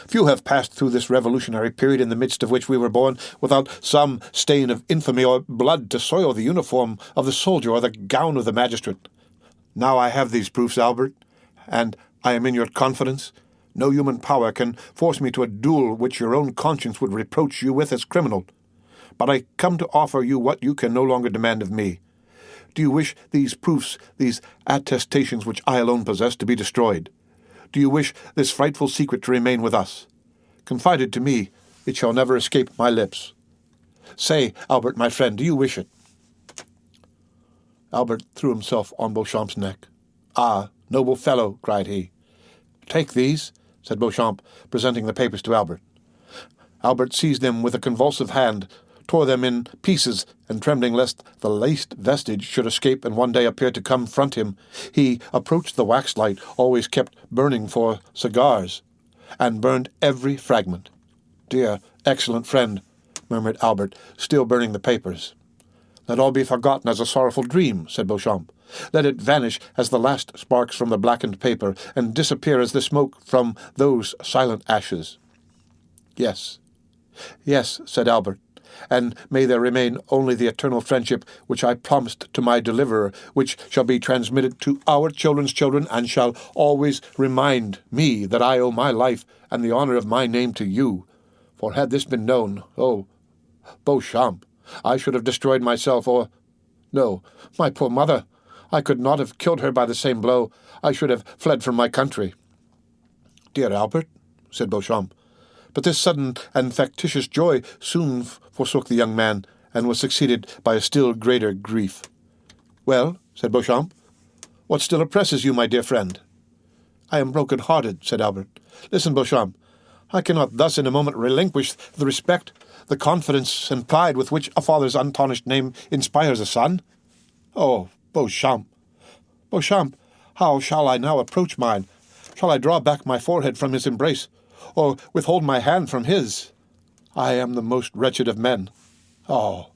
Few have passed through this revolutionary period in the midst of which we were born without some stain of infamy or blood to soil the uniform of the soldier or the gown of the magistrate. Now I have these proofs, Albert, and I am in your confidence. No human power can force me to a duel which your own conscience would reproach you with as criminal. But I come to offer you what you can no longer demand of me. Do you wish these proofs, these attestations which I alone possess, to be destroyed? Do you wish this frightful secret to remain with us? Confided to me, it shall never escape my lips. Say, Albert, my friend, do you wish it?" Albert threw himself on Beauchamp's neck. "Ah, noble fellow," cried he. "Take these," said Beauchamp, presenting the papers to Albert. Albert seized them with a convulsive hand, tore them in pieces, and trembling lest the least vestige should escape and one day appear to confront him, he approached the waxlight always kept burning for cigars, and burned every fragment. "Dear, excellent friend," murmured Albert, still burning the papers. "Let all be forgotten as a sorrowful dream," said Beauchamp. "Let it vanish as the last sparks from the blackened paper, and disappear as the smoke from those silent ashes." "Yes, yes," said Albert, "and may there remain only the eternal friendship which I promised to my deliverer, which shall be transmitted to our children's children, and shall always remind me that I owe my life and the honor of my name to you. For had this been known, oh, Beauchamp, I should have destroyed myself, or... No, my poor mother, I could not have killed her by the same blow. I should have fled from my country." "Dear Albert," said Beauchamp. But this sudden and factitious joy soon forsook the young man, and was succeeded by a still greater grief. "Well," said Beauchamp, "what still oppresses you, my dear friend?" "I am broken-hearted," said Albert. "Listen, Beauchamp, I cannot thus in a moment relinquish the respect, the confidence and pride with which a father's untarnished name inspires a son. Oh, Beauchamp, Beauchamp, how shall I now approach mine? Shall I draw back my forehead from his embrace, or withhold my hand from his? I am the most wretched of men. Oh,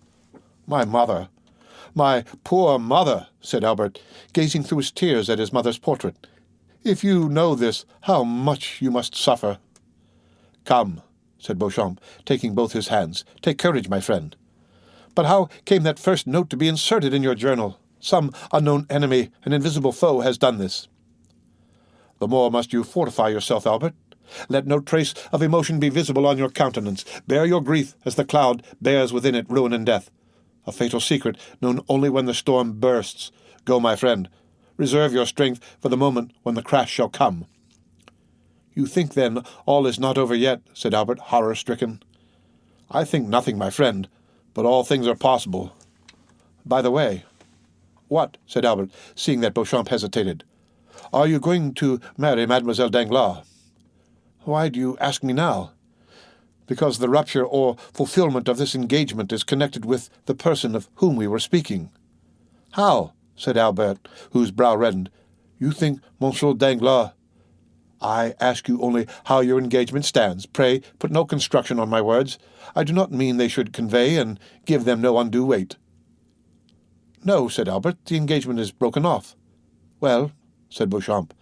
my mother, my poor mother," said Albert, gazing through his tears at his mother's portrait. "If you know this, how much you must suffer." "Come," said Beauchamp, taking both his hands. "Take courage, my friend. But how came that first note to be inserted in your journal? Some unknown enemy, an invisible foe, has done this." "The more must you fortify yourself, Albert. Let no trace of emotion be visible on your countenance. Bear your grief as the cloud bears within it ruin and death. A fatal secret known only when the storm bursts. Go, my friend. Reserve your strength for the moment when the crash shall come." "You think, then, all is not over yet?" said Albert, horror-stricken. "I think nothing, my friend, but all things are possible. By the way—" "What?" said Albert, seeing that Beauchamp hesitated. "Are you going to marry Mademoiselle Danglars?" "Why do you ask me now?" because the rupture or fulfillment of this engagement is connected with the person of whom we were speaking." "How?" said Albert, whose brow reddened. "You think Monsieur Danglars—" "I ask you only how your engagement stands. Pray put no construction on my words. I do not mean they should convey and give them no undue weight." "No," said Albert, "the engagement is broken off." "Well," said Beauchamp.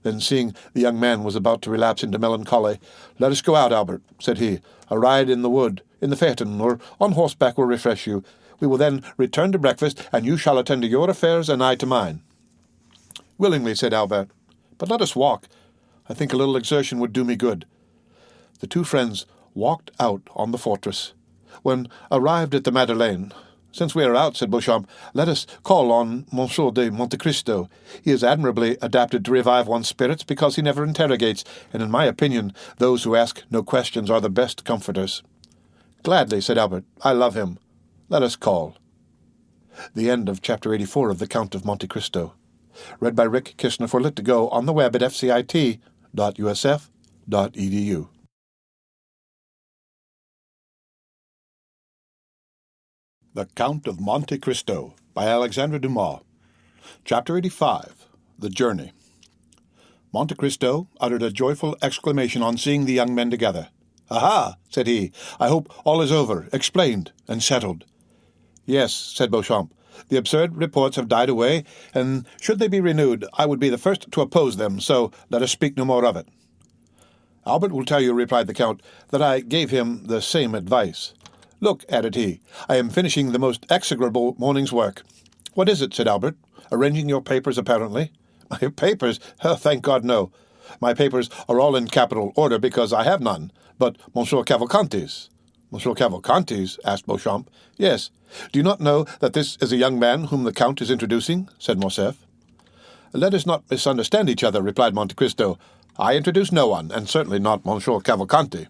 Then, seeing the young man was about to relapse into melancholy, "Let us go out, Albert," said he. "A ride in the wood, in the phaeton, or on horseback will refresh you. We will then return to breakfast, and you shall attend to your affairs, and I to mine." "Willingly," said Albert. "But let us walk. I think a little exertion would do me good." The two friends walked out on the fortress. When arrived at the Madeleine, "Since we are out," said Beauchamp, "let us call on Monsieur de Monte Cristo. He is admirably adapted to revive one's spirits because he never interrogates, and in my opinion those who ask no questions are the best comforters." "Gladly," said Albert. "I love him. Let us call." The end of Chapter 84 of The Count of Monte Cristo. Read by Rick Kishner for Lit2Go on the web at fcit.usf.edu. The Count of Monte Cristo by Alexandre Dumas. Chapter 85. The Journey. Monte Cristo uttered a joyful exclamation on seeing the young men together. "Aha!" said he. "I hope all is over, explained, and settled." "Yes," said Beauchamp. "The absurd reports have died away, and should they be renewed, I would be the first to oppose them, so let us speak no more of it." "Albert will tell you," replied the Count, "that I gave him the same advice." "Look," added he, "I am finishing the most execrable morning's work." "What is it?" said Albert. "Arranging your papers, apparently." "My papers? Oh, thank God, no. My papers are all in capital order because I have none, but Monsieur Cavalcanti's." "Monsieur Cavalcanti's?" asked Beauchamp. "Yes. Do you not know that this is a young man whom the Count is introducing?" said Morcerf. "Let us not misunderstand each other," replied Monte Cristo. "I introduce no one, and certainly not Monsieur Cavalcanti."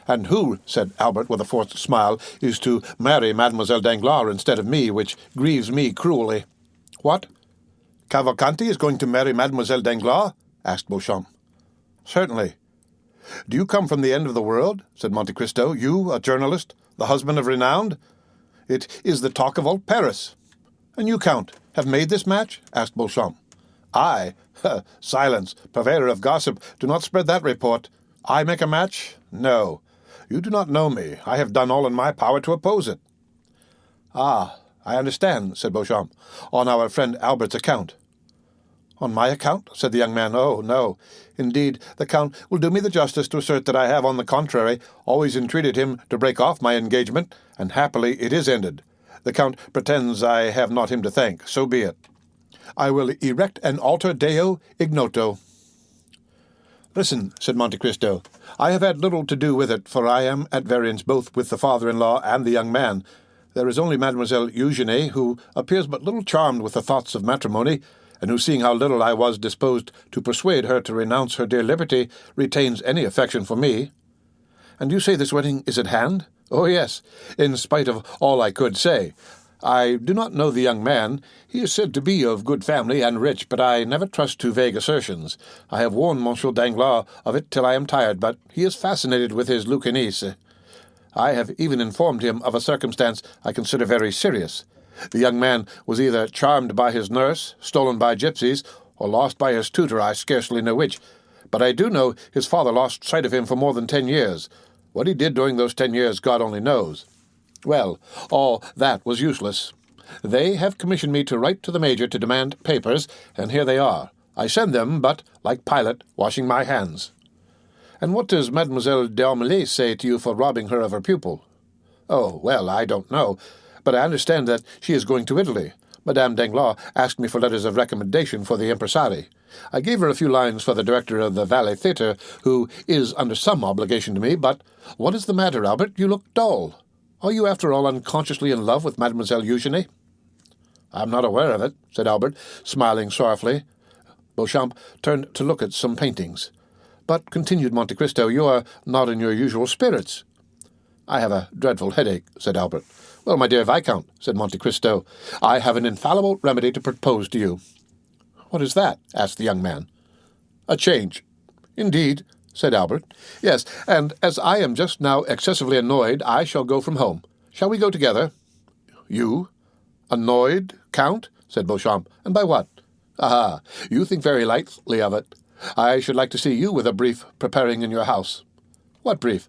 "And who," said Albert with a forced smile, "is to marry Mademoiselle Danglars instead of me, which grieves me cruelly." "What? Cavalcanti is going to marry Mademoiselle Danglars?" asked Beauchamp. "Certainly." "Do you come from the end of the world?" said Monte Cristo. "You, a journalist, the husband of renown? It is the talk of all Paris." "And you, Count, have made this match?" asked Beauchamp. "I? Silence, purveyor of gossip, do not spread that report. I make a match? No. You do not know me. I have done all in my power to oppose it." "Ah, I understand," said Beauchamp, "on our friend Albert's account." "On my account?" said the young man. "Oh, no. Indeed, the Count will do me the justice to assert that I have, on the contrary, always entreated him to break off my engagement, and happily it is ended. The Count pretends I have not him to thank. So be it. I will erect an altar Deo ignoto." "Listen," said Monte Cristo. "I have had little to do with it, for I am at variance both with the father-in-law and the young man. There is only Mademoiselle Eugenie, who appears but little charmed with the thoughts of matrimony, and who, seeing how little I was disposed to persuade her to renounce her dear liberty, retains any affection for me." "And you say this wedding is at hand?" "Oh, yes, in spite of all I could say. I do not know the young man. He is said to be of good family and rich, but I never trust to vague assertions. I have warned Monsieur Danglars of it till I am tired, but he is fascinated with his Lucchese. I have even informed him of a circumstance I consider very serious. The young man was either charmed by his nurse, stolen by gypsies, or lost by his tutor, I scarcely know which. But I do know his father lost sight of him for more than 10 years. What he did during those 10 years, God only knows. Well, all that was useless. They have commissioned me to write to the Major to demand papers, and here they are. I send them, but, like Pilate, washing my hands." "And what does Mademoiselle d'Armilly say to you for robbing her of her pupil?" "Oh, well, I don't know, but I understand that she is going to Italy. Madame Danglars asked me for letters of recommendation for the impresarii. I gave her a few lines for the director of the Valet Theatre, who is under some obligation to me, but what is the matter, Albert? You look dull. Are you, after all, unconsciously in love with Mademoiselle Eugenie?" "I am not aware of it," said Albert, smiling sorrowfully. Beauchamp turned to look at some paintings. "But," continued Monte Cristo, "you are not in your usual spirits." "I have a dreadful headache," said Albert. "Well, my dear Viscount," said Monte Cristo, "I have an infallible remedy to propose to you." "What is that?" asked the young man. "A change." "Indeed?" said Albert. "Yes, and as I am just now excessively annoyed, I shall go from home. Shall we go together?" "You? Annoyed, Count?" said Beauchamp. "And by what?" "Ah, you think very lightly of it. I should like to see you with a brief preparing in your house." "What brief?"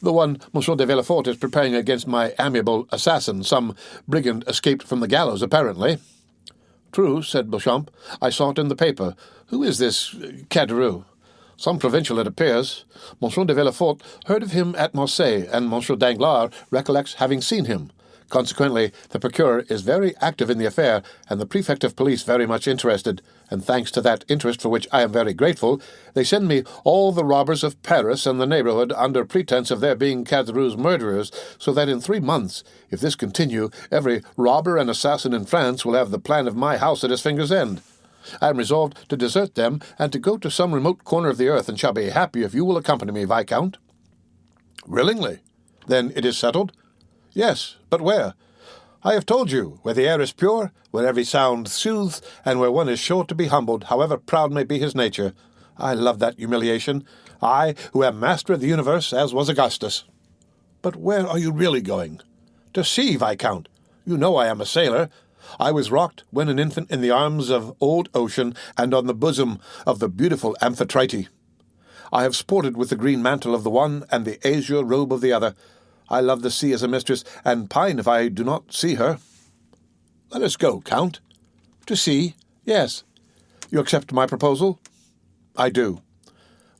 "The one Monsieur de Villefort is preparing against my amiable assassin, some brigand escaped from the gallows, apparently." "True," said Beauchamp. "I saw it in the paper. Who is this Caderousse?" "Some provincial, it appears. Monsieur de Villefort heard of him at Marseille, and Monsieur Danglars recollects having seen him. Consequently, the procureur is very active in the affair, and the prefect of police very much interested, and thanks to that interest, for which I am very grateful, they send me all the robbers of Paris and the neighbourhood under pretence of their being Caderousse's murderers, so that in 3 months, if this continue, every robber and assassin in France will have the plan of my house at his finger's end. I am resolved to desert them, and to go to some remote corner of the earth, and shall be happy if you will accompany me, Viscount." "Willingly. Then it is settled?" "Yes, but where?" "I have told you, where the air is pure, where every sound soothes, and where one is sure to be humbled, however proud may be his nature. I love that humiliation, I, who am master of the universe, as was Augustus." "But where are you really going?" "To sea, Viscount. You know I am a sailor. I was rocked when an infant in the arms of old Ocean, and on the bosom of the beautiful Amphitrite. I have sported with the green mantle of the one and the azure robe of the other. I love the sea as a mistress, and pine if I do not see her." "Let us go, Count." "To sea? Yes." "You accept my proposal?" "I do."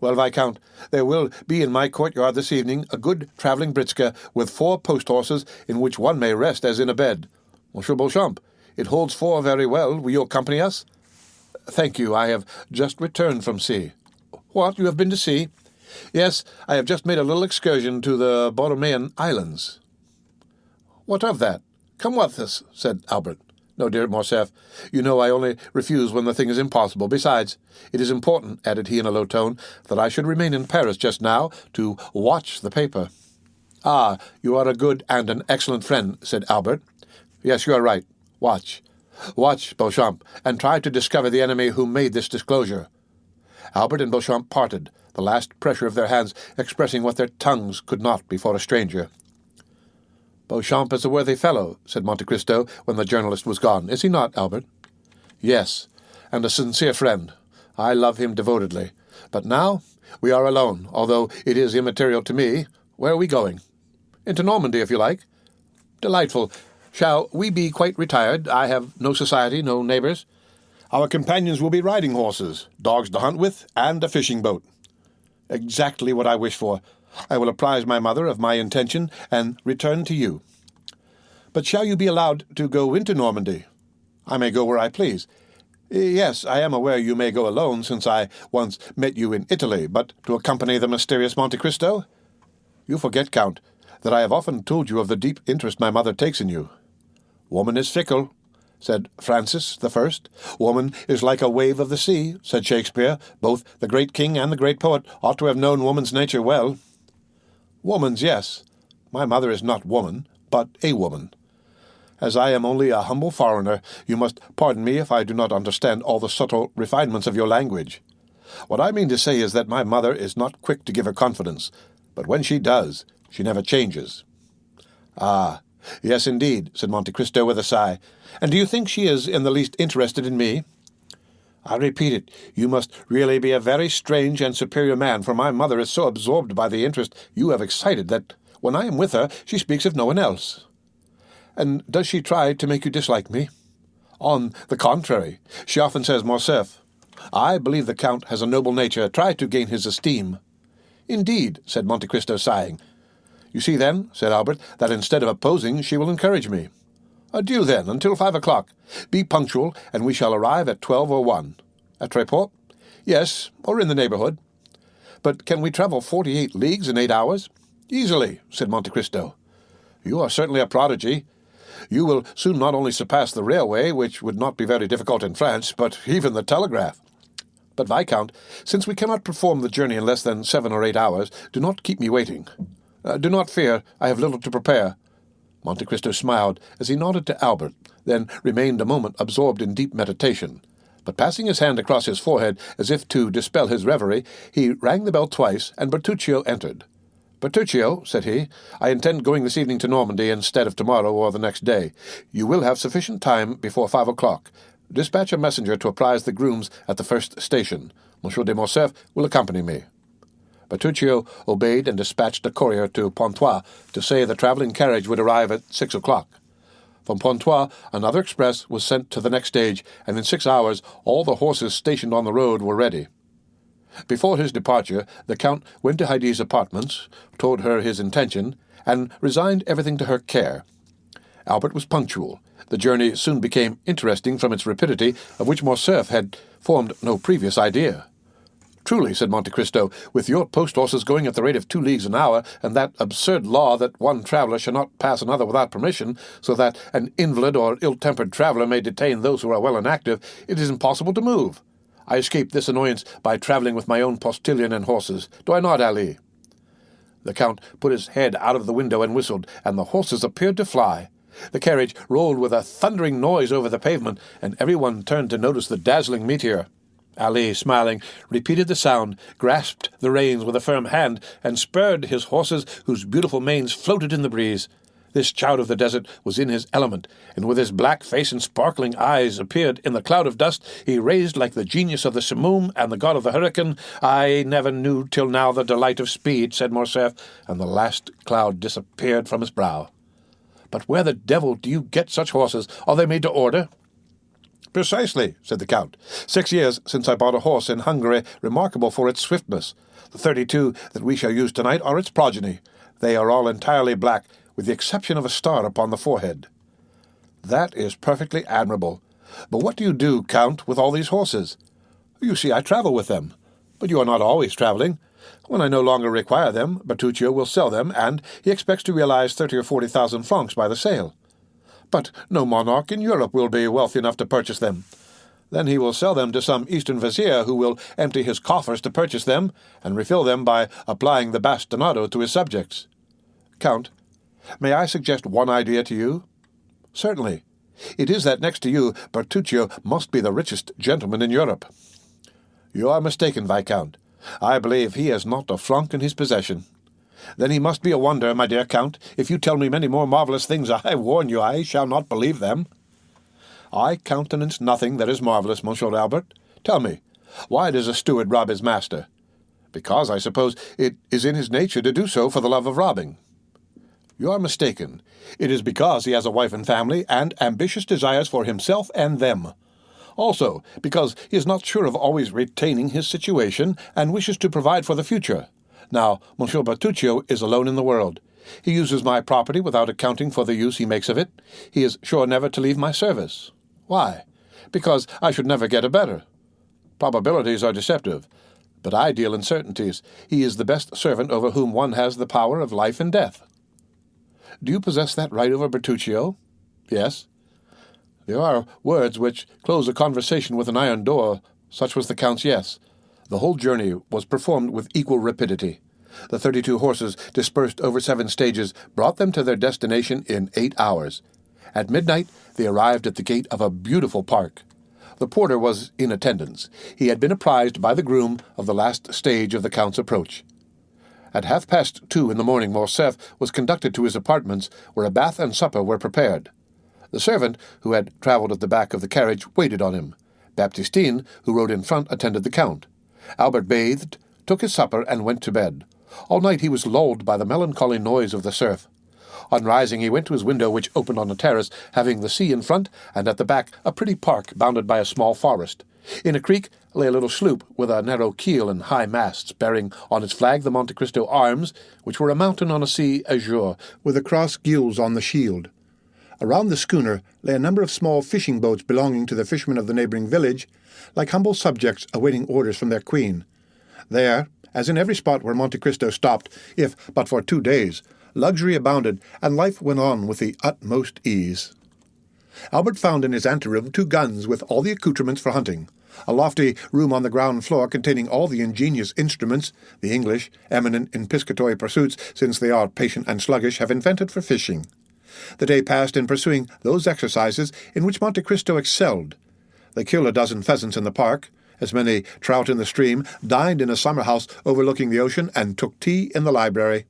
"Well, Viscount, there will be in my courtyard this evening a good travelling britska with 4 post-horses, in which one may rest as in a bed. Monsieur Beauchamp, it holds 4 very well. Will you accompany us?" "Thank you. I have just returned from sea." "What, you have been to sea?" "Yes, I have just made a little excursion to the Borromean Islands." "What of that? Come with us," said Albert. "No, dear Morcerf, you know I only refuse when the thing is impossible. Besides, it is important," added he in a low tone, "that I should remain in Paris just now to watch the paper." "Ah, you are a good and an excellent friend," said Albert. "Yes, you are right. Watch. Watch, Beauchamp, and try to discover the enemy who made this disclosure." Albert and Beauchamp parted, the last pressure of their hands expressing what their tongues could not before a stranger. "Beauchamp is a worthy fellow," said Monte Cristo when the journalist was gone. "Is he not, Albert?" "Yes, and a sincere friend. I love him devotedly. But now we are alone, although it is immaterial to me. Where are we going?" "Into Normandy, if you like." "Delightful. Shall we be quite retired? I have no society, no neighbours." "Our companions will be riding horses, dogs to hunt with, and a fishing boat." "Exactly what I wish for. I will apprise my mother of my intention, and return to you." "But shall you be allowed to go into Normandy?" "I may go where I please." "Yes, I am aware you may go alone, since I once met you in Italy, but to accompany the mysterious Monte Cristo?" "You forget, Count, that I have often told you of the deep interest my mother takes in you." "Woman is fickle," said Francis I. "Woman is like a wave of the sea," said Shakespeare. "Both the great king and the great poet ought to have known woman's nature well." "Woman's, yes. My mother is not woman, but a woman. As I am only a humble foreigner, you must pardon me if I do not understand all the subtle refinements of your language. What I mean to say is that my mother is not quick to give her confidence, but when she does, she never changes." "Ah, yes, indeed," said Monte Cristo with a sigh. "And do you think she is in the least interested in me?" "I repeat it, you must really be a very strange and superior man, for my mother is so absorbed by the interest you have excited that, when I am with her, she speaks of no one else." "And does she try to make you dislike me?" "On the contrary, she often says, 'Morcerf, I believe the Count has a noble nature. Try to gain his esteem.'" "Indeed," said Monte Cristo, sighing. "You see, then," said Albert, "that instead of opposing, she will encourage me." "Adieu, then, until 5 o'clock. Be punctual, and we shall arrive at 12 or 1. At Tréport?" "Yes, or in the neighbourhood." "But can we travel 48 leagues in 8 hours?" "Easily," said Monte Cristo. "You are certainly a prodigy. You will soon not only surpass the railway, which would not be very difficult in France, but even the telegraph. But, Viscount, since we cannot perform the journey in less than 7 or 8 hours, do not keep me waiting. Do not fear, I have little to prepare." Monte Cristo smiled as he nodded to Albert, then remained a moment absorbed in deep meditation. But passing his hand across his forehead as if to dispel his reverie, he rang the bell twice, and Bertuccio entered. "Bertuccio," said he, "I intend going this evening to Normandy instead of tomorrow or the next day. You will have sufficient time before 5 o'clock. Dispatch a messenger to apprise the grooms at the first station. Monsieur de Morcerf will accompany me." Bertuccio obeyed and dispatched a courier to Pontois to say the travelling carriage would arrive at 6 o'clock. From Pontois, another express was sent to the next stage, and in 6 hours all the horses stationed on the road were ready. Before his departure, the Count went to Heidi's apartments, told her his intention, and resigned everything to her care. Albert was punctual. The journey soon became interesting from its rapidity, of which Morcerf had formed no previous idea. "Truly," said Monte Cristo, "with your post-horses going at the rate of 2 leagues an hour, and that absurd law that one traveller shall not pass another without permission, so that an invalid or ill-tempered traveller may detain those who are well and active, it is impossible to move. I escaped this annoyance by travelling with my own postilion and horses. Do I not, Ali?" The Count put his head out of the window and whistled, and the horses appeared to fly. The carriage rolled with a thundering noise over the pavement, and everyone turned to notice the dazzling meteor. Ali, smiling, repeated the sound, grasped the reins with a firm hand, and spurred his horses, whose beautiful manes floated in the breeze. This child of the desert was in his element, and with his black face and sparkling eyes appeared in the cloud of dust he raised like the genius of the simoom and the god of the hurricane. "I never knew till now the delight of speed," said Morcerf, and the last cloud disappeared from his brow. "But where the devil do you get such horses? Are they made to order?" "Precisely," said the Count. 6 years since I bought a horse in Hungary remarkable for its swiftness. The 32 that we shall use tonight are its progeny. They are all entirely black, with the exception of a star upon the forehead." "That is perfectly admirable. But what do you do, Count, with all these horses?" "You see, I travel with them." "But you are not always travelling. When I no longer require them, Bertuccio will sell them, and he expects to realize 30 or 40,000 francs by the sale." "But no monarch in Europe will be wealthy enough to purchase them." "Then he will sell them to some Eastern vizier who will empty his coffers to purchase them, and refill them by applying the bastinado to his subjects." "Count, may I suggest one idea to you?" "Certainly. It is that next to you, Bertuccio must be the richest gentleman in Europe." "You are mistaken, Viscount. I believe he has not a franc in his possession." "Then he must be a wonder, my dear Count. If you tell me many more marvellous things, I warn you I shall not believe them." "I countenance nothing that is marvellous, Monsieur Albert. Tell me, why does a steward rob his master?" "Because, I suppose, it is in his nature to do so for the love of robbing." "You are mistaken. It is because he has a wife and family, and ambitious desires for himself and them. Also, because he is not sure of always retaining his situation, and wishes to provide for the future. Now, Monsieur Bertuccio is alone in the world. He uses my property without accounting for the use he makes of it. He is sure never to leave my service. Why? Because I should never get a better. Probabilities are deceptive, but I deal in certainties. He is the best servant over whom one has the power of life and death." "Do you possess that right over Bertuccio?" "Yes." "There are words which close a conversation with an iron door. Such was the Count's yes. The whole journey was performed with equal rapidity. The 32 horses, dispersed over 7 stages, brought them to their destination in 8 hours. At midnight they arrived at the gate of a beautiful park. The porter was in attendance. He had been apprised by the groom of the last stage of the Count's approach. At 2:30 in the morning Morcerf was conducted to his apartments, where a bath and supper were prepared. The servant, who had travelled at the back of the carriage, waited on him. Baptistine, who rode in front, attended the Count. Albert bathed, took his supper, and went to bed. All night he was lulled by the melancholy noise of the surf. On rising he went to his window, which opened on a terrace, having the sea in front, and at the back a pretty park bounded by a small forest. In a creek lay a little sloop with a narrow keel and high masts, bearing on its flag the Monte Cristo arms, which were a mountain on a sea azure, with a cross gules on the shield. Around the schooner lay a number of small fishing boats belonging to the fishermen of the neighbouring village, like humble subjects awaiting orders from their queen. There, as in every spot where Monte Cristo stopped, if but for 2 days, luxury abounded, and life went on with the utmost ease. Albert found in his anteroom 2 guns with all the accoutrements for hunting, a lofty room on the ground floor containing all the ingenious instruments the English, eminent in piscatory pursuits since they are patient and sluggish, have invented for fishing. The day passed in pursuing those exercises in which Monte Cristo excelled. They killed a dozen pheasants in the park, as many trout in the stream, dined in a summer house overlooking the ocean, and took tea in the library.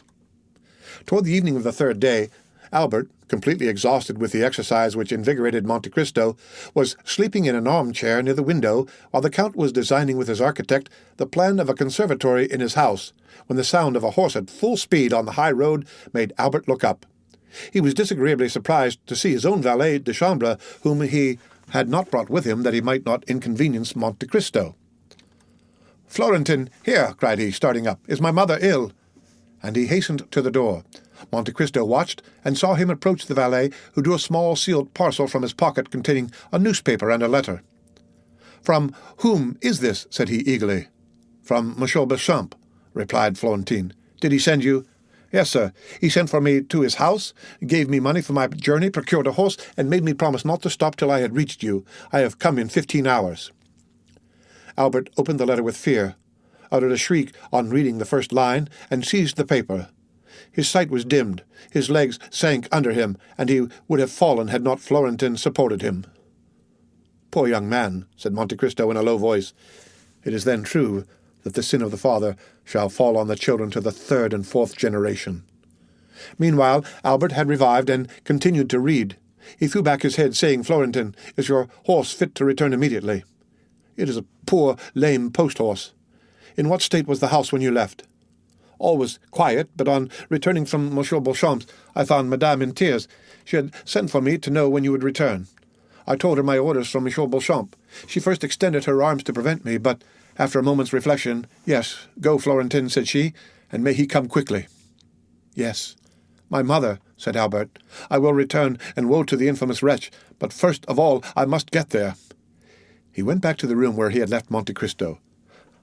Toward the evening of the third day, Albert, completely exhausted with the exercise which invigorated Monte Cristo, was sleeping in an armchair near the window while the Count was designing with his architect the plan of a conservatory in his house, when the sound of a horse at full speed on the high road made Albert look up. He was disagreeably surprised to see his own valet de chambre, whom he had not brought with him that he might not inconvenience Monte Cristo. "Florentin, here," cried he, starting up. "Is my mother ill?" And he hastened to the door. Monte Cristo watched, and saw him approach the valet, who drew a small sealed parcel from his pocket containing a newspaper and a letter. "From whom is this?" said he eagerly. "From Monsieur Beauchamp," replied Florentin. "Did he send you?" "Yes, sir. He sent for me to his house, gave me money for my journey, procured a horse, and made me promise not to stop till I had reached you. I have come in 15 hours. Albert opened the letter with fear, uttered a shriek on reading the first line, and seized the paper. His sight was dimmed, his legs sank under him, and he would have fallen had not Florentin supported him. "Poor young man," said Monte Cristo in a low voice. "It is then true that the sin of the father shall fall on the children to the 3rd and 4th generation." Meanwhile, Albert had revived and continued to read. He threw back his head, saying, "Florentin, is your horse fit to return immediately?" "It is a poor, lame post-horse." "In what state was the house when you left?" "All was quiet, but on returning from Monsieur Beauchamp's, I found Madame in tears. She had sent for me to know when you would return. I told her my orders from Monsieur Beauchamp. She first extended her arms to prevent me, but after a moment's reflection, 'Yes, go, Florentin,' said she, 'and may he come quickly.'" "Yes, my mother," said Albert. "I will return, and woe to the infamous wretch, but first of all I must get there." He went back to the room where he had left Monte Cristo.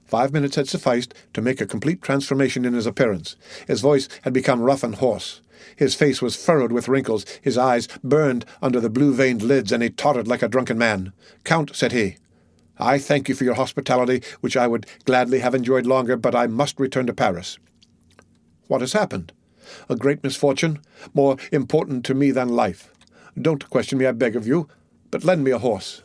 5 minutes had sufficed to make a complete transformation in his appearance. His voice had become rough and hoarse. His face was furrowed with wrinkles, his eyes burned under the blue-veined lids, and he tottered like a drunken man. "Count," said he, "I thank you for your hospitality, which I would gladly have enjoyed longer, but I must return to Paris." "What has happened?" "A great misfortune, more important to me than life. Don't question me, I beg of you, but lend me a horse."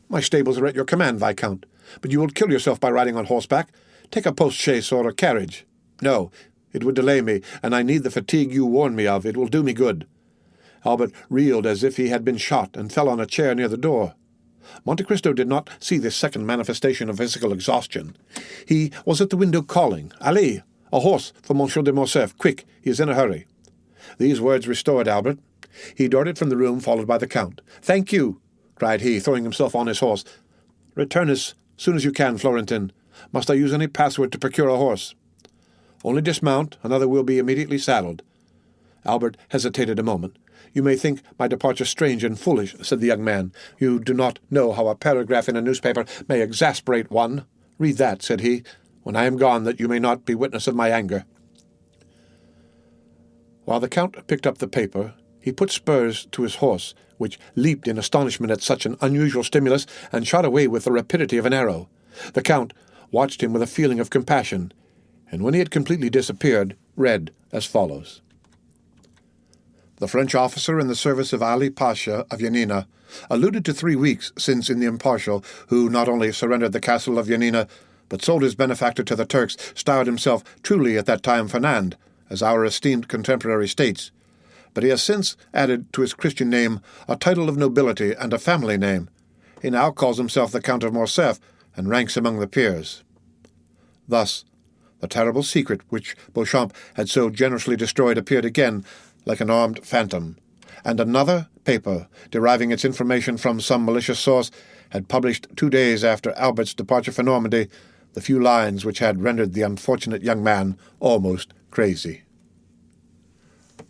"My stables are at your command, Viscount, but you will kill yourself by riding on horseback. Take a post-chaise or a carriage." "No, it would delay me, and I need the fatigue you warn me of. It will do me good." Albert reeled as if he had been shot, and fell on a chair near the door. Monte Cristo did not see this second manifestation of physical exhaustion. He was at the window calling, "Allez, a horse for Monsieur de Morcerf, quick, he is in a hurry." These words restored Albert. He darted from the room, followed by the Count. "Thank you," cried he, throwing himself on his horse. "Return as soon as you can, Florentin. Must I use any password to procure a horse?" "Only dismount, another will be immediately saddled." Albert hesitated a moment. "You may think my departure strange and foolish," said the young man. "You do not know how a paragraph in a newspaper may exasperate one. Read that," said he, "when I am gone, that you may not be witness of my anger." While the Count picked up the paper, he put spurs to his horse, which leaped in astonishment at such an unusual stimulus, and shot away with the rapidity of an arrow. The Count watched him with a feeling of compassion, and when he had completely disappeared, read as follows. "The French officer in the service of Ali Pasha of Yanina alluded to 3 weeks since in the Impartial, who not only surrendered the castle of Yanina, but sold his benefactor to the Turks, styled himself truly at that time Fernand, as our esteemed contemporary states. But he has since added to his Christian name a title of nobility and a family name. He now calls himself the Count of Morcerf, and ranks among the peers." Thus, the terrible secret which Beauchamp had so generously destroyed appeared again like an armed phantom, and another paper, deriving its information from some malicious source, had published 2 days after Albert's departure for Normandy the few lines which had rendered the unfortunate young man almost crazy.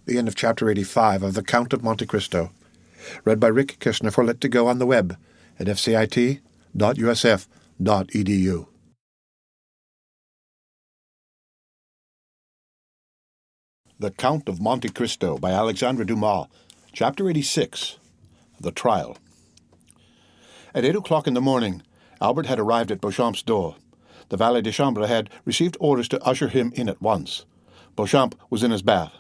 The end of Chapter 85 of The Count of Monte Cristo. Read by Rick Kirshner for Let to Go on the web at fcit.usf.edu. The Count of Monte Cristo by Alexandre Dumas. Chapter 86. The Trial. At 8 o'clock in the morning, Albert had arrived at Beauchamp's door. The valet de chambre had received orders to usher him in at once. Beauchamp was in his bath.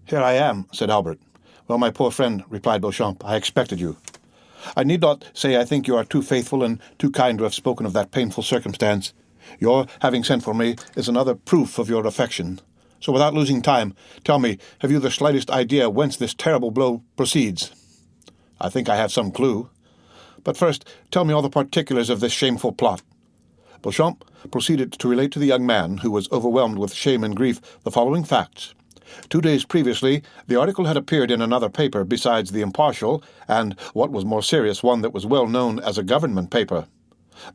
"Here I am," said Albert. "Well, my poor friend," replied Beauchamp, "I expected you." I need not say I think you are too faithful and too kind to have spoken of that painful circumstance. Your having sent for me is another proof of your affection. So without losing time, tell me, have you the slightest idea whence this terrible blow proceeds? I think I have some clue. But first, tell me all the particulars of this shameful plot. Beauchamp proceeded to relate to the young man, who was overwhelmed with shame and grief, the following facts. 2 days previously, the article had appeared in another paper besides the Impartial, and, what was more serious, one that was well known as a government paper.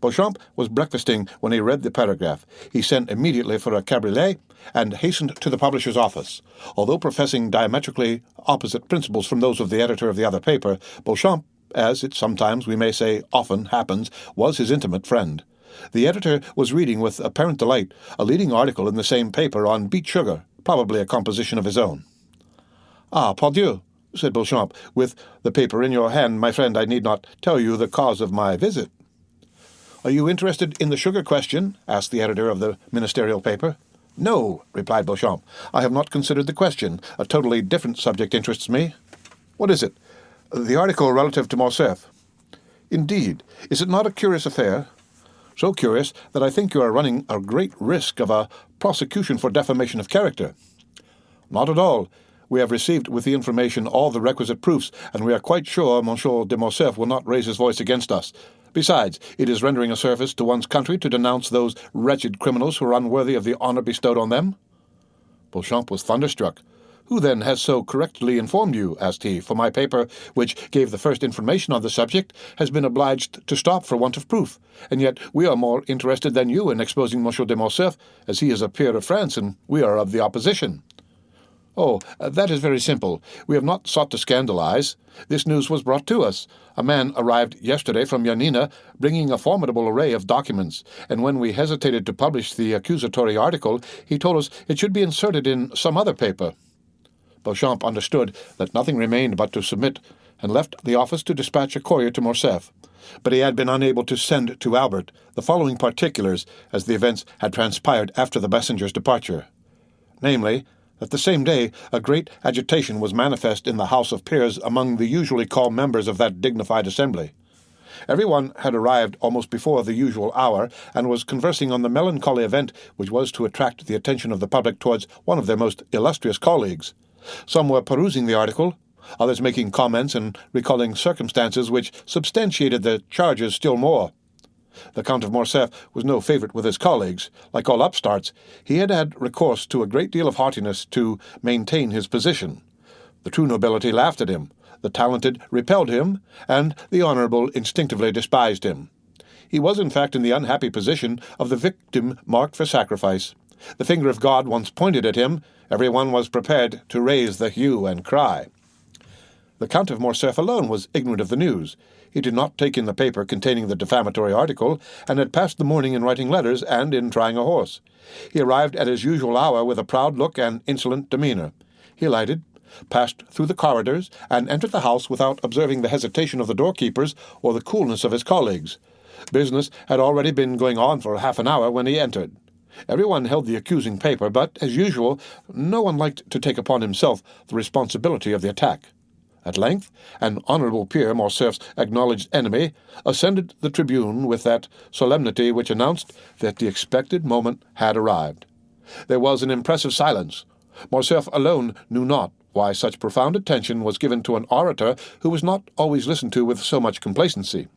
Beauchamp was breakfasting when he read the paragraph. He sent immediately for a cabriolet and hastened to the publisher's office. Although professing diametrically opposite principles from those of the editor of the other paper, Beauchamp, as it sometimes, we may say often, happens, was his intimate friend. The editor was reading with apparent delight a leading article in the same paper on beet sugar, probably a composition of his own. "Ah, pardieu," said Beauchamp, "with the paper in your hand, my friend, I need not tell you the cause of my visit." "Are you interested in the sugar question?" asked the editor of the ministerial paper. "No," replied Beauchamp, "I have not considered the question. A totally different subject interests me." "What is it?" "The article relative to Morcerf." "Indeed. Is it not a curious affair?" "So curious that I think you are running a great risk of a prosecution for defamation of character." "Not at all. We have received with the information all the requisite proofs, and we are quite sure Monsieur de Morcerf will not raise his voice against us. Besides, it is rendering a service to one's country to denounce those wretched criminals who are unworthy of the honour bestowed on them." Beauchamp was thunderstruck. "Who, then, has so correctly informed you?" asked he, "for my paper, which gave the first information on the subject, has been obliged to stop for want of proof, and yet we are more interested than you in exposing Monsieur de Morcerf, as he is a peer of France, and we are of the opposition." "Oh, that is very simple. We have not sought to scandalize. This news was brought to us. A man arrived yesterday from Yanina, bringing a formidable array of documents, and when we hesitated to publish the accusatory article, he told us it should be inserted in some other paper." Beauchamp understood that nothing remained but to submit, and left the office to dispatch a courier to Morcerf. But he had been unable to send to Albert the following particulars, as the events had transpired after the messenger's departure. Namely, that the same day a great agitation was manifest in the House of Peers among the usually calm members of that dignified assembly. Every one had arrived almost before the usual hour, and was conversing on the melancholy event which was to attract the attention of the public towards one of their most illustrious colleagues. Some were perusing the article, others making comments and recalling circumstances which substantiated the charges still more. The Count of Morcerf was no favourite with his colleagues. Like all upstarts, he had had recourse to a great deal of haughtiness to maintain his position. The true nobility laughed at him, the talented repelled him, and the honourable instinctively despised him. He was, in fact, in the unhappy position of the victim marked for sacrifice. The finger of God once pointed at him, every one was prepared to raise the hue and cry. The Count of Morcerf alone was ignorant of the news. He did not take in the paper containing the defamatory article, and had passed the morning in writing letters and in trying a horse. He arrived at his usual hour with a proud look and insolent demeanour. He alighted, passed through the corridors, and entered the house without observing the hesitation of the doorkeepers or the coolness of his colleagues. Business had already been going on for half an hour when he entered. Every one held the accusing paper, but, as usual, no one liked to take upon himself the responsibility of the attack. At length, an honourable peer, Morcerf's acknowledged enemy, ascended the tribune with that solemnity which announced that the expected moment had arrived. There was an impressive silence. Morcerf alone knew not why such profound attention was given to an orator who was not always listened to with so much complacency.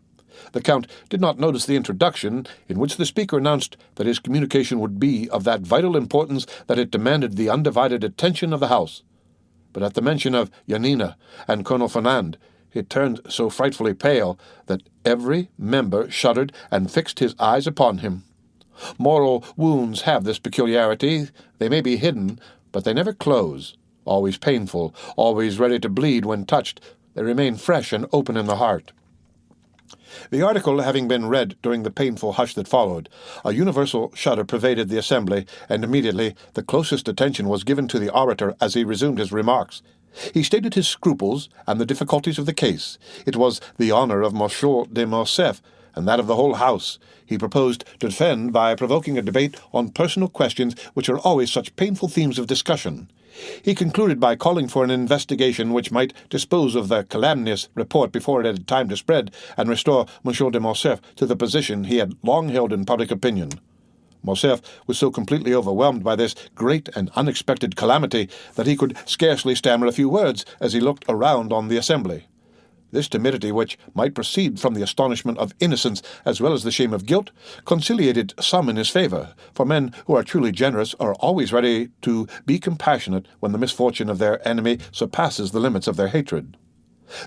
The Count did not notice the introduction, in which the speaker announced that his communication would be of that vital importance that it demanded the undivided attention of the House. But at the mention of Yanina and Colonel Fernand, he turned so frightfully pale that every member shuddered and fixed his eyes upon him. Moral wounds have this peculiarity. They may be hidden, but they never close. Always painful, always ready to bleed when touched, they remain fresh and open in the heart. The article having been read during the painful hush that followed, a universal shudder pervaded the assembly, and immediately the closest attention was given to the orator as he resumed his remarks. He stated his scruples and the difficulties of the case. It was the honour of Monsieur de Morcerf, and that of the whole house. He proposed to defend by provoking a debate on personal questions which are always such painful themes of discussion. He concluded by calling for an investigation which might dispose of the calumnious report before it had time to spread, and restore Monsieur de Morcerf to the position he had long held in public opinion. Morcerf was so completely overwhelmed by this great and unexpected calamity that he could scarcely stammer a few words as he looked around on the assembly. This timidity, which might proceed from the astonishment of innocence as well as the shame of guilt, conciliated some in his favour, for men who are truly generous are always ready to be compassionate when the misfortune of their enemy surpasses the limits of their hatred.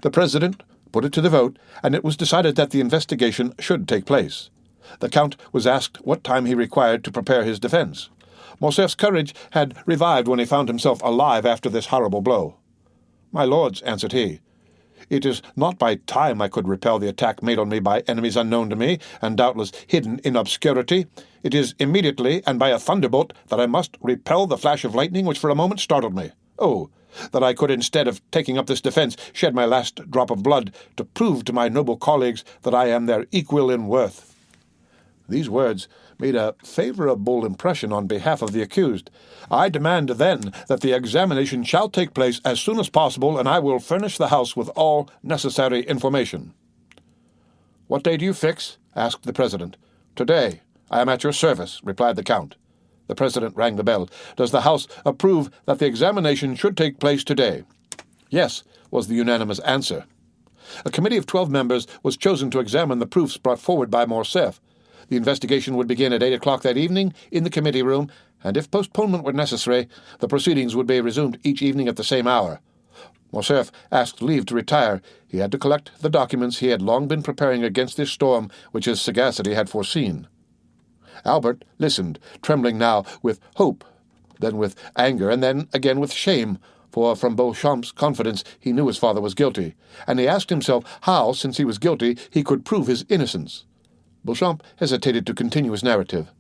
The President put it to the vote, and it was decided that the investigation should take place. The Count was asked what time he required to prepare his defence. Morcerf's courage had revived when he found himself alive after this horrible blow. "My lords," answered he, "it is not by time I could repel the attack made on me by enemies unknown to me, and doubtless hidden in obscurity. It is immediately, and by a thunderbolt, that I must repel the flash of lightning which for a moment startled me. Oh, that I could, instead of taking up this defence, shed my last drop of blood, to prove to my noble colleagues that I am their equal in worth." These words made a favourable impression on behalf of the accused. "I demand, then, that the examination shall take place as soon as possible, and I will furnish the House with all necessary information." "What day do you fix?" asked the President. "Today. I am at your service," replied the Count. The President rang the bell. "Does the House approve that the examination should take place today?" "Yes," was the unanimous answer. A committee of 12 members was chosen to examine the proofs brought forward by Morcerf. The investigation would begin at 8 o'clock that evening in the committee room, and if postponement were necessary, the proceedings would be resumed each evening at the same hour. Morcerf asked leave to retire. He had to collect the documents he had long been preparing against this storm which his sagacity had foreseen. Albert listened, trembling now with hope, then with anger, and then again with shame, for from Beauchamp's confidence he knew his father was guilty, and he asked himself how, since he was guilty, he could prove his innocence. Beauchamp hesitated to continue his narrative.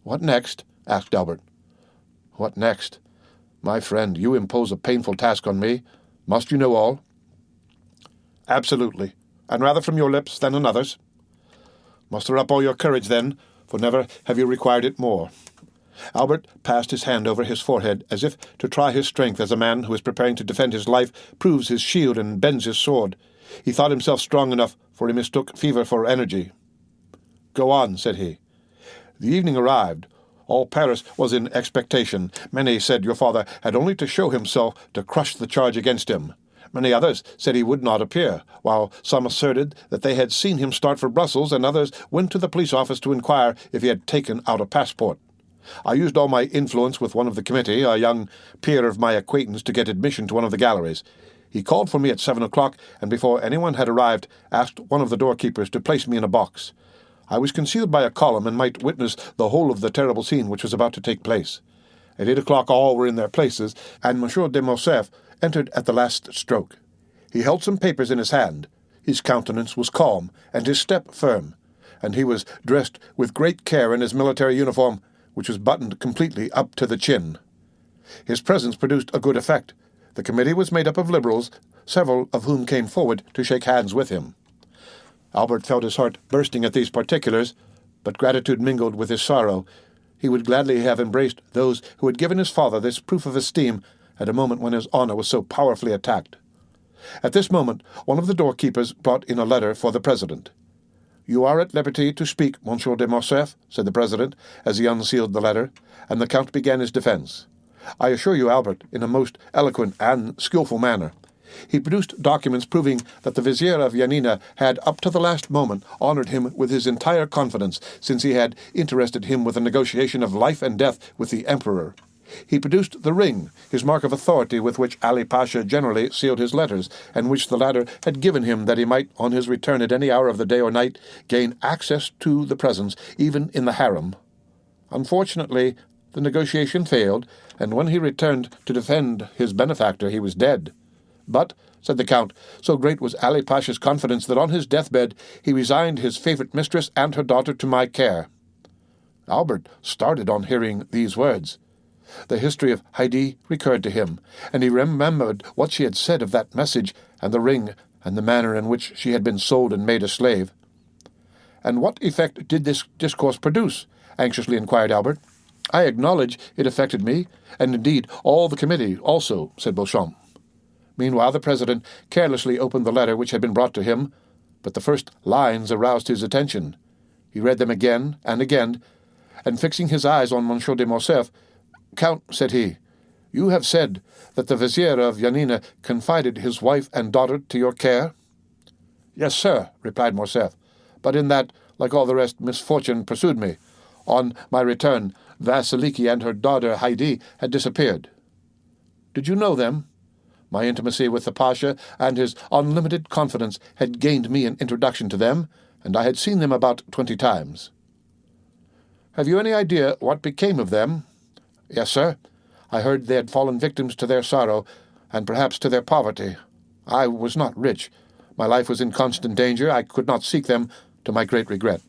"What next?" asked Albert. "What next? My friend, you impose a painful task on me. Must you know all?" "Absolutely, and rather from your lips than another's." "Muster up all your courage, then, for never have you required it more." Albert passed his hand over his forehead, as if to try his strength as a man who is preparing to defend his life proves his shield and bends his sword. He thought himself strong enough, for he mistook fever for energy. "Go on," said he. "The evening arrived. All Paris was in expectation. Many said your father had only to show himself to crush the charge against him. Many others said he would not appear, while some asserted that they had seen him start for Brussels, and others went to the police office to inquire if he had taken out a passport. I used all my influence with one of the committee, a young peer of my acquaintance, to get admission to one of the galleries. He called for me at 7 o'clock, and before anyone had arrived, asked one of the doorkeepers to place me in a box. I was concealed by a column and might witness the whole of the terrible scene which was about to take place. At 8 o'clock all were in their places, and Monsieur de Morcerf entered at the last stroke. He held some papers in his hand. His countenance was calm, and his step firm, and he was dressed with great care in his military uniform, which was buttoned completely up to the chin. His presence produced a good effect. The committee was made up of liberals, several of whom came forward to shake hands with him. Albert felt his heart bursting at these particulars, but gratitude mingled with his sorrow. He would gladly have embraced those who had given his father this proof of esteem at a moment when his honour was so powerfully attacked. At this moment, one of the doorkeepers brought in a letter for the President. "You are at liberty to speak, Monsieur de Morcerf," said the President, as he unsealed the letter, and the Count began his defence. "I assure you, Albert, in a most eloquent and skilful manner." He produced documents proving that the Vizier of Yanina had, up to the last moment, honoured him with his entire confidence, since he had interested him with a negotiation of life and death with the Emperor. He produced the ring, his mark of authority with which Ali Pasha generally sealed his letters, and which the latter had given him that he might, on his return at any hour of the day or night, gain access to the presence, even in the harem. Unfortunately, the negotiation failed, and when he returned to defend his benefactor, he was dead. "But," said the Count, "so great was Ali Pasha's confidence that on his deathbed he resigned his favourite mistress and her daughter to my care." Albert started on hearing these words. The history of Heidi recurred to him, and he remembered what she had said of that message, and the ring, and the manner in which she had been sold and made a slave. "And what effect did this discourse produce?" anxiously inquired Albert. I acknowledge it affected me, and indeed all the committee also, said Beauchamp. Meanwhile the president carelessly opened the letter which had been brought to him, but the first lines aroused his attention. He read them again, and fixing his eyes on Monsieur de Morcerf, "Count," said he, "you have said that the vizier of Yanina confided his wife and daughter to your care?" "Yes, sir," replied Morcerf, "but in that, like all the rest, misfortune pursued me. On my return, Vasiliki and her daughter Haydée had disappeared." "Did you know them?" "My intimacy with the Pasha and his unlimited confidence had gained me an introduction to them, and I had seen them about 20 times. "Have you any idea what became of them?" "Yes, sir. I heard they had fallen victims to their sorrow, and perhaps to their poverty. I was not rich. My life was in constant danger. I could not seek them, to my great regret."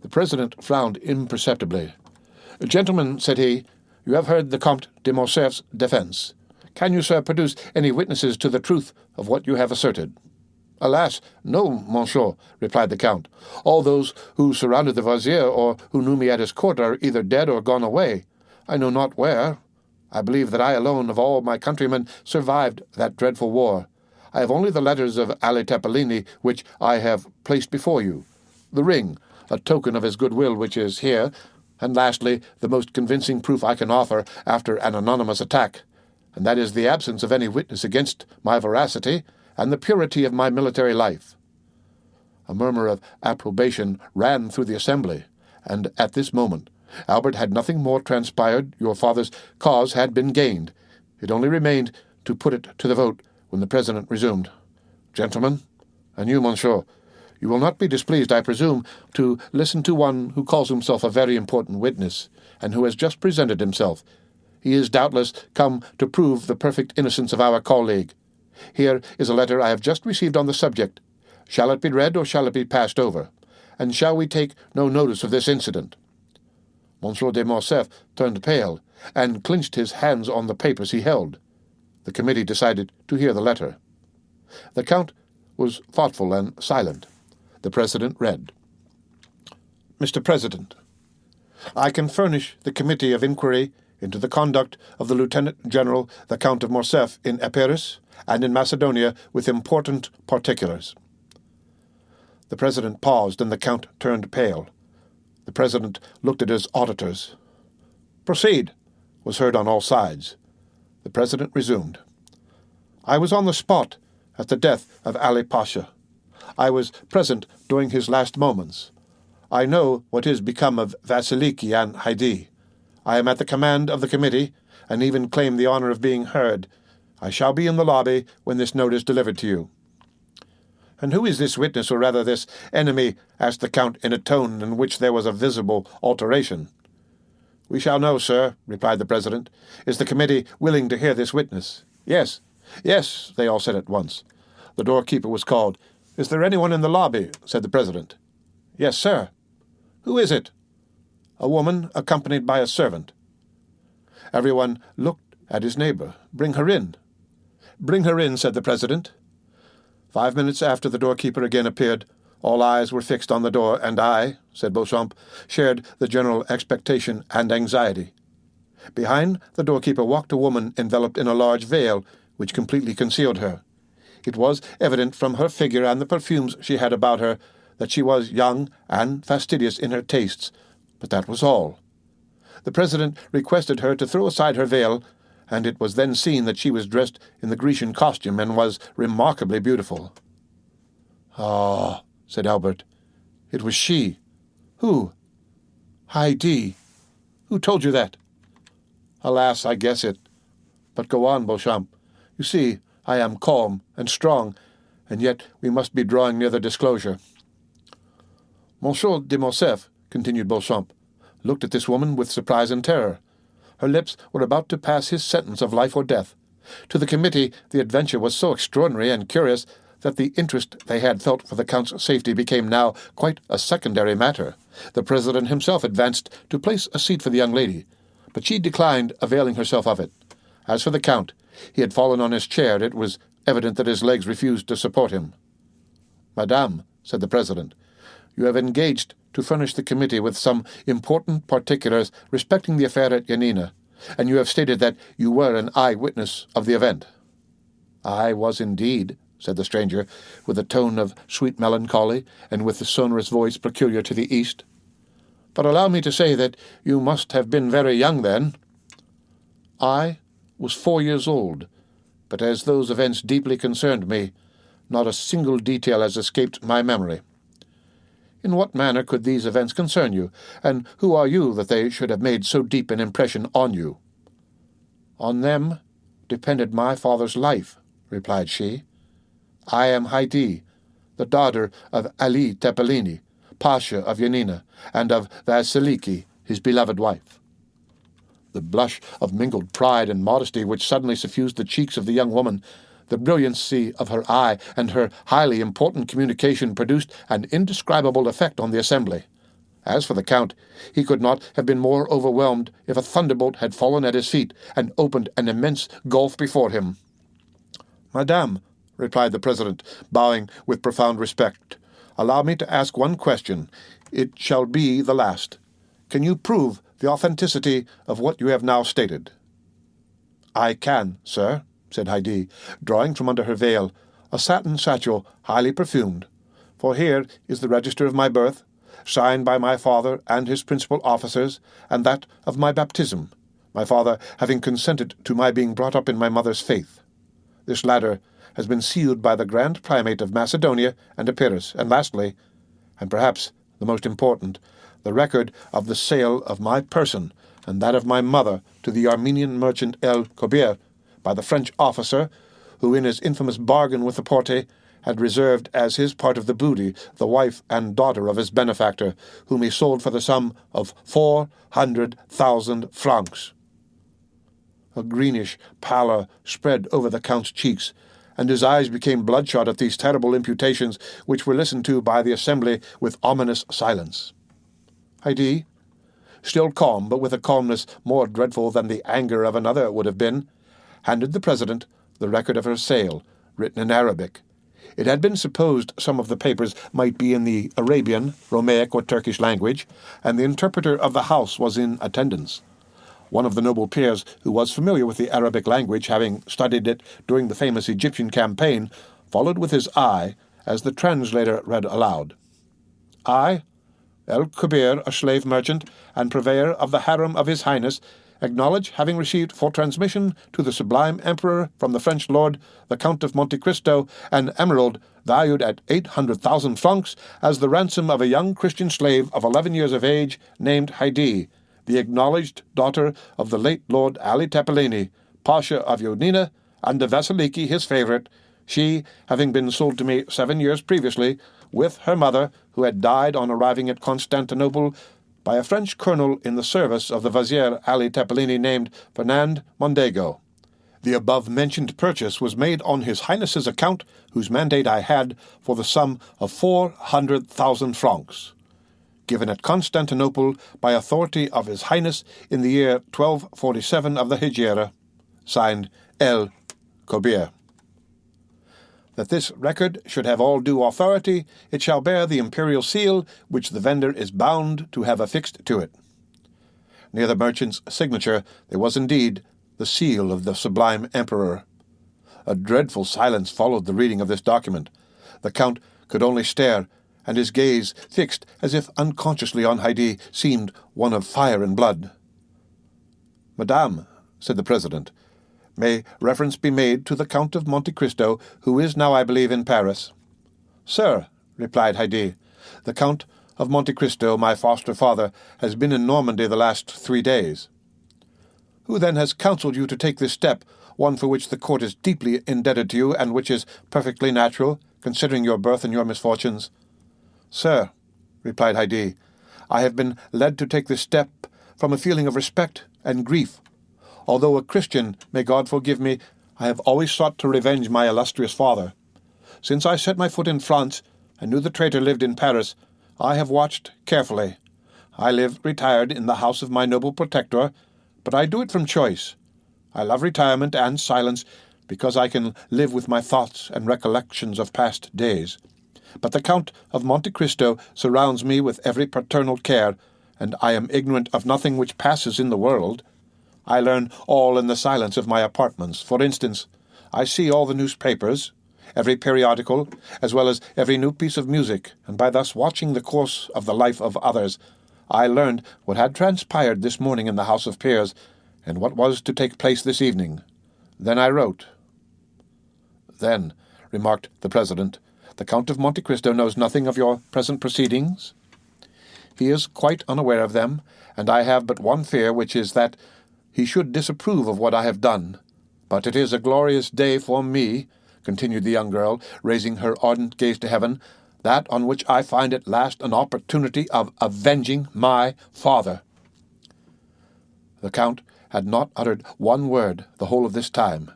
The president frowned imperceptibly. "Gentlemen," said he, "you have heard the Comte de Morcerf's defence. Can you, sir, produce any witnesses to the truth of what you have asserted?" "Alas, no, monsieur," replied the count. "All those who surrounded the vizier or who knew me at his court are either dead or gone away. I know not where. I believe that I alone of all my countrymen survived that dreadful war. I have only the letters of Ale Tepelini, which I have placed before you, the ring, a token of his goodwill, which is here, and lastly, the most convincing proof I can offer after an anonymous attack, and that is the absence of any witness against my veracity and the purity of my military life." A murmur of approbation ran through the assembly, and at this moment Albert had nothing more transpired. Your father's cause had been gained. It only remained to put it to the vote, when the president resumed. "Gentlemen, and you, monsieur, you will not be displeased, I presume, to listen to one who calls himself a very important witness, and who has just presented himself. He is doubtless come to prove the perfect innocence of our colleague. Here is a letter I have just received on the subject. Shall it be read, or shall it be passed over? And shall we take no notice of this incident?" Monsieur de Morcerf turned pale, and clinched his hands on the papers he held. The committee decided to hear the letter. The count was thoughtful and silent. The president read, "Mr. President, I can furnish the committee of inquiry into the conduct of the Lieutenant General, the Count of Morcerf, in Epirus and in Macedonia with important particulars." The president paused, and the count turned pale. The president looked at his auditors. "Proceed," was heard on all sides. The president resumed. "I was on the spot at the death of Ali Pasha. I was present during his last moments. I know what is become of Vasiliki and Haydée. I am at the command of the committee, and even claim the honor of being heard. I shall be in the lobby when this note is delivered to you." "And who is this witness, or rather this enemy?" asked the count in a tone in which there was a visible alteration. "We shall know, sir," replied the president. "Is the committee willing to hear this witness?" "Yes, yes," they all said at once. The doorkeeper was called. "Is there anyone in the lobby?" said the president. "Yes, sir." "Who is it?" "A woman, accompanied by a servant." Everyone looked at his neighbor. "Bring her in." "Bring her in," said the president. 5 minutes after the doorkeeper again appeared, all eyes were fixed on the door, and I, said Beauchamp, shared the general expectation and anxiety. Behind the doorkeeper walked a woman enveloped in a large veil, which completely concealed her. It was evident from her figure and the perfumes she had about her that she was young and fastidious in her tastes, but that was all. The president requested her to throw aside her veil, and it was then seen that she was dressed in the Grecian costume and was remarkably beautiful. "Ah," said Albert, "it was she." "Who?" "Haydée." "Who told you that?" "Alas, I guess it. But go on, Beauchamp. You see, I am calm and strong, and yet we must be drawing near the disclosure." Monsieur de Morcerf, continued Beauchamp, looked at this woman with surprise and terror. Her lips were about to pass his sentence of life or death. To the committee the adventure was so extraordinary and curious that the interest they had felt for the Count's safety became now quite a secondary matter. The president himself advanced to place a seat for the young lady, but she declined availing herself of it. As for the Count, he had fallen on his chair, and it was evident that his legs refused to support him. "Madame," said the president, "you have engaged to furnish the committee with some important particulars respecting the affair at Yanina, and you have stated that you were an eye-witness of the event." "I was indeed," said the stranger, with a tone of sweet melancholy, and with the sonorous voice peculiar to the East. "But allow me to say that you must have been very young then." "I was 4 years old, but as those events deeply concerned me, not a single detail has escaped my memory." "In what manner could these events concern you, and who are you that they should have made so deep an impression on you?" "On them depended my father's life," replied she. "I am Haydée, the daughter of Ali Tepelini, Pasha of Yanina, and of Vasiliki, his beloved wife." The blush of mingled pride and modesty which suddenly suffused the cheeks of the young woman, the brilliancy of her eye, and her highly important communication produced an indescribable effect on the assembly. As for the Count, he could not have been more overwhelmed if a thunderbolt had fallen at his feet and opened an immense gulf before him. "Madame," replied the President, bowing with profound respect, "allow me to ask one question. It shall be the last. Can you prove the authenticity of what you have now stated?" "I can, sir," said Haydée, drawing from under her veil a satin satchel highly perfumed. "For here is the register of my birth, signed by my father and his principal officers, and that of my baptism, my father having consented to my being brought up in my mother's faith. This latter has been sealed by the Grand Primate of Macedonia and Epirus, and lastly, and perhaps the most important, the record of the sale of my person and that of my mother to the Armenian merchant El Kobier by the French officer, who in his infamous bargain with the Porte had reserved as his part of the booty the wife and daughter of his benefactor, whom he sold for the sum of 400,000 francs. A greenish pallor spread over the Count's cheeks, and his eyes became bloodshot at these terrible imputations, which were listened to by the assembly with ominous silence. Haydée, still calm, but with a calmness more dreadful than the anger of another would have been, handed the President the record of her sale, written in Arabic. It had been supposed some of the papers might be in the Arabian, Romaic, or Turkish language, and the interpreter of the house was in attendance. One of the noble peers, who was familiar with the Arabic language, having studied it during the famous Egyptian campaign, followed with his eye as the translator read aloud. "I, El Kubir, a slave merchant and purveyor of the harem of His Highness, acknowledge having received for transmission to the Sublime Emperor from the French lord, the Count of Monte Cristo, an emerald valued at 800,000 francs as the ransom of a young Christian slave of 11 years of age named Haydée, the acknowledged daughter of the late Lord Ali Tepelini, Pasha of Yanina, and of Vasiliki, his favourite, she having been sold to me 7 years previously, with her mother, who had died on arriving at Constantinople, by a French colonel in the service of the Vizier Ali Tepelini named Fernand Mondego. The above-mentioned purchase was made on His Highness's account, whose mandate I had, for the sum of 400,000 francs, given at Constantinople by authority of His Highness in the year 1247 of the Hijra, signed El Kobier. That this record should have all due authority, it shall bear the imperial seal, which the vendor is bound to have affixed to it." Near the merchant's signature there was indeed the seal of the Sublime Emperor. A dreadful silence followed the reading of this document. The Count could only stare, and his gaze, fixed as if unconsciously on Haydée, seemed one of fire and blood. "Madame," said the President, "may reference be made to the Count of Monte Cristo, who is now, I believe, in Paris?" "Sir," replied Haydée, "the Count of Monte Cristo, my foster father, has been in Normandy the last 3 days." "Who then has counselled you to take this step, one for which the court is deeply indebted to you, and which is perfectly natural, considering your birth and your misfortunes?" "Sir," replied Haydée, "I have been led to take this step from a feeling of respect and grief. Although a Christian, may God forgive me, I have always sought to revenge my illustrious father. Since I set my foot in France, and knew the traitor lived in Paris, I have watched carefully. I live retired in the house of my noble protector, but I do it from choice. I love retirement and silence, because I can live with my thoughts and recollections of past days. but the Count of Monte Cristo surrounds me with every paternal care, and I am ignorant of nothing which passes in the world. I learn all in the silence of my apartments. For instance, I see all the newspapers, every periodical, as well as every new piece of music, and by thus watching the course of the life of others, I learned what had transpired this morning in the House of Peers, and what was to take place this evening. Then I wrote. "Then," remarked the President, "the Count of Monte Cristo knows nothing of your present proceedings?" "He is quite unaware of them, and I have but one fear, which is that he should disapprove of what I have done. But it is a glorious day for me," continued the young girl, raising her ardent gaze to heaven, "that on which I find at last an opportunity of avenging my father." The Count had not uttered one word the whole of this time.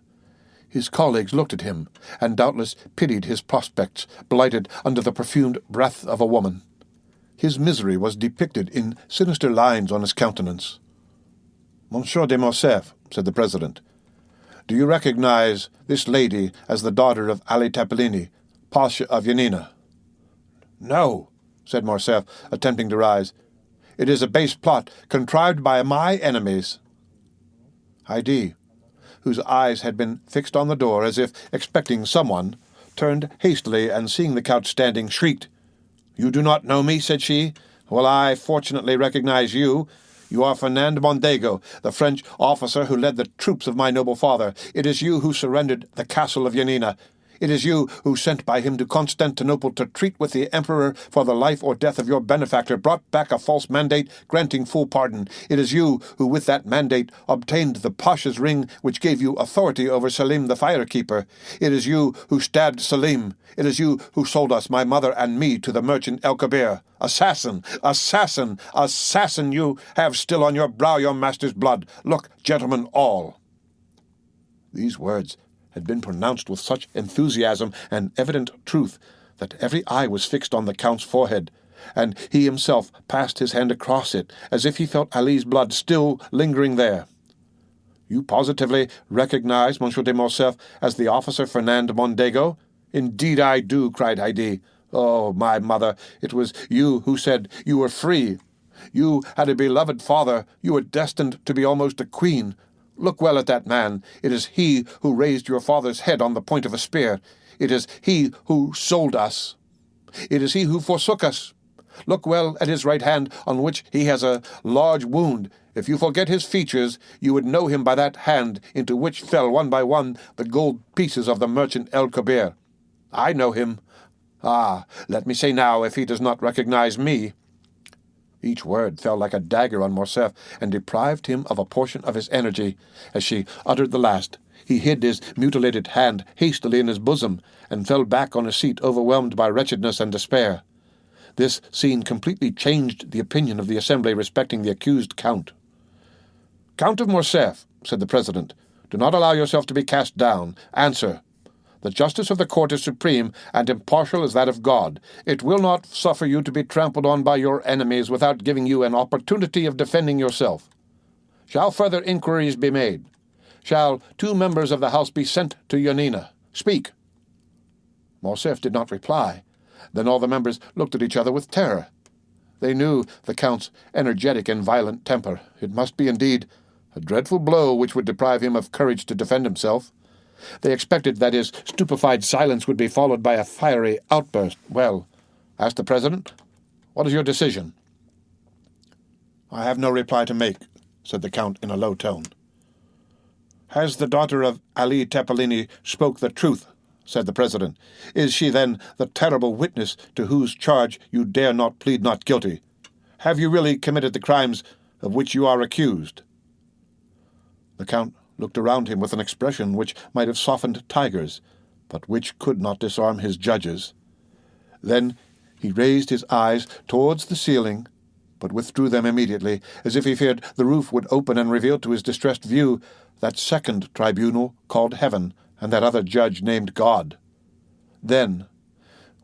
His colleagues looked at him, and doubtless pitied his prospects, blighted under the perfumed breath of a woman. His misery was depicted in sinister lines on his countenance. "Monsieur de Morcerf," said the President, "do you recognize this lady as the daughter of Ali Tappellini, Pasha of Yanina?" "No," said Morcerf, attempting to rise. "It is a base plot contrived by my enemies." Haydée, whose eyes had been fixed on the door as if expecting someone, turned hastily, and seeing the Count standing, shrieked. "You do not know me?" said she. "Well, I fortunately recognize you. You are Fernand Mondego, the French officer who led the troops of my noble father. It is you who surrendered the castle of Yanina. It is you who, sent by him to Constantinople to treat with the Emperor for the life or death of your benefactor, brought back a false mandate granting full pardon. It is you who, with that mandate, obtained the Pasha's ring which gave you authority over Selim the firekeeper. It is you who stabbed Selim. It is you who sold us, my mother and me, to the merchant El Kabir. Assassin! Assassin! Assassin! You have still on your brow your master's blood. Look, gentlemen all." These words had been pronounced with such enthusiasm and evident truth that every eye was fixed on the Count's forehead, and he himself passed his hand across it, as if he felt Ali's blood still lingering there. "You positively recognize Monsieur de Morcerf as the officer Fernand Mondego?" "Indeed I do," cried Haydée. "Oh, my mother, it was you who said you were free. You had a beloved father. You were destined to be almost a queen. Look well at that man. It is he who raised your father's head on the point of a spear. It is he who sold us. It is he who forsook us. Look well at his right hand, on which he has a large wound. If you forget his features, you would know him by that hand, into which fell one by one the gold pieces of the merchant El Kabir. I know him. Ah, let me say now, if he does not recognize me." Each word fell like a dagger on Morcerf, and deprived him of a portion of his energy. As she uttered the last, he hid his mutilated hand hastily in his bosom, and fell back on his seat, overwhelmed by wretchedness and despair. This scene completely changed the opinion of the assembly respecting the accused Count. "Count of Morcerf," said the President, "do not allow yourself to be cast down. Answer. The justice of the court is supreme and impartial as that of God. It will not suffer you to be trampled on by your enemies without giving you an opportunity of defending yourself. Shall further inquiries be made? Shall 2 members of the House be sent to Yanina? Speak." Morcerf did not reply. Then all the members looked at each other with terror. They knew the Count's energetic and violent temper. It must be, indeed, a dreadful blow which would deprive him of courage to defend himself. They expected that his stupefied silence would be followed by a fiery outburst. "Well," asked the President, "what is your decision?" "I have no reply to make," said the Count in a low tone. "Has the daughter of Ali Tappellini spoke the truth?" said the President. "Is she then the terrible witness to whose charge you dare not plead not guilty? Have you really committed the crimes of which you are accused?" The Count looked around him with an expression which might have softened tigers, but which could not disarm his judges. Then he raised his eyes towards the ceiling, but withdrew them immediately, as if he feared the roof would open and reveal to his distressed view that second tribunal called Heaven, and that other judge named God. Then,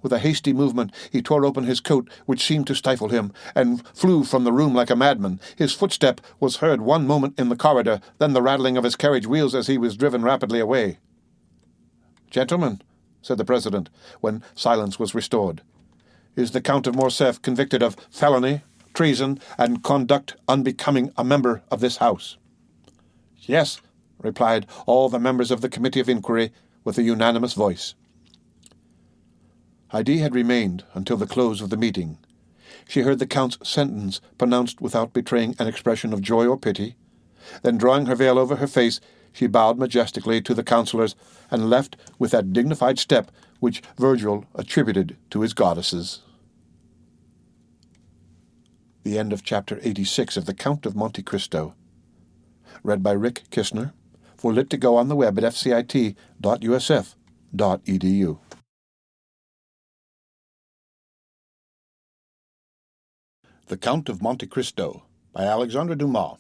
with a hasty movement, he tore open his coat, which seemed to stifle him, and flew from the room like a madman. His footstep was heard one moment in the corridor, then the rattling of his carriage wheels as he was driven rapidly away. "Gentlemen," said the President, when silence was restored. "Is the Count of Morcerf convicted of felony, treason, and conduct unbecoming a member of this House?" "Yes," replied all the members of the Committee of Inquiry with a unanimous voice. Heidi had remained until the close of the meeting. She heard the Count's sentence pronounced without betraying an expression of joy or pity. Then, drawing her veil over her face, she bowed majestically to the councillors and left with that dignified step which Virgil attributed to his goddesses. The end of Chapter 86 of The Count of Monte Cristo. Read by Rick Kistner, for Lit to Go on the web at fcit.usf.edu. The Count of Monte Cristo by Alexandre Dumas.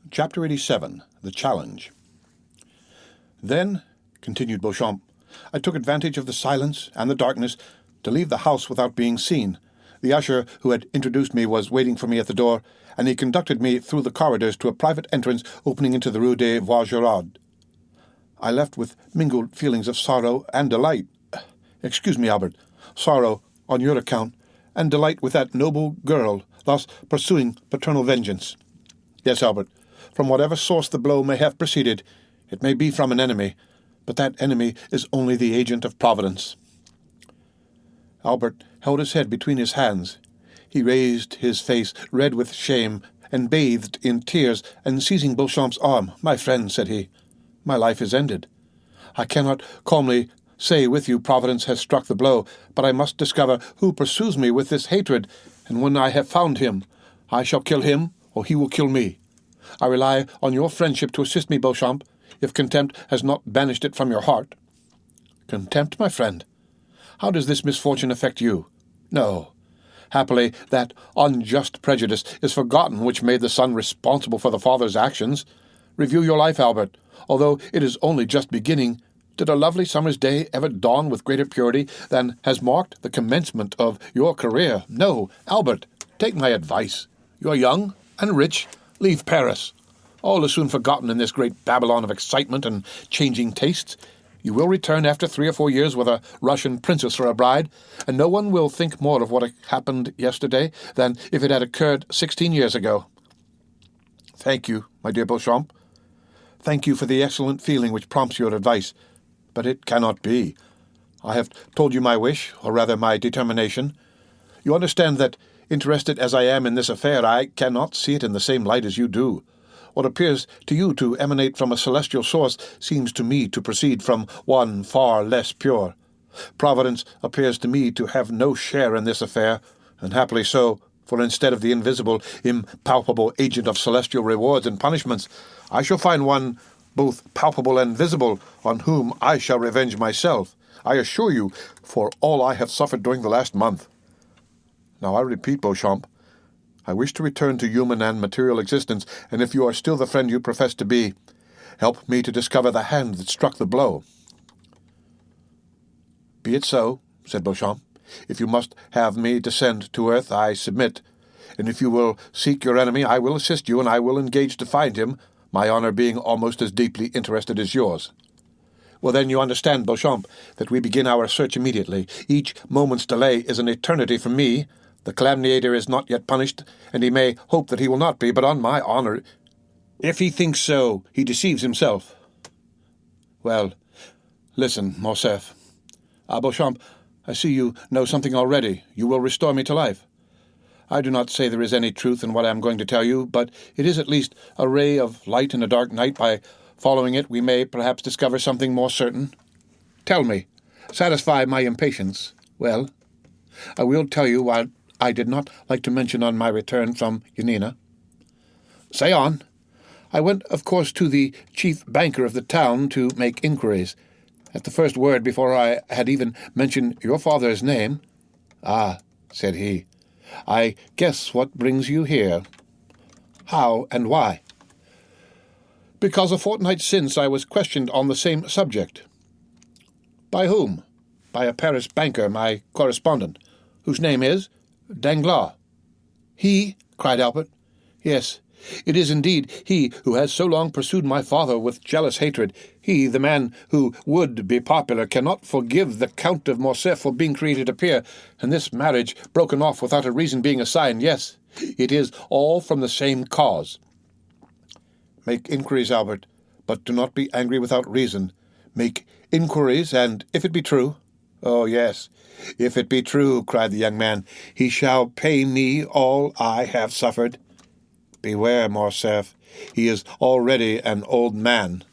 Chapter 87, The Challenge. "Then," continued Beauchamp, "I took advantage of the silence and the darkness to leave the house without being seen. The usher who had introduced me was waiting for me at the door, and he conducted me through the corridors to a private entrance opening into the Rue des Vaugirard. I left with mingled feelings of sorrow and delight. Excuse me, Albert, sorrow on your account, and delight with that noble girl thus pursuing paternal vengeance. Yes, Albert, from whatever source the blow may have proceeded, it may be from an enemy, but that enemy is only the agent of Providence." Albert held his head between his hands. He raised his face, red with shame, and bathed in tears, and seizing Beauchamp's arm, "My friend," said he, "my life is ended. I cannot calmly say with you Providence has struck the blow, but I must discover who pursues me with this hatred, and when I have found him, I shall kill him, or he will kill me. I rely on your friendship to assist me, Beauchamp, if contempt has not banished it from your heart." "Contempt, my friend? How does this misfortune affect you? No. Happily, that unjust prejudice is forgotten which made the son responsible for the father's actions. Review your life, Albert. Although it is only just beginning, did a lovely summer's day ever dawn with greater purity than has marked the commencement of your career? No, Albert, take my advice. You are young and rich. Leave Paris. All is soon forgotten in this great Babylon of excitement and changing tastes. You will return after 3 or 4 years with a Russian princess for a bride, and no one will think more of what happened yesterday than if it had occurred 16 years ago. Thank you, my dear Beauchamp. Thank you for the excellent feeling which prompts your advice. But it cannot be. I have told you my wish, or rather my determination. You understand that, interested as I am in this affair, I cannot see it in the same light as you do. What appears to you to emanate from a celestial source seems to me to proceed from one far less pure. Providence appears to me to have no share in this affair, and happily so, for instead of the invisible, impalpable agent of celestial rewards and punishments, I shall find one both palpable and visible, on whom I shall revenge myself, I assure you, for all I have suffered during the last month. Now I repeat, Beauchamp, I wish to return to human and material existence, and if you are still the friend you profess to be, help me to discover the hand that struck the blow." "Be it so," said Beauchamp. "If you must have me descend to earth, I submit, and if you will seek your enemy, I will assist you, and I will engage to find him, my honor being almost as deeply interested as yours." "Well, then, you understand, Beauchamp, that we begin our search immediately. Each moment's delay is an eternity for me. The calumniator is not yet punished, and he may hope that he will not be, but on my honor, if he thinks so, he deceives himself." "Well, listen, Morcerf. Beauchamp, I see you know something already. You will restore me to life. I do not say there is any truth in what I am going to tell you, but it is at least a ray of light in a dark night. By following it, we may perhaps discover something more certain. Tell me. Satisfy my impatience. Well, I will tell you what I did not like to mention on my return from Yanina." "Say on." "I went, of course, to the chief banker of the town to make inquiries. At the first word, before I had even mentioned your father's name, 'Ah,' said he, 'I guess what brings you here.' 'How and why?' 'Because a fortnight since I was questioned on the same subject.' 'By whom?' 'By a Paris banker, my correspondent, whose name is Danglars.' 'He?' cried Albert. 'Yes, it is indeed he who has so long pursued my father with jealous hatred. He, the man who would be popular, cannot forgive the Count of Morcerf for being created a peer, and this marriage broken off without a reason being assigned. Yes, it is all from the same cause. Make inquiries, Albert, but do not be angry without reason. Make inquiries, and if it be true— "Oh, yes, if it be true," cried the young man, "he shall pay me all I have suffered. Beware, Morcerf, he is already an old man.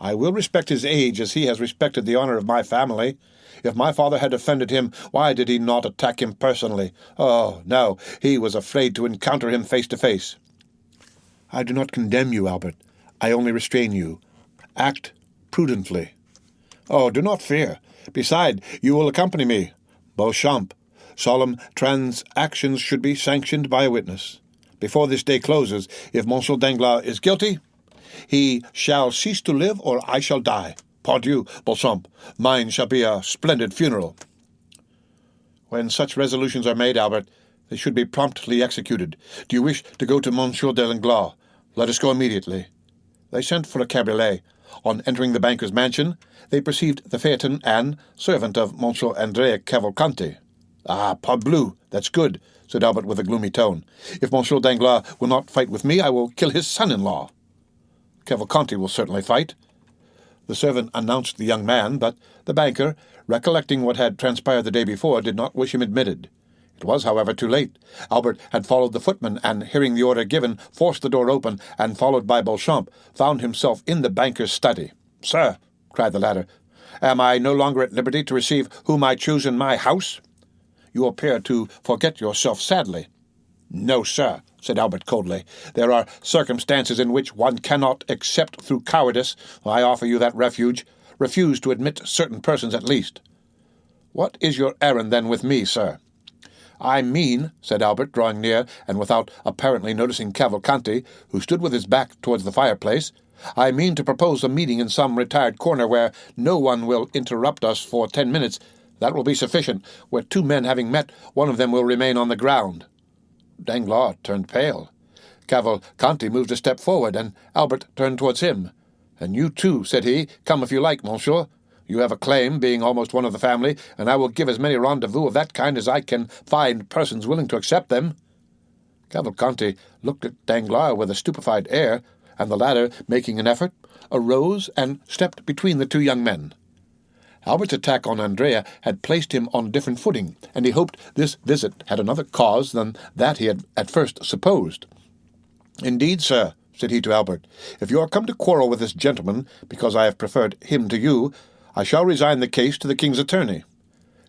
I will respect his age as he has respected the honor of my family. If my father had offended him, why did he not attack him personally? Oh, no, he was afraid to encounter him face to face." "I do not condemn you, Albert. I only restrain you. Act prudently." "Oh, do not fear. Beside, you will accompany me. Beauchamp, solemn transactions should be sanctioned by a witness. Before this day closes, if Monsieur Danglars is guilty, he shall cease to live, or I shall die. Pardieu, Beauchamp, mine shall be a splendid funeral." "When such resolutions are made, Albert, they should be promptly executed. Do you wish to go to Monsieur Danglars? Let us go immediately." They sent for a cabriolet. On entering the banker's mansion, they perceived the phaeton and servant of Monsieur Cavalcanti. "Ah, parbleu, that's good," said Albert with a gloomy tone. "If Monsieur Danglars will not fight with me, I will kill his son-in-law." "Cavalcanti will certainly fight." The servant announced the young man, but the banker, recollecting what had transpired the day before, did not wish him admitted. It was, however, too late. Albert had followed the footman, and, hearing the order given, forced the door open, and, followed by Beauchamp, found himself in the banker's study. "Sir," cried the latter, "am I no longer at liberty to receive whom I choose in my house?" "You appear to forget yourself sadly." "No, sir," said Albert coldly. "There are circumstances in which one cannot, except through cowardice. I offer you that refuge. Refuse to admit certain persons at least." "What is your errand, then, with me, sir?" "I mean," said Albert, drawing near, and without apparently noticing Cavalcanti, who stood with his back towards the fireplace, "I mean to propose a meeting in some retired corner where no one will interrupt us for 10 minutes. That will be sufficient. Where two men having met, one of them will remain on the ground." Danglars turned pale. Cavalcanti moved a step forward, and Albert turned towards him. "And you too," said he. "Come if you like, monsieur. You have a claim, being almost one of the family, and I will give as many rendezvous of that kind as I can find persons willing to accept them." Cavalcanti looked at Danglars with a stupefied air, and the latter, making an effort, arose and stepped between the two young men. Albert's attack on Andrea had placed him on a different footing, and he hoped this visit had another cause than that he had at first supposed. "Indeed, sir," said he to Albert, "if you are come to quarrel with this gentleman, because I have preferred him to you, I shall resign the case to the king's attorney."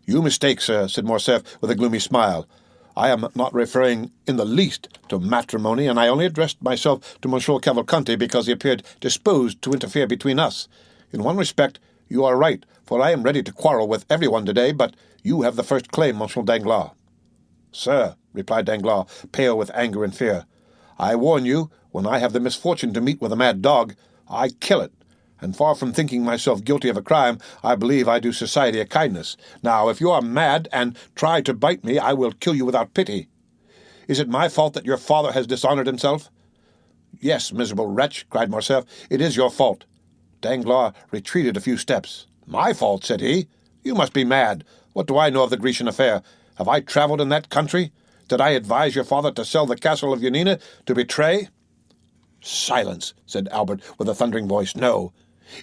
"You mistake, sir," said Morcerf with a gloomy smile. "I am not referring in the least to matrimony, and I only addressed myself to Monsieur Cavalcanti because he appeared disposed to interfere between us. In one respect, you are right, for I am ready to quarrel with everyone today, but you have the first claim, Monsieur Danglars." "Sir," replied Danglars, pale with anger and fear, "I warn you, when I have the misfortune to meet with a mad dog, I kill it, and far from thinking myself guilty of a crime, I believe I do society a kindness. Now, if you are mad and try to bite me, I will kill you without pity. Is it my fault that your father has dishonored himself?" "Yes, miserable wretch," cried Morcerf, "it is your fault." Danglars retreated a few steps. "My fault," said he. "You must be mad. What do I know of the Grecian affair? Have I travelled in that country? Did I advise your father to sell the castle of Yanina, to betray—" "Silence," said Albert with a thundering voice. "No.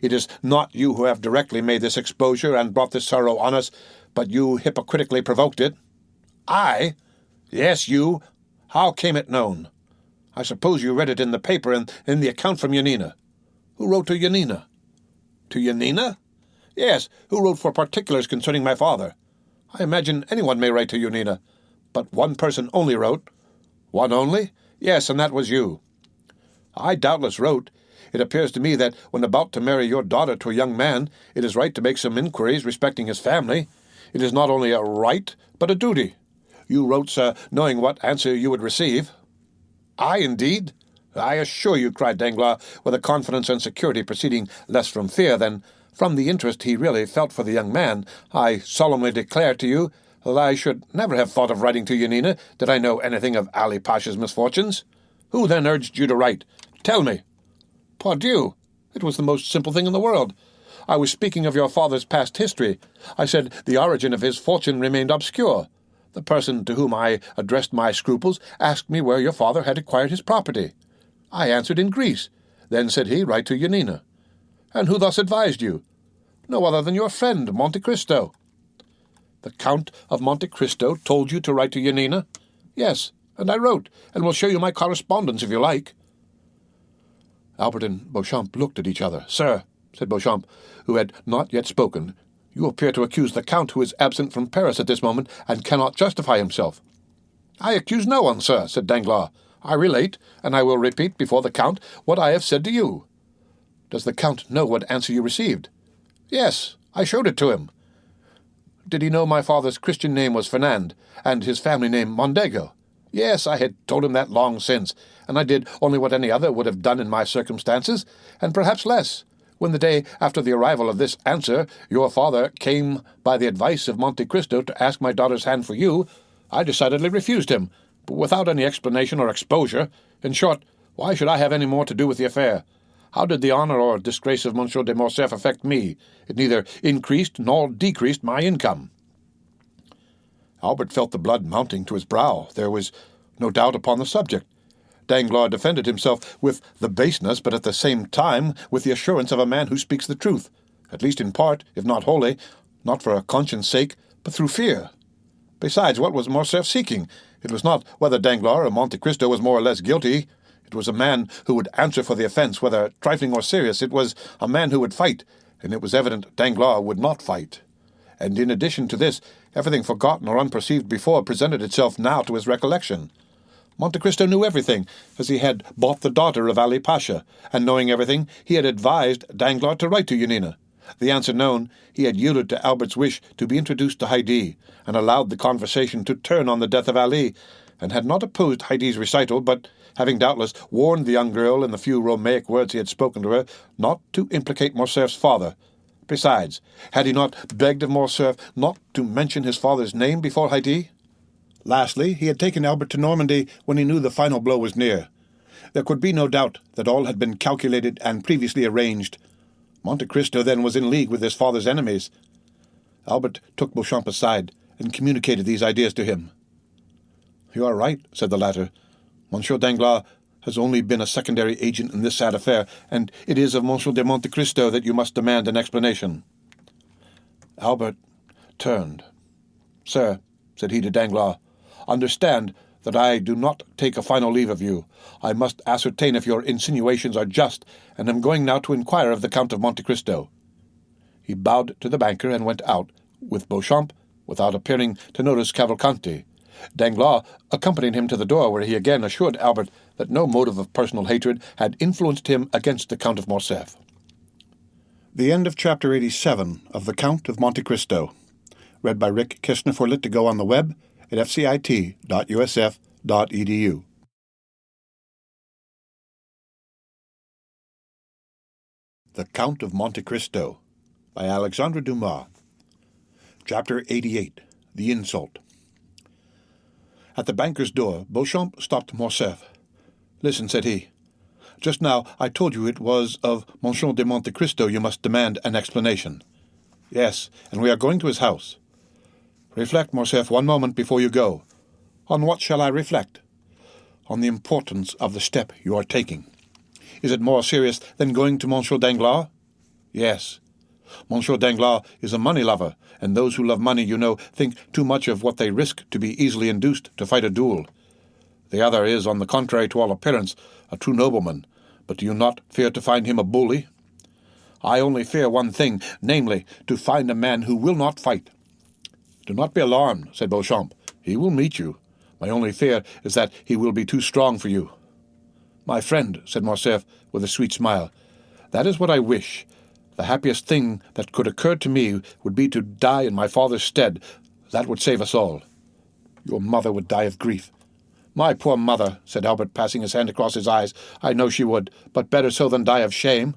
It is not you who have directly made this exposure and brought this sorrow on us, but you hypocritically provoked it." "I?" "Yes, you. How came it known?" "I suppose you read it in the paper and in the account from Yanina." "Who wrote to Yanina?" "To Yanina?" "Yes, who wrote for particulars concerning my father." "I imagine anyone may write to Yanina. But one person only wrote." "One only?" "Yes, and that was you." "I doubtless wrote. It appears to me that when about to marry your daughter to a young man, it is right to make some inquiries respecting his family. It is not only a right, but a duty. You wrote, sir, knowing what answer you would receive." "I, indeed?" "I assure you," cried Danglars, with a confidence and security proceeding less from fear than from the interest he really felt for the young man, "I solemnly declare to you that I should never have thought of writing to Yanina did I know anything of Ali Pasha's misfortunes. Who then urged you to write? Tell me." "Pardieu, It was the most simple thing in the world. I was speaking of your father's past history. I said the origin of his fortune remained obscure. The person to whom I addressed my scruples asked me where your father had acquired his property. I answered in Greece. Then said he, write to Yanina. And who thus advised you? No other than your friend, Monte Cristo. The Count of Monte Cristo told you to write to Yanina? Yes, and I wrote, and will show you my correspondence if you like. Albert and Beauchamp looked at each other. Sir, said Beauchamp, who had not yet spoken, you appear to accuse the Count, who is absent from Paris at this moment and cannot justify himself. I accuse no one, sir, said Danglars. I relate, and I will repeat before the Count what I have said to you. Does the Count know what answer you received? Yes, I showed it to him. Did he know my father's Christian name was Fernand, and his family name Mondego? Yes, I had told him that long since, and I did only what any other would have done in my circumstances, and perhaps less. When the day after the arrival of this answer your father came by the advice of Monte Cristo to ask my daughter's hand for you, I decidedly refused him, but without any explanation or exposure. In short, why should I have any more to do with the affair? How did the honour or disgrace of Monsieur de Morcerf affect me? It neither increased nor decreased my income. Albert felt the blood mounting to his brow. There was no doubt upon the subject. Danglars defended himself with the baseness, but at the same time with the assurance of a man who speaks the truth, at least in part, if not wholly, not for a conscience sake, but through fear. Besides, what was Morcerf seeking? It was not whether Danglars or Monte Cristo was more or less guilty. It was a man who would answer for the offence, whether trifling or serious. It was a man who would fight, and it was evident Danglars would not fight. And in addition to this, everything forgotten or unperceived before presented itself now to his recollection. Monte Cristo knew everything, as he had bought the daughter of Ali Pasha, and knowing everything, he had advised Danglars to write to Yanina. The answer known, he had yielded to Albert's wish to be introduced to Haydée, and allowed the conversation to turn on the death of Ali, and had not opposed Haydée's recital, but, having doubtless warned the young girl in the few Romaic words he had spoken to her, not to implicate Morcerf's father. Besides, had he not begged of Morcerf not to mention his father's name before Haydée? Lastly, he had taken Albert to Normandy when he knew the final blow was near. There could be no doubt that all had been calculated and previously arranged. Monte Cristo then was in league with his father's enemies. Albert took Beauchamp aside and communicated these ideas to him. You are right, said the latter. Monsieur Danglars has only been a secondary agent in this sad affair, and it is of Monsieur de Monte Cristo that you must demand an explanation. Albert turned. Sir, said he to Danglars, understand that I do not take a final leave of you. I must ascertain if your insinuations are just, and am going now to inquire of the Count of Monte Cristo. He bowed to the banker and went out, with Beauchamp, without appearing to notice Cavalcanti. Danglars accompanied him to the door, where he again assured Albert that no motive of personal hatred had influenced him against the Count of Morcerf. The end of Chapter 87 of The Count of Monte Cristo. Read by Rick Kishner for Lit2Go on the web at fcit.usf.edu. The Count of Monte Cristo by Alexandre Dumas. Chapter 88. The Insult. At the banker's door, Beauchamp stopped Morcerf. Listen, said he. Just now I told you it was of Monsieur de Monte Cristo you must demand an explanation. Yes, and we are going to his house. Reflect, Morcerf, one moment before you go. On what shall I reflect? On the importance of the step you are taking. Is it more serious than going to Monsieur Danglars? Yes. Monsieur Danglars is a money-lover, and those who love money, you know, think too much of what they risk to be easily induced to fight a duel. The other is, on the contrary to all appearance, a true nobleman, but do you not fear to find him a bully? I only fear one thing, namely, to find a man who will not fight. Do not be alarmed, said Beauchamp. He will meet you. My only fear is that he will be too strong for you. My friend, said Morcerf, with a sweet smile, that is what I wish. The happiest thing that could occur to me would be to die in my father's stead. That would save us all. Your mother would die of grief. My poor mother, said Albert, passing his hand across his eyes. I know she would, but better so than die of shame.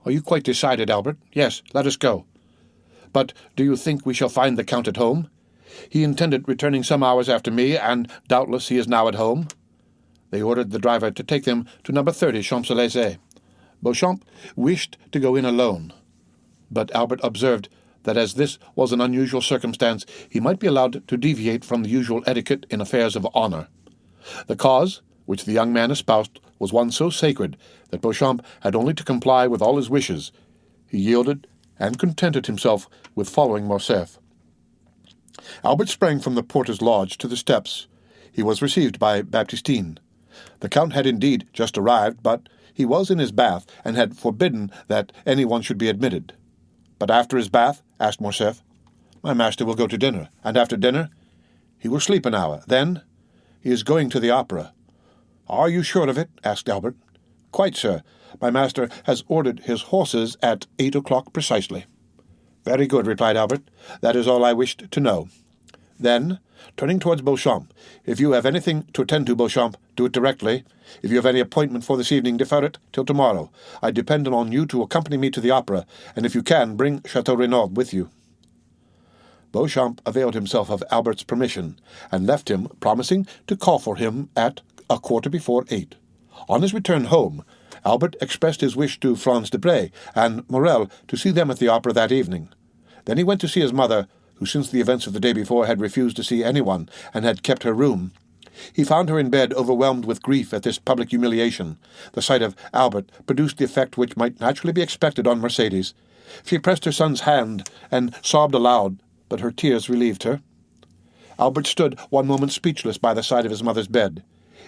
Are you quite decided, Albert? Yes, let us go. But do you think we shall find the Count at home? He intended returning some hours after me, and doubtless he is now at home. They ordered the driver to take them to number 30 Champs-Élysées. Beauchamp wished to go in alone, but Albert observed that as this was an unusual circumstance, he might be allowed to deviate from the usual etiquette in affairs of honour. The cause which the young man espoused was one so sacred that Beauchamp had only to comply with all his wishes. He yielded and contented himself with following Morcerf. Albert sprang from the porter's lodge to the steps. He was received by Baptistine. The Count had indeed just arrived, but he was in his bath, and had forbidden that any one should be admitted. "But after his bath?" asked Morcerf. "My master will go to dinner, and after dinner he will sleep an hour. Then he is going to the opera." "Are you sure of it?" asked Albert. "Quite, sir. My master has ordered his horses at 8 o'clock precisely." "Very good," replied Albert. "That is all I wished to know." Then, turning towards Beauchamp, "If you have anything to attend to, Beauchamp, do it directly. If you have any appointment for this evening, defer it till tomorrow. I depend on you to accompany me to the opera, and if you can, bring Chateau Renaud with you." Beauchamp availed himself of Albert's permission, and left him, promising to call for him at 8:15. On his return home, Albert expressed his wish to Franz Debray and Morel to see them at the opera that evening. Then he went to see his mother, who since the events of the day before had refused to see anyone, and had kept her room. He found her in bed, overwhelmed with grief at this public humiliation. The sight of Albert produced the effect which might naturally be expected on Mercedes. She pressed her son's hand and sobbed aloud, but her tears relieved her. Albert stood one moment speechless by the side of his mother's bed.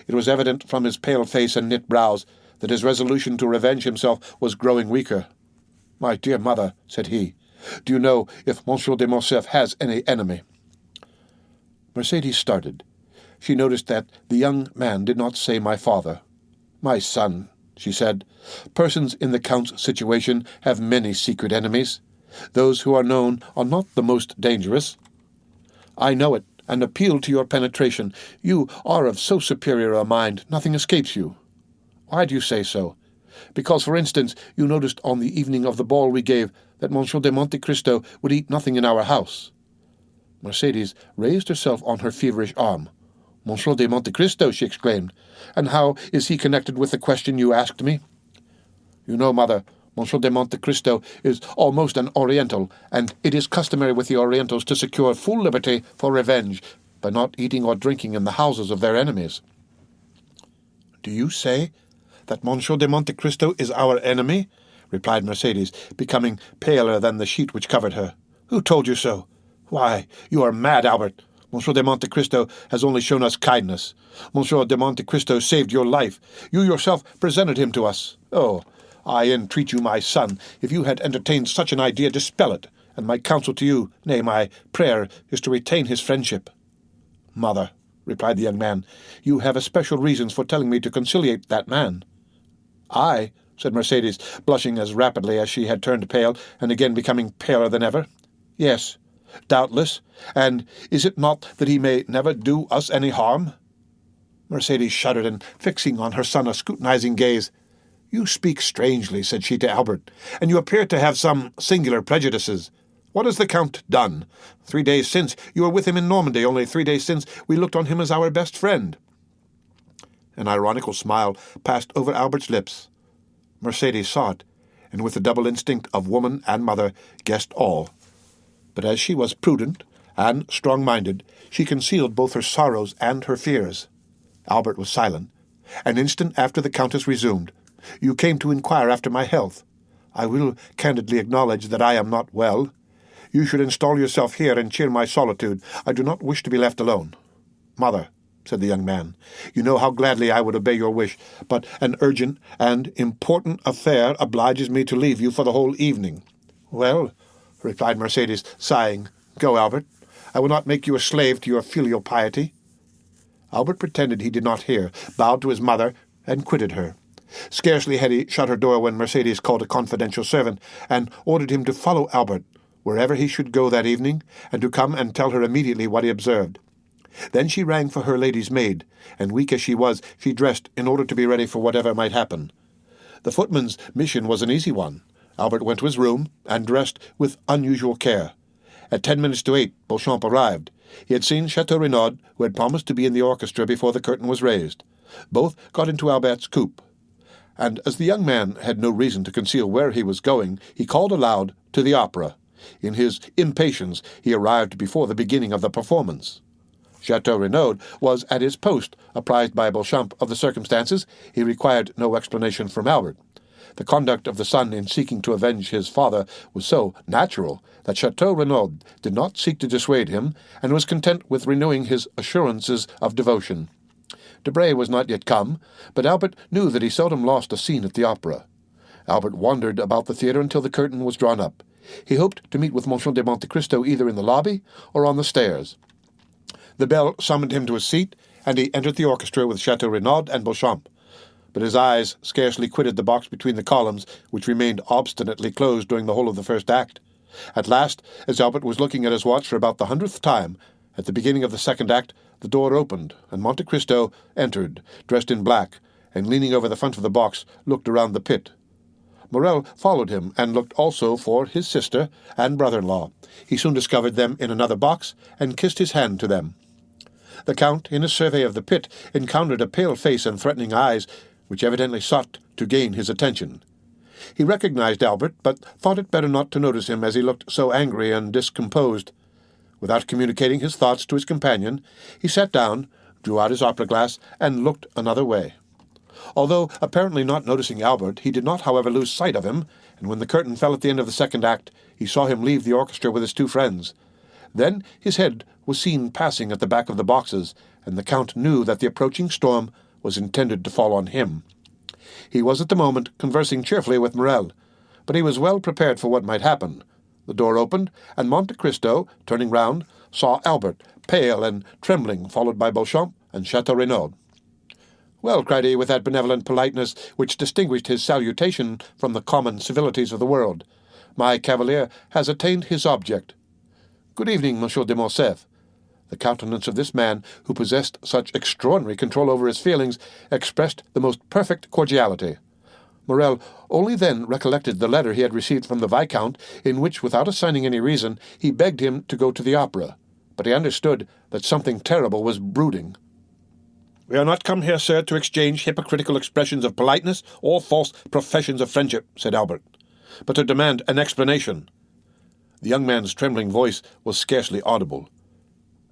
It was evident from his pale face and knit brows that his resolution to revenge himself was growing weaker. "My dear mother," said he, "do you know if Monsieur de Morcerf has any enemy?" Mercedes started. She noticed that the young man did not say "my father." "My son," she said, "persons in the Count's situation have many secret enemies. Those who are known are not the most dangerous. I know it, and appeal to your penetration. You are of so superior a mind, nothing escapes you." "Why do you say so?" "Because, for instance, you noticed on the evening of the ball we gave that Monsieur de Monte Cristo would eat nothing in our house." Mercedes raised herself on her feverish arm. "Monsieur de Monte Cristo!" she exclaimed. "And how is he connected with the question you asked me?" "You know, mother, Monsieur de Monte Cristo is almost an Oriental, and it is customary with the Orientals to secure full liberty for revenge by not eating or drinking in the houses of their enemies." "Do you say that Monsieur de Monte Cristo is our enemy?" replied Mercedes, becoming paler than the sheet which covered her. "Who told you so?" "Why, you are mad, Albert. Monsieur de Monte Cristo has only shown us kindness. Monsieur de Monte Cristo saved your life. You yourself presented him to us. Oh, I entreat you, my son, if you had entertained such an idea, dispel it, and my counsel to you, nay, my prayer, is to retain his friendship." "Mother," replied the young man, "you have especial reasons for telling me to conciliate that man." "I," said Mercedes, blushing as rapidly as she had turned pale, and again becoming paler than ever. "Yes, doubtless. And is it not that he may never do us any harm?" Mercedes shuddered, and fixing on her son a scrutinizing gaze, "You speak strangely," said she to Albert, "and you appear to have some singular prejudices. What has the Count done? 3 days since you were with him in Normandy. Only 3 days since we looked on him as our best friend." An ironical smile passed over Albert's lips. Mercedes saw it, and with the double instinct of woman and mother guessed all. But as she was prudent and strong-minded, she concealed both her sorrows and her fears. Albert was silent. An instant after the Countess resumed, "You came to inquire after my health. I will candidly acknowledge that I am not well. You should install yourself here and cheer my solitude. I do not wish to be left alone." "Mother," said the young man, "you know how gladly I would obey your wish, but an urgent and important affair obliges me to leave you for the whole evening." "Well," replied Mercedes, sighing, "go, Albert. I will not make you a slave to your filial piety." Albert pretended he did not hear, bowed to his mother, and quitted her. Scarcely had he shut her door when Mercedes called a confidential servant, and ordered him to follow Albert wherever he should go that evening, and to come and tell her immediately what he observed. Then she rang for her lady's maid, and weak as she was, she dressed in order to be ready for whatever might happen. The footman's mission was an easy one. Albert went to his room, and dressed with unusual care. At 10 minutes to 8, Beauchamp arrived. He had seen Chateau Renaud, who had promised to be in the orchestra before the curtain was raised. Both got into Albert's coupe. and as the young man had no reason to conceal where he was going, he called aloud to the opera. In his impatience, he arrived before the beginning of the performance. Chateau Renaud was at his post. Apprised by Beauchamp of the circumstances, he required no explanation from Albert. The conduct of the son in seeking to avenge his father was so natural that Chateau Renaud did not seek to dissuade him, and was content with renewing his assurances of devotion. Debray was not yet come, but Albert knew that he seldom lost a scene at the opera. Albert wandered about the theatre until the curtain was drawn up. He hoped to meet with Monsieur de Monte Cristo either in the lobby or on the stairs. The bell summoned him to a seat, and he entered the orchestra with Chateau Renaud and Beauchamp. But his eyes scarcely quitted the box between the columns, which remained obstinately closed during the whole of the first act. At last, as Albert was looking at his watch for about the 100th time, at the beginning of the second act, the door opened, and Monte Cristo entered, dressed in black, and leaning over the front of the box, looked around the pit. Morrel followed him, and looked also for his sister and brother-in-law. He soon discovered them in another box, and kissed his hand to them. The Count, in his survey of the pit, encountered a pale face and threatening eyes, which evidently sought to gain his attention. He recognized Albert, but thought it better not to notice him, as he looked so angry and discomposed. Without communicating his thoughts to his companion, he sat down, drew out his opera-glass, and looked another way. Although apparently not noticing Albert, he did not, however, lose sight of him, and when the curtain fell at the end of the second act, he saw him leave the orchestra with his two friends. Then his head was seen passing at the back of the boxes, and the Count knew that the approaching storm was intended to fall on him. He was at the moment conversing cheerfully with Morrel, but he was well prepared for what might happen. The door opened, and Monte Cristo, turning round, saw Albert, pale and trembling, followed by Beauchamp and Chateau Renaud. "Well," cried he, with that benevolent politeness which distinguished his salutation from the common civilities of the world, "my cavalier has attained his object." "Good evening, Monsieur de Morcerf." The countenance of this man, who possessed such extraordinary control over his feelings, expressed the most perfect cordiality. Morrel only then recollected the letter he had received from the Viscount, in which, without assigning any reason, he begged him to go to the opera. But he understood that something terrible was brooding. "We are not come here, sir, to exchange hypocritical expressions of politeness or false professions of friendship," said Albert, "but to demand an explanation." The young man's trembling voice was scarcely audible.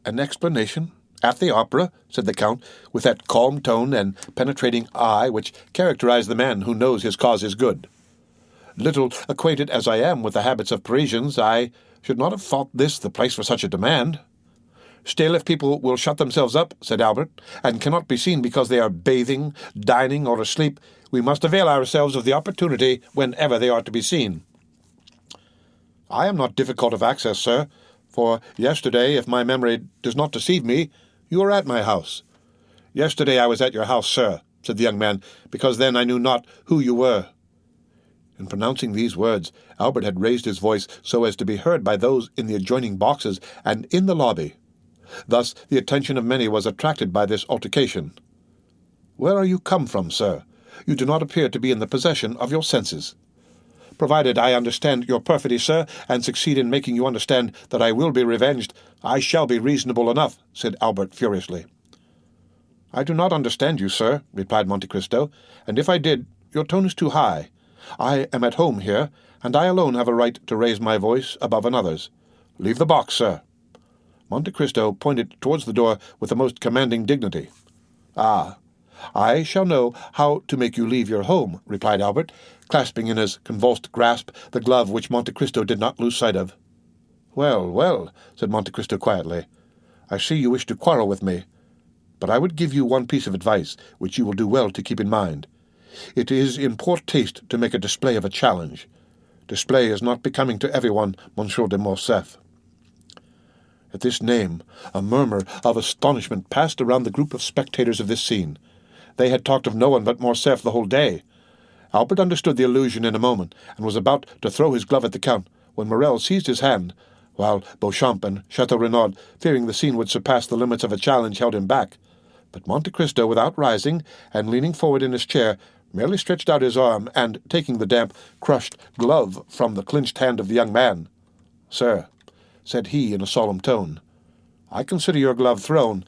"An explanation? At the opera?" said the Count, with that calm tone and penetrating eye which characterize the man who knows his cause is good. "Little acquainted as I am with the habits of Parisians, I should not have thought this the place for such a demand." "Still, if people will shut themselves up," said Albert, "and cannot be seen because they are bathing, dining, or asleep, we must avail ourselves of the opportunity whenever they are to be seen." "I am not difficult of access, sir, for yesterday, if my memory does not deceive me, you were at my house." "Yesterday I was at your house, sir," said the young man, "because then I knew not who you were." In pronouncing these words, Albert had raised his voice so as to be heard by those in the adjoining boxes and in the lobby. Thus the attention of many was attracted by this altercation. "Where are you come from, sir? You do not appear to be in the possession of your senses." "Provided I understand your perfidy, sir, and succeed in making you understand that I will be revenged, I shall be reasonable enough," said Albert furiously. "I do not understand you, sir," replied Monte Cristo, "and if I did, your tone is too high. I am at home here, and I alone have a right to raise my voice above another's. Leave the box, sir." Monte Cristo pointed towards the door with the most commanding dignity. "Ah, I shall know how to make you leave your home," replied Albert, clasping in his convulsed grasp the glove which Monte Cristo did not lose sight of. "Well, well," said Monte Cristo quietly, "I see you wish to quarrel with me, but I would give you one piece of advice which you will do well to keep in mind. It is in poor taste to make a display of a challenge. Display is not becoming to everyone, Monsieur de Morcerf." At this name, a murmur of astonishment passed around the group of spectators of this scene. They had talked of no one but Morcerf the whole day. Albert understood the allusion in a moment, and was about to throw his glove at the Count, when Morrel seized his hand, while Beauchamp and Chateau Renaud, fearing the scene would surpass the limits of a challenge, held him back. But Monte Cristo, without rising, and leaning forward in his chair, merely stretched out his arm, and, taking the damp, crushed glove from the clenched hand of the young man, "Sir," said he in a solemn tone, "I consider your glove thrown,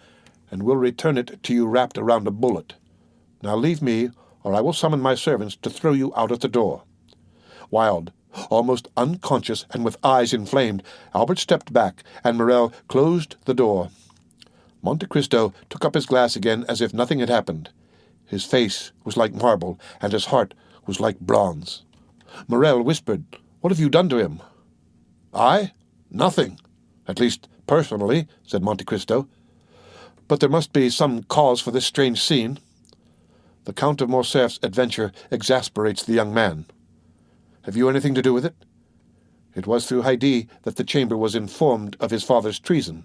and will return it to you wrapped around a bullet. Now leave me, or I will summon my servants to throw you out at the door." Wild, almost unconscious and with eyes inflamed, Albert stepped back, and Morrel closed the door. Monte Cristo took up his glass again as if nothing had happened. His face was like marble, and his heart was like bronze. Morrel whispered, "What have you done to him?" "I? Nothing. At least, personally," said Monte Cristo. "But there must be some cause for this strange scene. The Count of Morcerf's adventure exasperates the young man. Have you anything to do with it? It was through Haydée that the chamber was informed of his father's treason."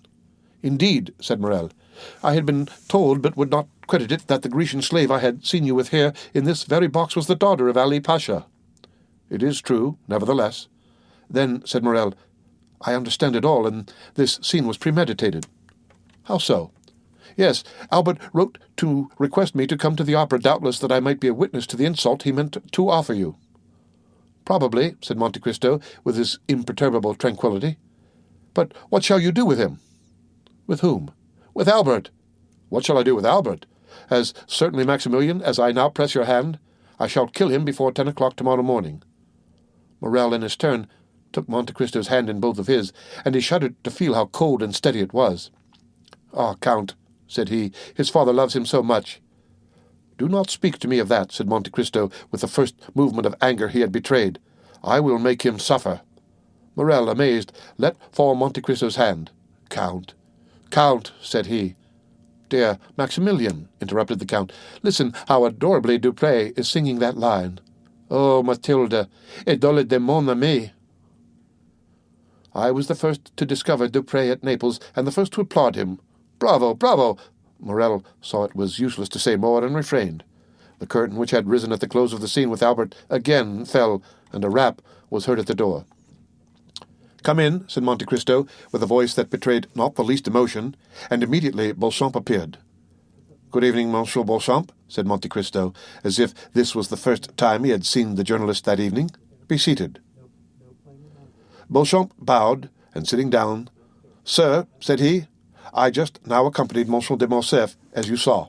"Indeed," said Morrel. "I had been told, but would not credit it, that the Grecian slave I had seen you with here in this very box was the daughter of Ali Pasha." "It is true, nevertheless." "Then," said Morrel, "I understand it all, and this scene was premeditated." "How so?" "Yes, Albert wrote to request me to come to the opera, doubtless that I might be a witness to the insult he meant to offer you." "Probably," said Monte Cristo, with his imperturbable tranquillity. "But what shall you do with him?" "With whom?" "With Albert." "What shall I do with Albert? As certainly, Maximilian, as I now press your hand, I shall kill him before 10 o'clock tomorrow morning." Morrel, in his turn, took Monte Cristo's hand in both of his, and he shuddered to feel how cold and steady it was. "Ah, Count," said he, "his father loves him so much." "Do not speak to me of that," said Monte Cristo, with the first movement of anger he had betrayed. "I will make him suffer." Morrel, amazed, let fall Monte Cristo's hand. "Count, Count," said he. "Dear Maximilian," interrupted the Count, "listen how adorably Dupré is singing that line. 'Oh, Mathilde, idole de mon ami.' I was the first to discover Dupré at Naples, and the first to applaud him. Bravo, bravo!" Morrel saw it was useless to say more, and refrained. The curtain which had risen at the close of the scene with Albert again fell, and a rap was heard at the door. "Come in," said Monte Cristo, with a voice that betrayed not the least emotion, and immediately Beauchamp appeared. "Good evening, Monsieur Beauchamp," said Monte Cristo, as if this was the first time he had seen the journalist that evening. "Be seated." Beauchamp bowed, and sitting down, "Sir," said he, "I just now accompanied Monsieur de Morcerf, as you saw."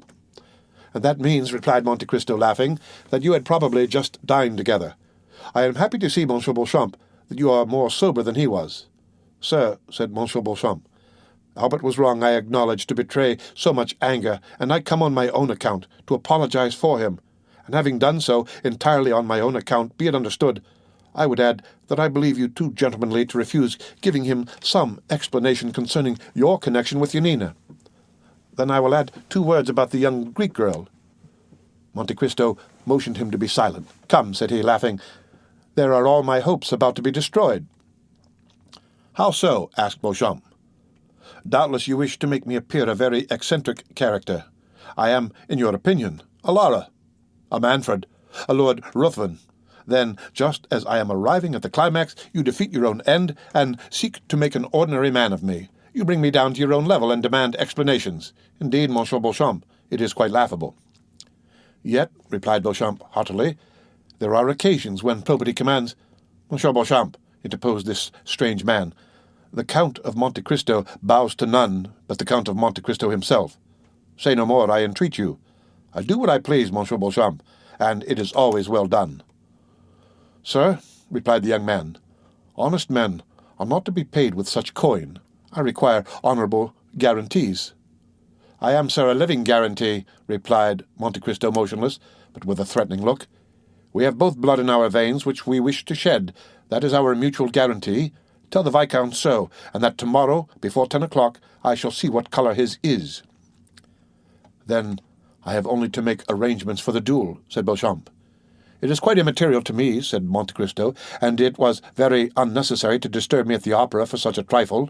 "And that means," replied Monte Cristo, laughing, "that you had probably just dined together. I am happy to see, Monsieur Beauchamp, that you are more sober than he was." "Sir," said Monsieur Beauchamp, "Albert was wrong, I acknowledge, to betray so much anger, and I come on my own account to apologize for him. And having done so entirely on my own account, be it understood, I would add that I believe you too gentlemanly to refuse giving him some explanation concerning your connection with Yanina. Then I will add 2 words about the young Greek girl." Monte Cristo motioned him to be silent. "Come," said he, laughing, "there are all my hopes about to be destroyed." "How so?" asked Beauchamp. "Doubtless you wish to make me appear a very eccentric character. I am, in your opinion, a Lara, a Manfred, a Lord Ruthven. Then, just as I am arriving at the climax, you defeat your own end, and seek to make an ordinary man of me. You bring me down to your own level and demand explanations. Indeed, Monsieur Beauchamp, it is quite laughable." "Yet," replied Beauchamp haughtily, "there are occasions when probity commands—" "Monsieur Beauchamp," interposed this strange man, "the Count of Monte Cristo bows to none but the Count of Monte Cristo himself. Say no more, I entreat you. I do what I please, Monsieur Beauchamp, and it is always well done." "Sir," replied the young man, "honest men are not to be paid with such coin. I require honorable guarantees." "I am, sir, a living guarantee," replied Monte Cristo, motionless, but with a threatening look. "We have both blood in our veins which we wish to shed. That is our mutual guarantee. Tell the Viscount so, and that tomorrow, before 10 o'clock, I shall see what color his is." "Then I have only to make arrangements for the duel," said Beauchamp. "It is quite immaterial to me," said Monte Cristo, "and it was very unnecessary to disturb me at the opera for such a trifle.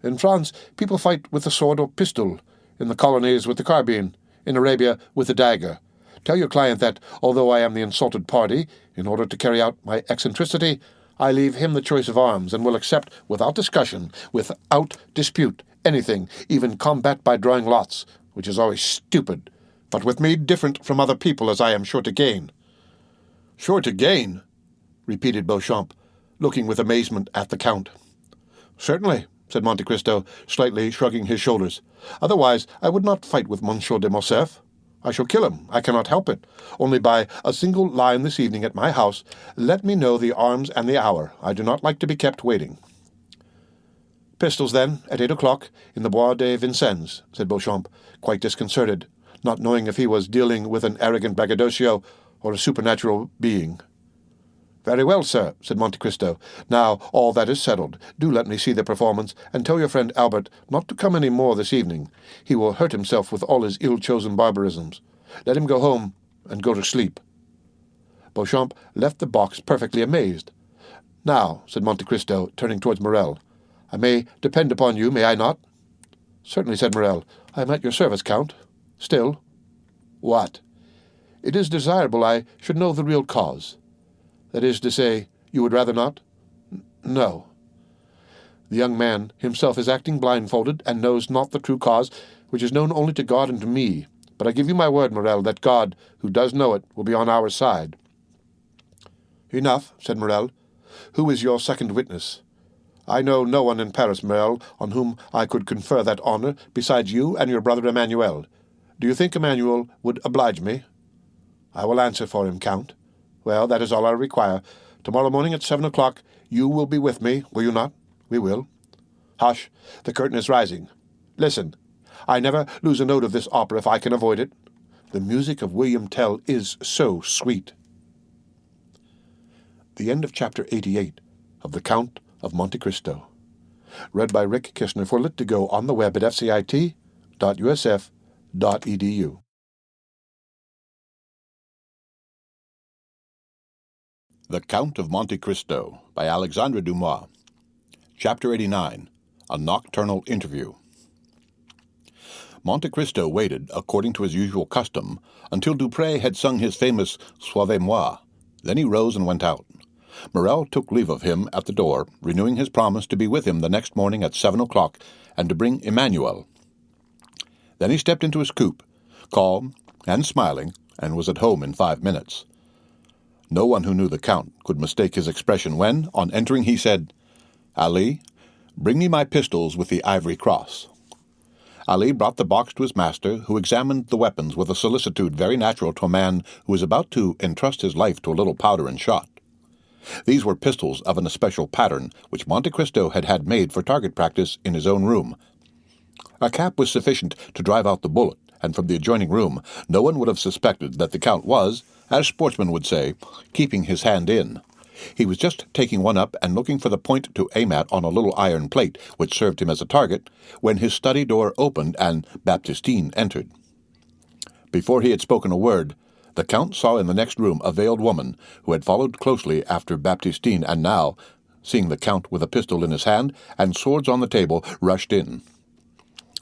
In France, people fight with the sword or pistol, in the colonies with the carbine, in Arabia with the dagger. Tell your client that, although I am the insulted party, in order to carry out my eccentricity, I leave him the choice of arms, and will accept, without discussion, without dispute, anything, even combat by drawing lots, which is always stupid, but with me different from other people, as I am sure to gain." "Sure to gain?" repeated Beauchamp, looking with amazement at the Count. "Certainly," said Monte Cristo, slightly shrugging his shoulders. "Otherwise I would not fight with Monsieur de Morcerf. I shall kill him. I cannot help it. Only by a single line this evening at my house, let me know the arms and the hour. I do not like to be kept waiting." "Pistols, then, at 8 o'clock, in the Bois de Vincennes," said Beauchamp, quite disconcerted, not knowing if he was dealing with an arrogant braggadocio or a supernatural being. "Very well, sir," said Monte Cristo. "Now all that is settled. Do let me see the performance, and tell your friend Albert not to come any more this evening. He will hurt himself with all his ill-chosen barbarisms. Let him go home and go to sleep." Beauchamp left the box perfectly amazed. "Now," said Monte Cristo, turning towards Morrel, "I may depend upon you, may I not?" "Certainly," said Morrel. "I am at your service, Count. Still—" "What?" "It is desirable I should know the real cause. That is to say, you would rather not?" "No." "The young man himself is acting blindfolded, and knows not the true cause, which is known only to God and to me. But I give you my word, Morrel, that God, who does know it, will be on our side." "Enough," said Morrel. "Who is your second witness?" "I know no one in Paris, Morrel, on whom I could confer that honour, besides you and your brother Emmanuel. Do you think Emmanuel would oblige me?" "I will answer for him, Count." "Well, that is all I require. Tomorrow morning at 7 o'clock you will be with me, will you not?" "We will." "Hush! The curtain is rising. Listen. I never lose a note of this opera if I can avoid it. The music of William Tell is so sweet." The end of Chapter 88 of The Count of Monte Cristo. Read by Rick Kishner for Lit2Go on the web at fcit.usf.edu. The Count of Monte Cristo by Alexandre Dumas. Chapter 89. A Nocturnal Interview. Monte Cristo waited, according to his usual custom, until Dupré had sung his famous Suivez-moi. Then he rose and went out. Morrel took leave of him at the door, renewing his promise to be with him the next morning at 7 o'clock, and to bring Emmanuel. Then he stepped into his coupe, calm and smiling, and was at home in 5 minutes. No one who knew the Count could mistake his expression when, on entering, he said, "Ali, bring me my pistols with the ivory cross." Ali brought the box to his master, who examined the weapons with a solicitude very natural to a man who is about to entrust his life to a little powder and shot. These were pistols of an especial pattern, which Monte Cristo had had made for target practice in his own room. A cap was sufficient to drive out the bullet, and from the adjoining room no one would have suspected that the Count was, as sportsmen would say, keeping his hand in. He was just taking one up and looking for the point to aim at on a little iron plate, which served him as a target, when his study door opened and Baptistine entered. Before he had spoken a word, the Count saw in the next room a veiled woman, who had followed closely after Baptistine, and now, seeing the Count with a pistol in his hand and swords on the table, rushed in.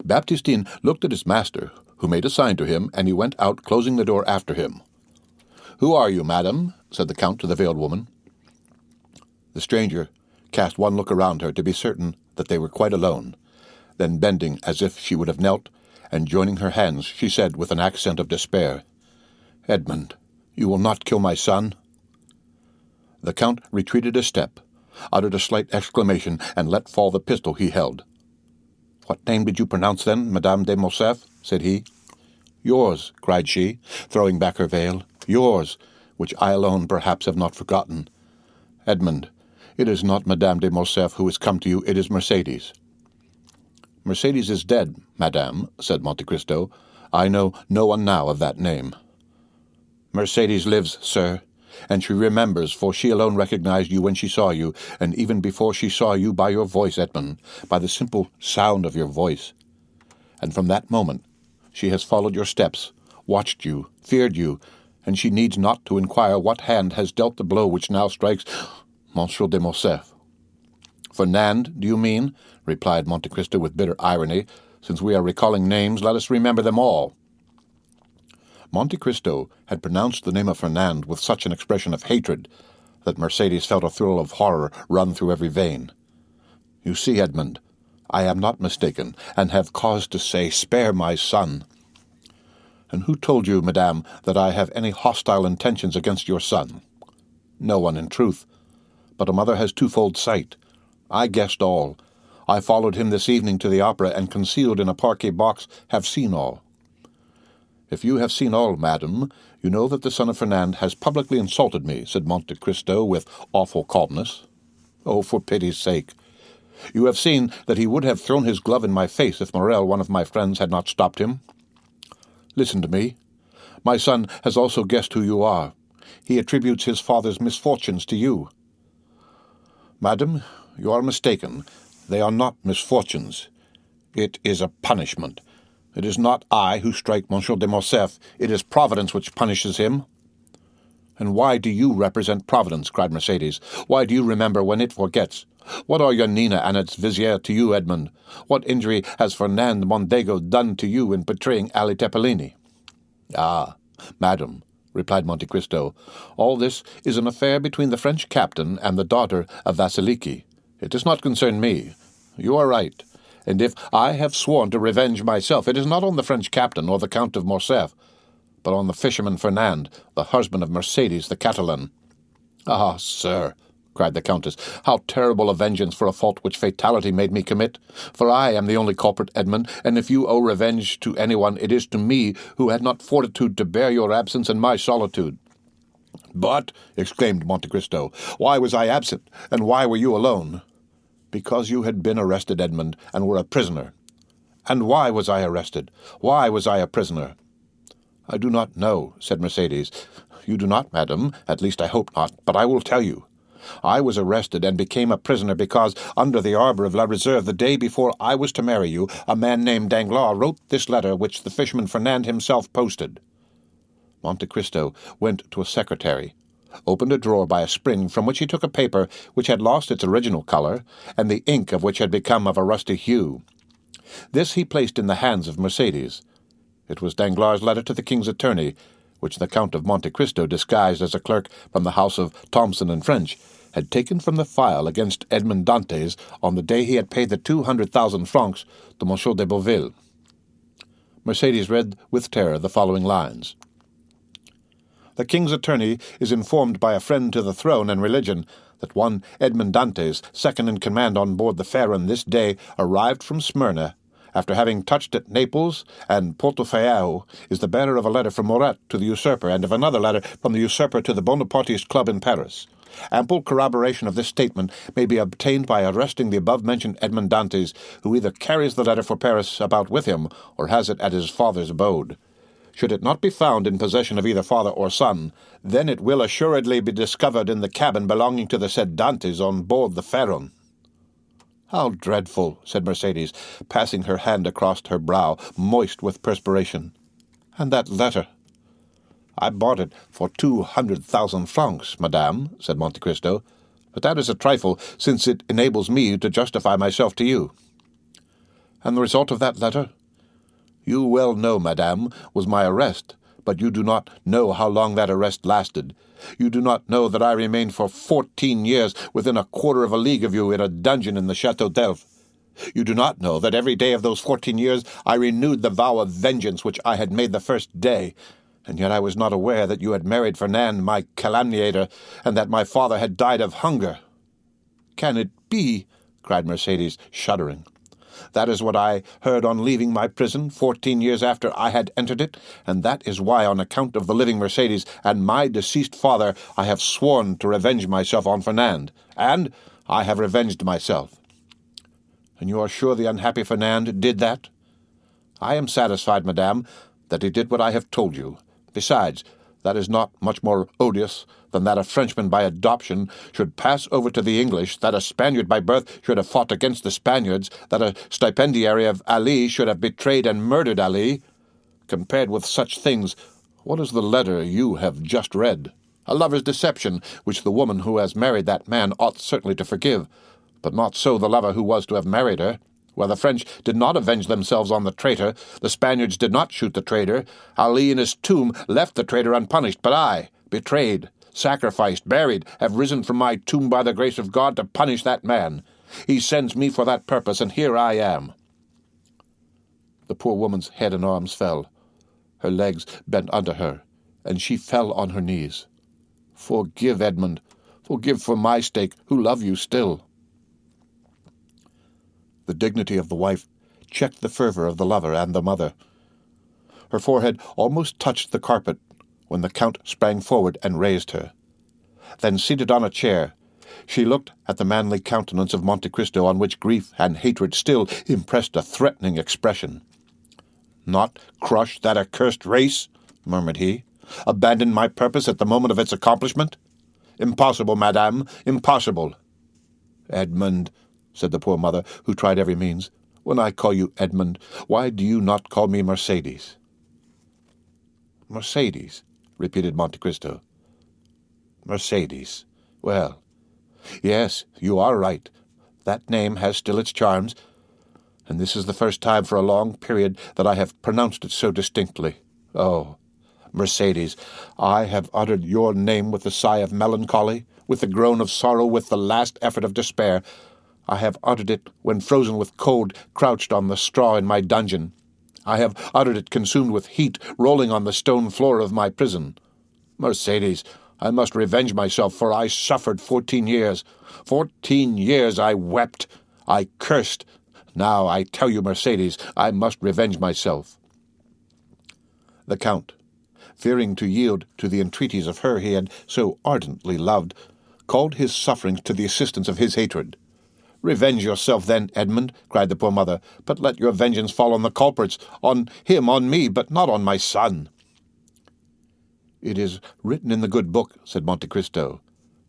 Baptistine looked at his master, who made a sign to him, and he went out, closing the door after him. "Who are you, madam?" said the Count to the veiled woman. The stranger cast one look around her to be certain that they were quite alone. Then, bending as if she would have knelt, and joining her hands, she said with an accent of despair, "Edmond, you will not kill my son?" The Count retreated a step, uttered a slight exclamation, and let fall the pistol he held. "What name did you pronounce then, Madame de Morcerf?" said he. "Yours," cried she, throwing back her veil. "Yours, which I alone perhaps have not forgotten. Edmond, it is not Madame de Morcerf who has come to you, it is Mercédès." "Mercédès is dead, madame," said Monte Cristo. "I know no one now of that name." "Mercédès lives, sir, and she remembers, for she alone recognized you when she saw you, and even before she saw you, by your voice, Edmond, by the simple sound of your voice. And from that moment she has followed your steps, watched you, feared you, and she needs not to inquire what hand has dealt the blow which now strikes Monsieur de Morcerf." "Fernand, do you mean?" replied Monte Cristo with bitter irony. "Since we are recalling names, let us remember them all." Monte Cristo had pronounced the name of Fernand with such an expression of hatred that Mercédès felt a thrill of horror run through every vein. "You see, Edmond, I am not mistaken, and have cause to say, spare my son." "And who told you, madame, that I have any hostile intentions against your son?" "No one, in truth. But a mother has twofold sight. I guessed all. I followed him this evening to the opera, and concealed in a parquet box have seen all." "If you have seen all, madam, you know that the son of Fernand has publicly insulted me," said Monte Cristo with awful calmness. "Oh, for pity's sake! You have seen that he would have thrown his glove in my face if Morel, one of my friends, had not stopped him. Listen to me. My son has also guessed who you are. He attributes his father's misfortunes to you. Madam, you are mistaken. They are not misfortunes. It is a punishment. It is not I who strike Monsieur de Morcerf. It is Providence which punishes him." "And why do you represent Providence?" cried Mercédès. "Why do you remember when it forgets? What are your Nina and its vizier to you, Edmond? What injury has Fernand Mondego done to you in betraying Ali Tepelini?" "Ah, madam," replied Monte Cristo, "all this is an affair between the French captain and the daughter of Vasiliki. It does not concern me. You are right. And if I have sworn to revenge myself, it is not on the French captain or the Count of Morcerf, but on the fisherman Fernand, the husband of Mercédès the Catalan." "Ah, sir," cried the Countess, "how terrible a vengeance for a fault which fatality made me commit! For I am the only culprit, Edmond, and if you owe revenge to anyone, it is to me, who had not fortitude to bear your absence and my solitude." "But," exclaimed Monte Cristo, "why was I absent, and why were you alone?" "Because you had been arrested, Edmond, and were a prisoner." "And why was I arrested? Why was I a prisoner?" "I do not know," said Mercédès. "You do not, madam, at least I hope not, but I will tell you. I was arrested and became a prisoner because, under the arbor of La Reserve, the day before I was to marry you, a man named Danglars wrote this letter which the fisherman Fernand himself posted." Monte Cristo went to a secretary, opened a drawer by a spring from which he took a paper which had lost its original color, and the ink of which had become of a rusty hue. This he placed in the hands of Mercédès. It was Danglars' letter to the king's attorney, which the Count of Monte Cristo, disguised as a clerk from the house of Thomson and French, had taken from the file against Edmond Dantès on the day he had paid the 200,000 francs to Monsieur de Beauville. Mercédès read with terror the following lines: "The king's attorney is informed by a friend to the throne and religion that one Edmond Dantès, second in command on board the Pharaon, this day arrived from Smyrna, after having touched at Naples and Portofao, is the bearer of a letter from Murat to the usurper, and of another letter from the usurper to the Bonapartist club in Paris. Ample corroboration of this statement may be obtained by arresting the above-mentioned Edmond Dantès, who either carries the letter for Paris about with him, or has it at his father's abode. Should it not be found in possession of either father or son, then it will assuredly be discovered in the cabin belonging to the said Dantès on board the Pharaon." "How dreadful!" said Mercédès, passing her hand across her brow, moist with perspiration. "And that letter?" "I bought it for 200,000 francs, madame," said Monte Cristo, "but that is a trifle, since it enables me to justify myself to you." "And the result of that letter?" "You well know, madame, was my arrest, but you do not know how long that arrest lasted. You do not know that I remained for 14 years within a quarter of a league of you in a dungeon in the Château d'Elf. You do not know that every day of those 14 years I renewed the vow of vengeance which I had made the first day, and yet I was not aware that you had married Fernand, my calumniator, and that my father had died of hunger." "Can it be?" cried Mercédès, shuddering. "That is what I heard on leaving my prison 14 years after I had entered it, and that is why, on account of the living Mercédès and my deceased father, I have sworn to revenge myself on Fernand, and I have revenged myself." "And you are sure the unhappy Fernand did that?" "I am satisfied, madame, that he did what I have told you. Besides, that is not much more odious than that a Frenchman by adoption should pass over to the English, that a Spaniard by birth should have fought against the Spaniards, that a stipendiary of Ali should have betrayed and murdered Ali. Compared with such things, what is the letter you have just read? A lover's deception, which the woman who has married that man ought certainly to forgive, but not so the lover who was to have married her. Where the French did not avenge themselves on the traitor, the Spaniards did not shoot the traitor. Ali in his tomb left the traitor unpunished, but I, betrayed, sacrificed, buried, have risen from my tomb by the grace of God to punish that man. He sends me for that purpose, and here I am." The poor woman's head and arms fell. Her legs bent under her, and she fell on her knees. "Forgive, Edmond. Forgive for my sake, who love you still." The dignity of the wife checked the fervor of the lover and the mother. Her forehead almost touched the carpet when the Count sprang forward and raised her. Then, seated on a chair, she looked at the manly countenance of Monte Cristo, on which grief and hatred still impressed a threatening expression. "Not crush that accursed race?" murmured he. "Abandon my purpose at the moment of its accomplishment? Impossible, madame, impossible." "Edmund," said the poor mother, who tried every means, "when I call you Edmund, why do you not call me Mercedes?" "Mercedes," repeated Monte Cristo. "Mercedes. Well, yes, you are right. That name has still its charms, and this is the first time for a long period that I have pronounced it so distinctly. Oh, Mercedes, I have uttered your name with the sigh of melancholy, with the groan of sorrow, with the last effort of despair. I have uttered it when frozen with cold, crouched on the straw in my dungeon. I have uttered it consumed with heat, rolling on the stone floor of my prison. Mercedes, I must revenge myself, for I suffered 14 years. 14 years I wept, I cursed. Now I tell you, Mercedes, I must revenge myself." The Count, fearing to yield to the entreaties of her he had so ardently loved, called his sufferings to the assistance of his hatred. "Revenge yourself, then, Edmund," cried the poor mother, "but let your vengeance fall on the culprits, on him, on me, but not on my son." "It is written in the good book," said Monte Cristo,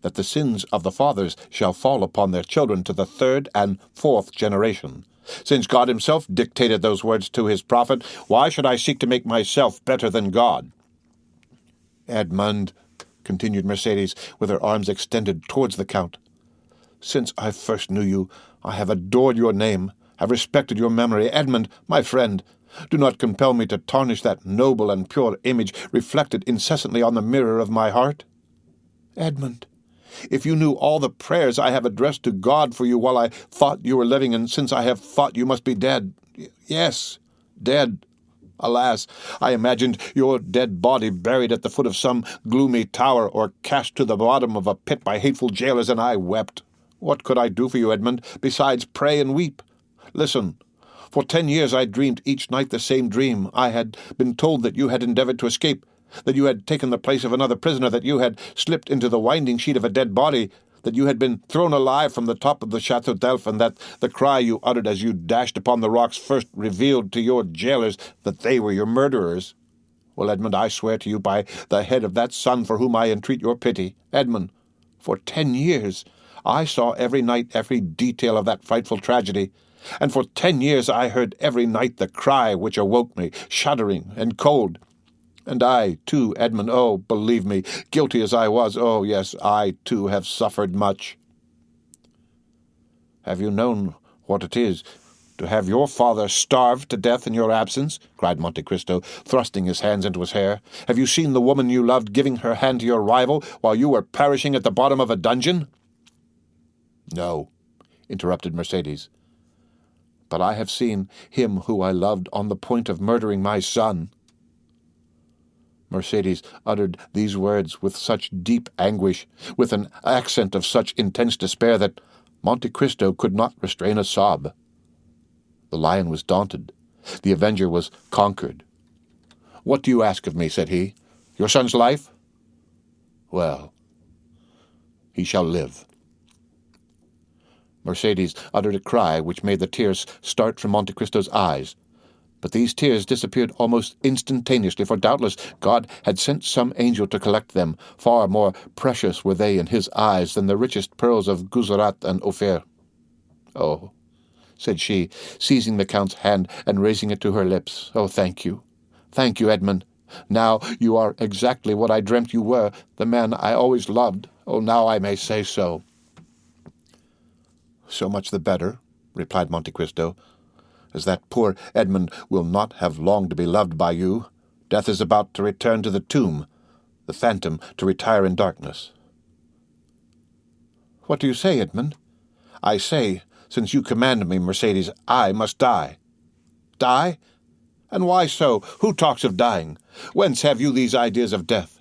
"that the sins of the fathers shall fall upon their children to the 3rd and 4th generation. Since God himself dictated those words to his prophet, why should I seek to make myself better than God?" "Edmund," continued Mercedes, with her arms extended towards the Count, "since I first knew you, I have adored your name, have respected your memory. Edmund, my friend, do not compel me to tarnish that noble and pure image reflected incessantly on the mirror of my heart. Edmund, if you knew all the prayers I have addressed to God for you while I thought you were living, and since I have thought you must be dead, yes, dead. Alas, I imagined your dead body buried at the foot of some gloomy tower, or cast to the bottom of a pit by hateful jailers, and I wept. What could I do for you, Edmund, besides pray and weep? Listen. For 10 years I dreamed each night the same dream. I had been told that you had endeavored to escape, that you had taken the place of another prisoner, that you had slipped into the winding sheet of a dead body, that you had been thrown alive from the top of the Chateau d'Elf, and that the cry you uttered as you dashed upon the rocks first revealed to your jailers that they were your murderers. Well, Edmund, I swear to you by the head of that son for whom I entreat your pity, Edmund, for 10 years I saw every night every detail of that frightful tragedy, and for 10 years I heard every night the cry which awoke me, shuddering and cold. And I, too, Edmund, oh, believe me, guilty as I was, oh, yes, I, too, have suffered much." "Have you known what it is to have your father starved to death in your absence?" cried Monte Cristo, thrusting his hands into his hair. "Have you seen the woman you loved giving her hand to your rival while you were perishing at the bottom of a dungeon?" "No," interrupted Mercedes, "but I have seen him who I loved on the point of murdering my son." Mercedes uttered these words with such deep anguish, with an accent of such intense despair, that Monte Cristo could not restrain a sob. The lion was daunted. The avenger was conquered. "What do you ask of me?" said he. "Your son's life? Well, he shall live." Mercedes uttered a cry which made the tears start from Monte Cristo's eyes. But these tears disappeared almost instantaneously, for doubtless God had sent some angel to collect them. Far more precious were they in his eyes than the richest pearls of Guzerat and Ophir. "Oh," said she, seizing the Count's hand and raising it to her lips, "oh, thank you, Edmund. Now you are exactly what I dreamt you were, the man I always loved. Oh, now I may say so." "So much the better," replied Monte Cristo, "as that poor Edmund will not have long to be loved by you. Death is about to return to the tomb, the phantom to retire in darkness." "What do you say, Edmund?" "I say, since you command me, Mercedes, I must die." "Die? And why so? Who talks of dying? Whence have you these ideas of death?"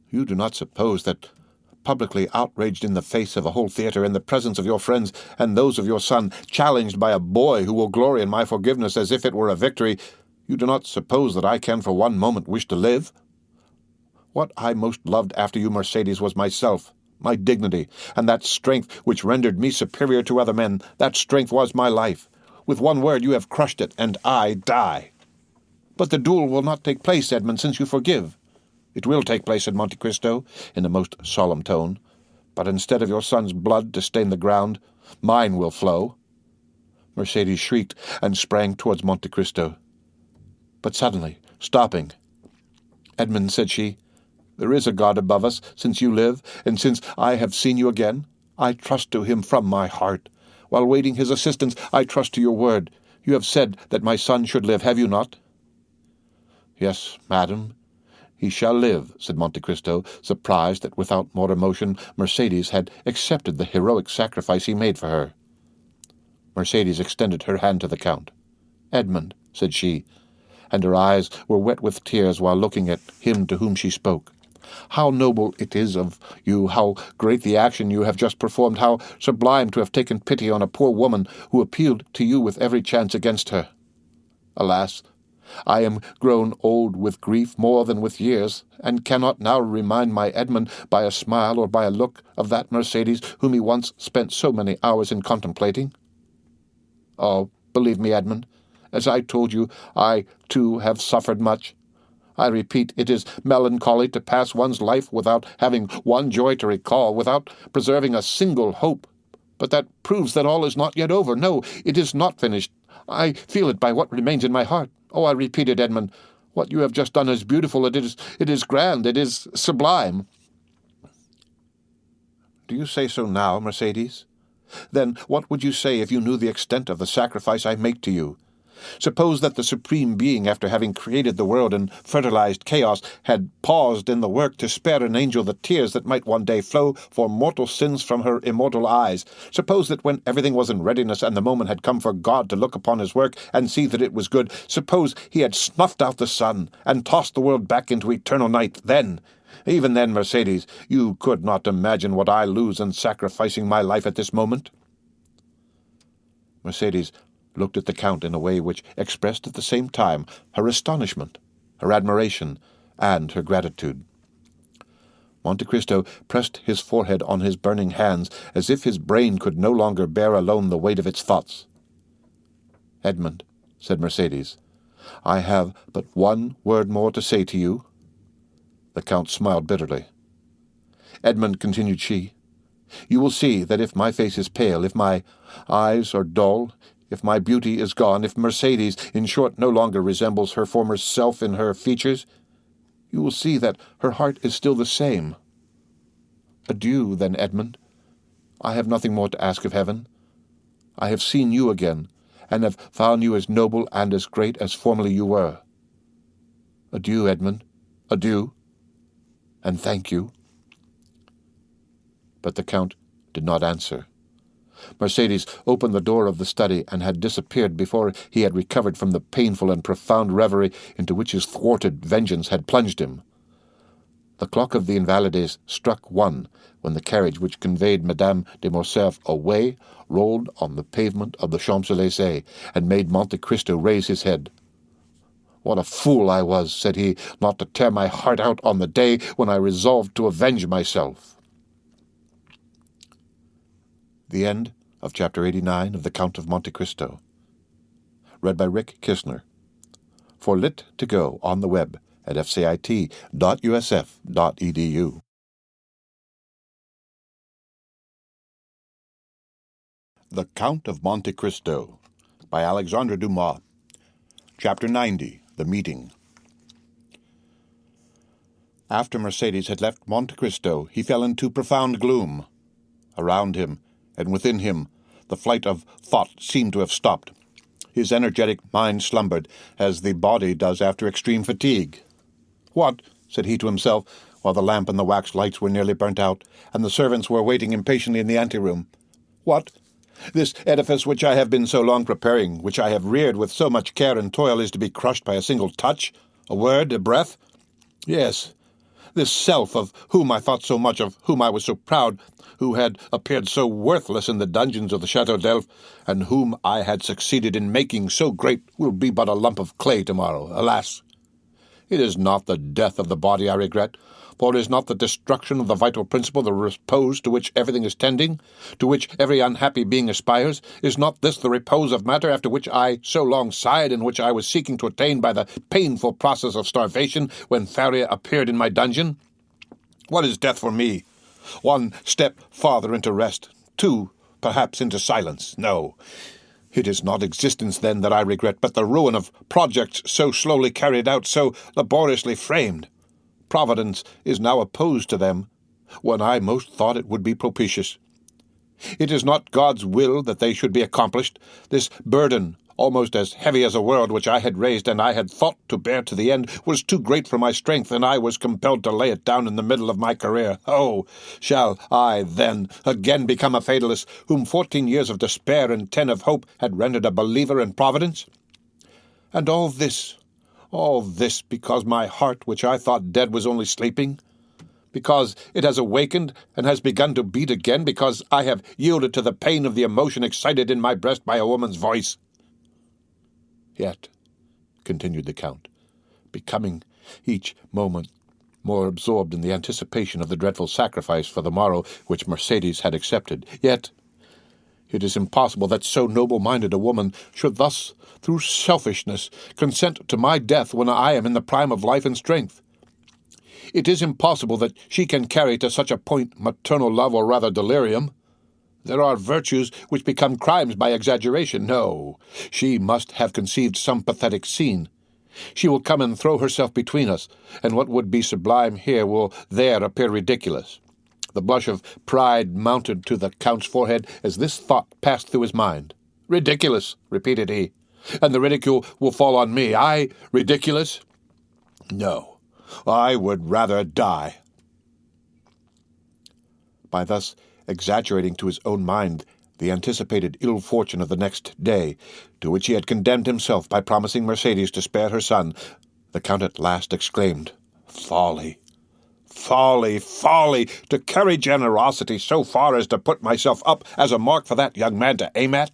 "You do not suppose that, publicly outraged in the face of a whole theatre, in the presence of your friends and those of your son, challenged by a boy who will glory in my forgiveness as if it were a victory, You do not suppose that I can for one moment wish to live? What I most loved after you, Mercedes, was myself, my dignity, and that strength which rendered me superior to other men. That strength was my life. With one word you have crushed it, and I die. But the duel will not take place, Edmund, since you forgive. It will take place, said Monte Cristo, in a most solemn tone. But instead of your son's blood to stain the ground, mine will flow. Mercedes shrieked and sprang towards Monte Cristo. But suddenly, stopping, Edmund, said she, there is a God above us, since you live, and since I have seen you again. I trust to him from my heart. While waiting his assistance, I trust to your word. You have said that my son should live, have you not? Yes, madam, he shall live, said Monte Cristo, surprised that without more emotion Mercedes had accepted the heroic sacrifice he made for her. Mercedes extended her hand to the Count. Edmund, said she, and her eyes were wet with tears while looking at him to whom she spoke. How noble it is of you, how great the action you have just performed, how sublime to have taken pity on a poor woman who appealed to you with every chance against her. Alas, I am grown old with grief more than with years, and cannot now remind my Edmund by a smile or by a look of that Mercedes whom he once spent so many hours in contemplating. Oh, believe me, Edmund, as I told you, I, too, have suffered much. I repeat, it is melancholy to pass one's life without having one joy to recall, without preserving a single hope. But that proves that all is not yet over. No, it is not finished. I feel it by what remains in my heart. Oh, I repeat it, Edmund. What you have just done is beautiful. It is grand. It is sublime. Do you say so now, Mercedes? Then what would you say if you knew the extent of the sacrifice I make to you? Suppose that the Supreme Being, after having created the world and fertilized chaos, had paused in the work to spare an angel the tears that might one day flow for mortal sins from her immortal eyes. Suppose that when everything was in readiness and the moment had come for God to look upon his work and see that it was good, suppose he had snuffed out the sun and tossed the world back into eternal night. Then, even then, Mercedes, you could not imagine what I lose in sacrificing my life at this moment. Mercedes looked at the Count in a way which expressed at the same time her astonishment, her admiration, and her gratitude. Monte Cristo pressed his forehead on his burning hands as if his brain could no longer bear alone the weight of its thoughts. Edmund, said Mercedes, I have but one word more to say to you. The Count smiled bitterly. Edmund, continued she, you will see that if my face is pale, if my eyes are dull, if my beauty is gone, if Mercedes, in short, no longer resembles her former self in her features, you will see that her heart is still the same. Adieu, then, Edmund. I have nothing more to ask of heaven. I have seen you again, and have found you as noble and as great as formerly you were. Adieu, Edmund. Adieu. And thank you. But the Count did not answer. Mercedes opened the door of the study and had disappeared before he had recovered from the painful and profound reverie into which his thwarted vengeance had plunged him. The clock of the Invalides struck 1 when the carriage which conveyed Madame de Morcerf away rolled on the pavement of the Champs-Élysées and made Monte Cristo raise his head. What a fool I was, said he, not to tear my heart out on the day when I resolved to avenge myself. The end of Chapter 89 of The Count of Monte Cristo. Read by Rick Kistner. For Lit to Go on the web at fcit.usf.edu. The Count of Monte Cristo by Alexandre Dumas. Chapter 90. The Meeting. After Mercedes had left Monte Cristo, he fell into profound gloom. Around him, and within him, the flight of thought seemed to have stopped. His energetic mind slumbered, as the body does after extreme fatigue. "What?" said he to himself, while the lamp and the wax lights were nearly burnt out, and the servants were waiting impatiently in the anteroom. "What? This edifice which I have been so long preparing, which I have reared with so much care and toil, is to be crushed by a single touch, a word, a breath? Yes, This self of whom I thought so much, of whom I was so proud, who had appeared so worthless in the dungeons of the Chateau d'Elf, and whom I had succeeded in making so great, will be but a lump of clay tomorrow. Alas! It is not the death of the body I regret, for it is not the destruction of the vital principle, the repose to which everything is tending, to which every unhappy being aspires. Is not this the repose of matter after which I so long sighed, and which I was seeking to attain by the painful process of starvation when Faria appeared in my dungeon? What is death for me? One step farther into rest, two, perhaps, into silence. No, it is not existence, then, that I regret, but the ruin of projects so slowly carried out, so laboriously framed. Providence is now opposed to them, when I most thought it would be propitious. It is not God's will that they should be accomplished. This burden, almost as heavy as a world, which I had raised and I had thought to bear to the end, was too great for my strength, and I was compelled to lay it down in the middle of my career. Oh, shall I, then, again become a fatalist, whom 14 years of despair and 10 of hope had rendered a believer in Providence? And all this because my heart, which I thought dead, was only sleeping? Because it has awakened and has begun to beat again? Because I have yielded to the pain of the emotion excited in my breast by a woman's voice? Yet, continued the Count, becoming each moment more absorbed in the anticipation of the dreadful sacrifice for the morrow which Mercedes had accepted, yet it is impossible that so noble-minded a woman should thus, through selfishness, consent to my death when I am in the prime of life and strength. It is impossible that she can carry to such a point maternal love, or rather delirium. There are virtues which become crimes by exaggeration. No, she must have conceived some pathetic scene. She will come and throw herself between us, and what would be sublime here will there appear ridiculous. The blush of pride mounted to the Count's forehead as this thought passed through his mind. "Ridiculous," repeated he, "and the ridicule will fall on me. I ridiculous? No, I would rather die." By thus exaggerating to his own mind the anticipated ill fortune of the next day, to which he had condemned himself by promising Mercedes to spare her son, the Count at last exclaimed, "Folly! Folly, folly, to carry generosity so far as to put myself up as a mark for that young man to aim at.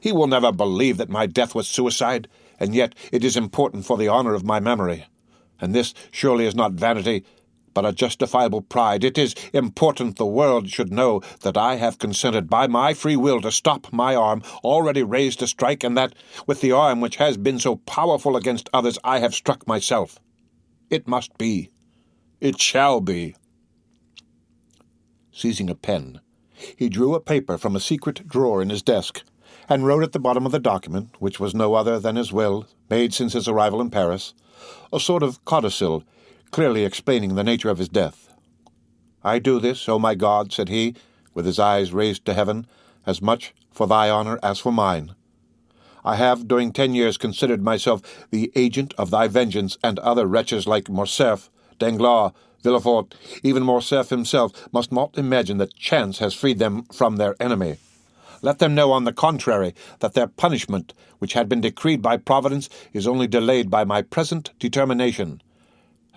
He will never believe that my death was suicide, and yet it is important for the honor of my memory. And this surely is not vanity, but a justifiable pride. It is important the world should know that I have consented by my free will to stop my arm, already raised to strike, and that, with the arm which has been so powerful against others, I have struck myself. It must be. It shall be." Seizing a pen, he drew a paper from a secret drawer in his desk, and wrote at the bottom of the document, which was no other than his will, made since his arrival in Paris, a sort of codicil, clearly explaining the nature of his death. "I do this, O my God," said he, with his eyes raised to heaven, "as much for thy honor as for mine. I have during 10 years considered myself the agent of thy vengeance, and other wretches like Morcerf, Danglars, Villefort, even Morcerf himself, must not imagine that chance has freed them from their enemy. Let them know, on the contrary, that their punishment, which had been decreed by Providence, is only delayed by my present determination,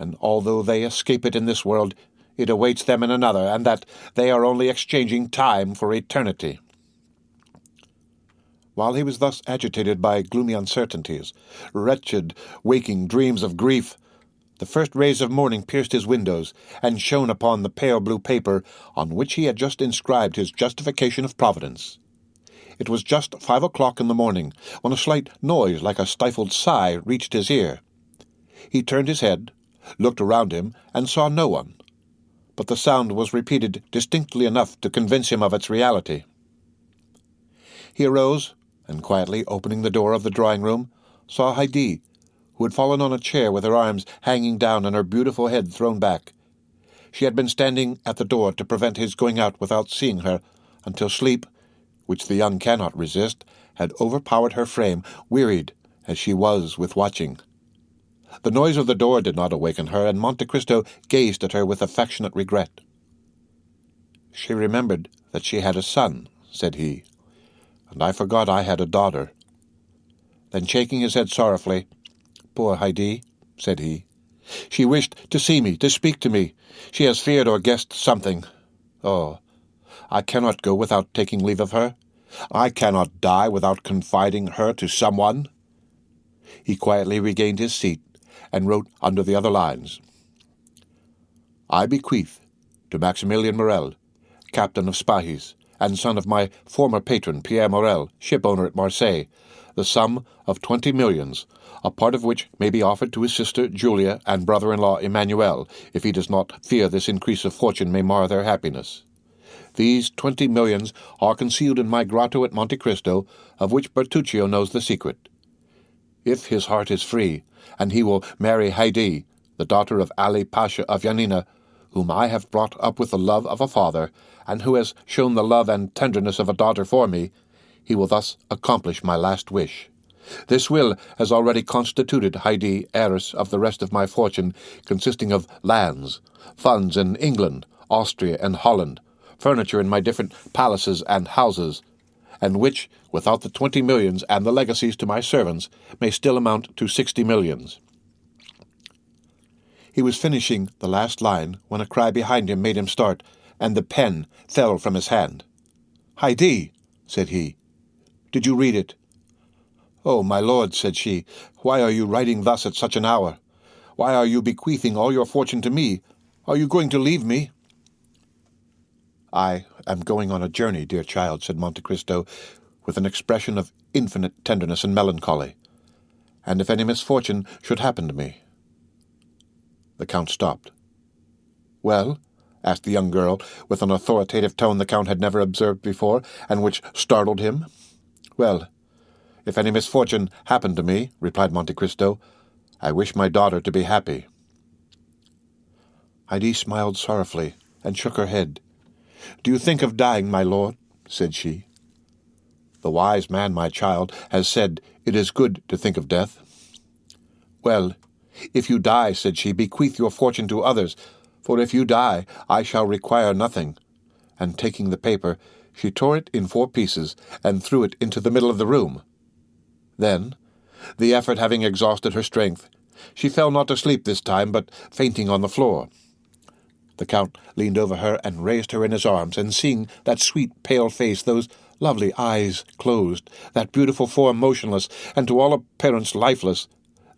and although they escape it in this world, it awaits them in another, and that they are only exchanging time for eternity." While he was thus agitated by gloomy uncertainties, wretched waking dreams of grief, the first rays of morning pierced his windows, and shone upon the pale blue paper on which he had just inscribed his justification of Providence. It was just 5 o'clock in the morning, when a slight noise like a stifled sigh reached his ear. He turned his head, looked around him, and saw no one, but the sound was repeated distinctly enough to convince him of its reality. He arose, and quietly opening the door of the drawing-room, saw Haydée, who had fallen on a chair with her arms hanging down and her beautiful head thrown back. She had been standing at the door to prevent his going out without seeing her, until sleep, which the young cannot resist, had overpowered her frame, wearied as she was with watching. The noise of the door did not awaken her, and Monte Cristo gazed at her with affectionate regret. "She remembered that she had a son," said he, "and I forgot I had a daughter." Then, shaking his head sorrowfully, "Poor Haydée," said he, She wished to see me, to speak to me. She has feared or guessed something. Oh, I cannot go without taking leave of her. I cannot die without confiding her to someone." He quietly regained his seat and wrote under the other lines, "I bequeath to Maximilian Morel, captain of Spahis, and son of my former patron Pierre Morel, shipowner at Marseille, the sum of 20 millions, a part of which may be offered to his sister Julia and brother-in-law Emmanuel, if he does not fear this increase of fortune may mar their happiness. These 20 millions are concealed in my grotto at Monte Cristo, of which Bertuccio knows the secret. If his heart is free, and he will marry Haydée, the daughter of Ali Pasha of Yanina, whom I have brought up with the love of a father, and who has shown the love and tenderness of a daughter for me, he will thus accomplish my last wish. This will has already constituted Haydée heiress of the rest of my fortune, consisting of lands, funds in England, Austria, and Holland, furniture in my different palaces and houses, and which, without the 20 millions and the legacies to my servants, may still amount to 60 millions. He was finishing the last line when a cry behind him made him start, and the pen fell from his hand. "Haydée," said he, "did you read it?" "Oh, my lord," said she, "why are you writing thus at such an hour? Why are you bequeathing all your fortune to me? Are you going to leave me?" "I am going on a journey, dear child," said Monte Cristo, with an expression of infinite tenderness and melancholy, "and if any misfortune should happen to me—" The Count stopped. "Well?" asked the young girl, with an authoritative tone the Count had never observed before, and which startled him. "Well, if any misfortune happened to me," replied Monte Cristo, "I wish my daughter to be happy." Haydée smiled sorrowfully and shook her head. "Do you think of dying, my lord?" said she. "The wise man, my child, has said it is good to think of death." "Well, if you die," said she, "bequeath your fortune to others, for if you die, I shall require nothing." And taking the paper, she tore it in 4 pieces and threw it into the middle of the room. Then, the effort having exhausted her strength, she fell not asleep this time, but fainting on the floor. The Count leaned over her and raised her in his arms, and seeing that sweet, pale face, those lovely eyes closed, that beautiful form motionless, and to all appearance lifeless,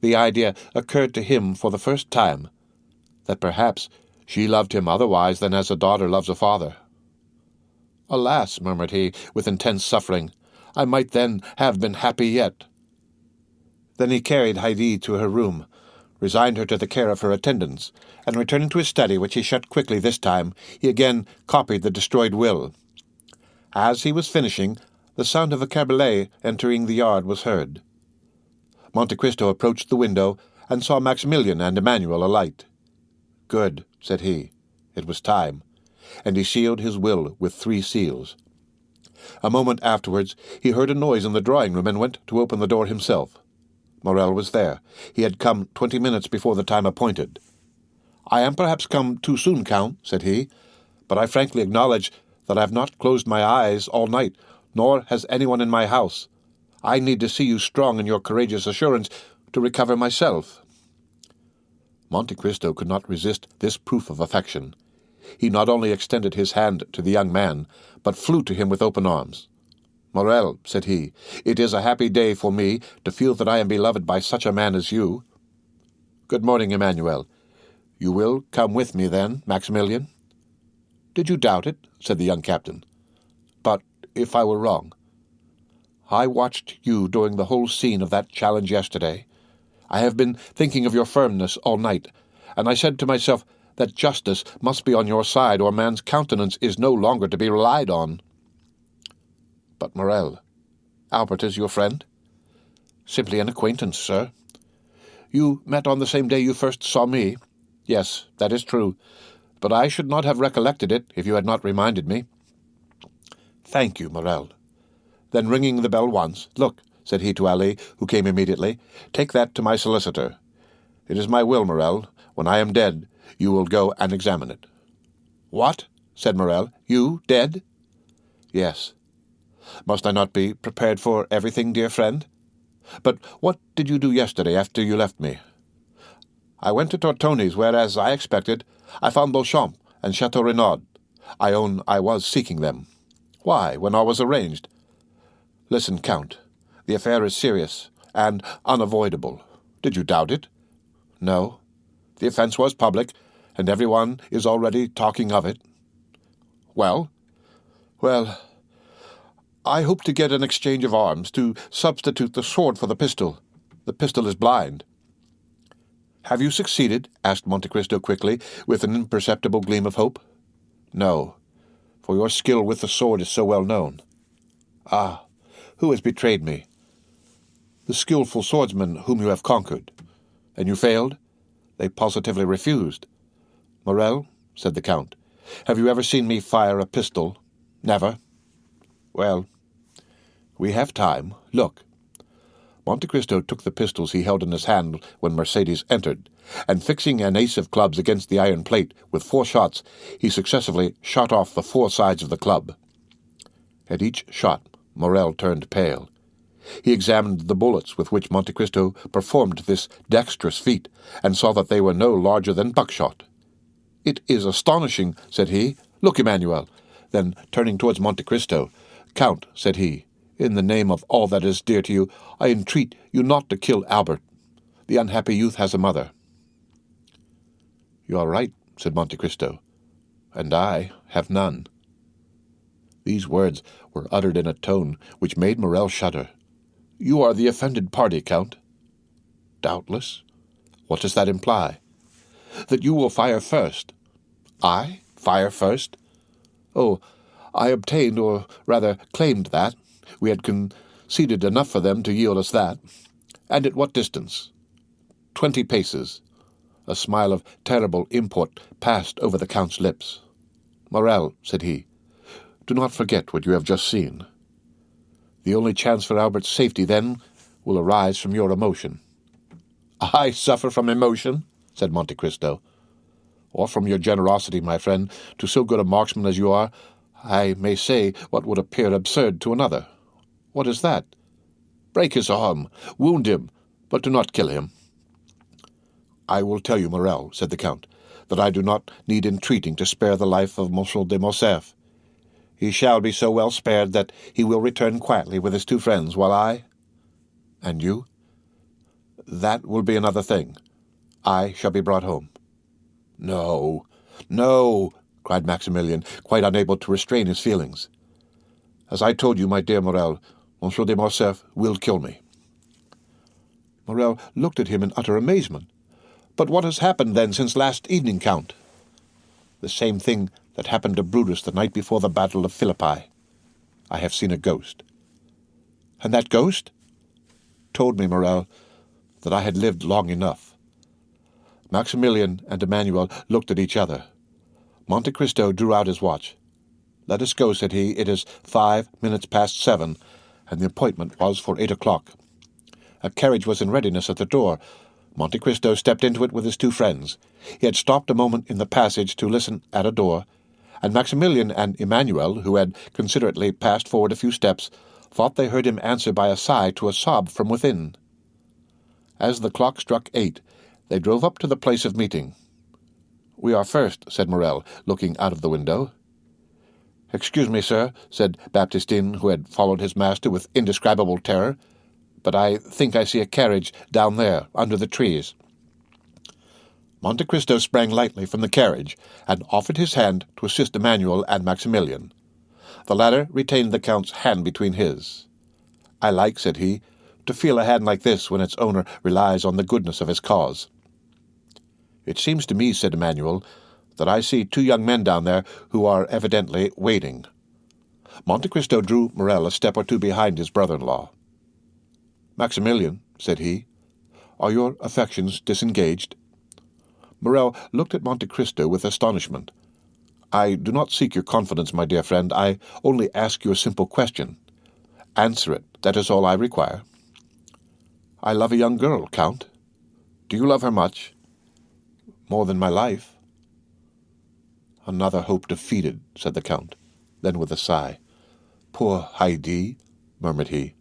the idea occurred to him for the first time that perhaps she loved him otherwise than as a daughter loves a father. "Alas," murmured he, with intense suffering, "I might then have been happy yet." Then he carried Haydée to her room, resigned her to the care of her attendants, and returning to his study, which he shut quickly this time, he again copied the destroyed will. As he was finishing, the sound of a cabriolet entering the yard was heard. Monte Cristo approached the window and saw Maximilian and Emmanuel alight. "Good," said he. It was time, and he sealed his will with 3 seals. A moment afterwards he heard a noise in the drawing-room and went to open the door himself. Morel was there. He had come 20 minutes before the time appointed. "I am perhaps come too soon, Count," said he, "but I frankly acknowledge that I have not closed my eyes all night, nor has anyone in my house. I need to see you strong in your courageous assurance to recover myself." Monte Cristo could not resist this proof of affection. He not only extended his hand to the young man, but flew to him with open arms. "Morel," said he, "it is a happy day for me to feel that I am beloved by such a man as you." "Good morning, Emmanuel. You will come with me, then, Maximilian?" "Did you doubt it?" said the young captain. "But if I were wrong?" "I watched you during the whole scene of that challenge yesterday. I have been thinking of your firmness all night, and I said to myself that justice must be on your side, or man's countenance is no longer to be relied on." "But, Morel, Albert is your friend?" "Simply an acquaintance, sir." "You met on the same day you first saw me?" "Yes, that is true, but I should not have recollected it if you had not reminded me." "Thank you, Morel." Then ringing the bell once, "Look," said he to Ali, who came immediately, "take that to my solicitor. It is my will, Morel. When I am dead, you will go and examine it." "What?" said Morel. "You dead?" "Yes. Must I not be prepared for everything, dear friend? But what did you do yesterday after you left me?" I went to Tortoni's, where, as I expected, I found Beauchamp and Chateau Renaud. I own I was seeking them. Why, when all was arranged? Listen, Count. The affair is serious and unavoidable. Did you doubt it? No. The offense was public, and everyone is already talking of it. Well? Well, I hope to get an exchange of arms, to substitute the sword for the pistol. The pistol is blind. Have you succeeded? Asked Monte Cristo quickly, with an imperceptible gleam of hope. No, for your skill with the sword is so well known. Ah, who has betrayed me? The skillful swordsman whom you have conquered. And you failed? They positively refused. Morel, said the Count, have you ever seen me fire a pistol? Never. Well, we have time. Look. Monte Cristo took the pistols he held in his hand when Mercedes entered, and fixing an ace of clubs against the iron plate with 4 shots, he successively shot off the 4 sides of the club. At each shot, Morel turned pale. He examined the bullets with which Monte Cristo performed this dexterous feat, and saw that they were no larger than buckshot. "It is astonishing," said he. "Look, Emmanuel." Then, turning towards Monte Cristo, "Count," said he, "in the name of all that is dear to you, I entreat you not to kill Albert. The unhappy youth has a mother." "You are right," said Monte Cristo, "and I have none." These words were uttered in a tone which made Morel shudder. "You are the offended party, Count." "Doubtless. What does that imply?" "That you will fire first." "I? Fire first?" "Oh, I obtained, or rather claimed that. We had conceded enough for them to yield us that." "And at what distance?" 20 paces. A smile of terrible import passed over the Count's lips. "Morel," said he, "do not forget what you have just seen. The only chance for Albert's safety, then, will arise from your emotion." "I suffer from emotion?" said Monte Cristo. "Or from your generosity, my friend. To so good a marksman as you are, I may say what would appear absurd to another." "What is that?" "Break his arm, wound him, but do not kill him." "I will tell you, Morel," said the Count, "that I do not need entreating to spare the life of Monsieur de Morcerf. He shall be so well spared that he will return quietly with his 2 friends, while I— "And you?" "That will be another thing. I shall be brought home." "No, no," cried Maximilian, quite unable to restrain his feelings. "As I told you, my dear Morel, Monsieur de Morcerf will kill me." Morel looked at him in utter amazement. "But what has happened, then, since last evening, Count?" "The same thing that happened to Brutus the night before the battle of Philippi. I have seen a ghost." "And that ghost?" "Told me, Morel, that I had lived long enough." Maximilian and Emmanuel looked at each other. Monte Cristo drew out his watch. "Let us go," said he. "It is 5 minutes past 7, and the appointment was for 8 o'clock." A carriage was in readiness at the door. Monte Cristo stepped into it with his 2 friends. He had stopped a moment in the passage to listen at a door, and Maximilian and Emmanuel, who had considerately passed forward a few steps, thought they heard him answer by a sigh to a sob from within. As the clock struck 8, they drove up to the place of meeting. "We are first," said Morel, looking out of the window. "Excuse me, sir," said Baptistin, who had followed his master with indescribable terror, "but I think I see a carriage down there, under the trees." Monte Cristo sprang lightly from the carriage, and offered his hand to assist Emmanuel and Maximilian. The latter retained the Count's hand between his. "I like," said he, "to feel a hand like this when its owner relies on the goodness of his cause." "It seems to me," said Emmanuel, "that I see 2 young men down there who are evidently waiting." Monte Cristo drew Morel a step or 2 behind his brother-in-law. "Maximilian," said he, "are your affections disengaged?" Morel looked at Monte Cristo with astonishment. "I do not seek your confidence, my dear friend. I only ask you a simple question. Answer it. That is all I require." "I love a young girl, Count." "Do you love her much?" "More than my life." "Another hope defeated," said the Count. Then with a sigh, "Poor Heidi," murmured he.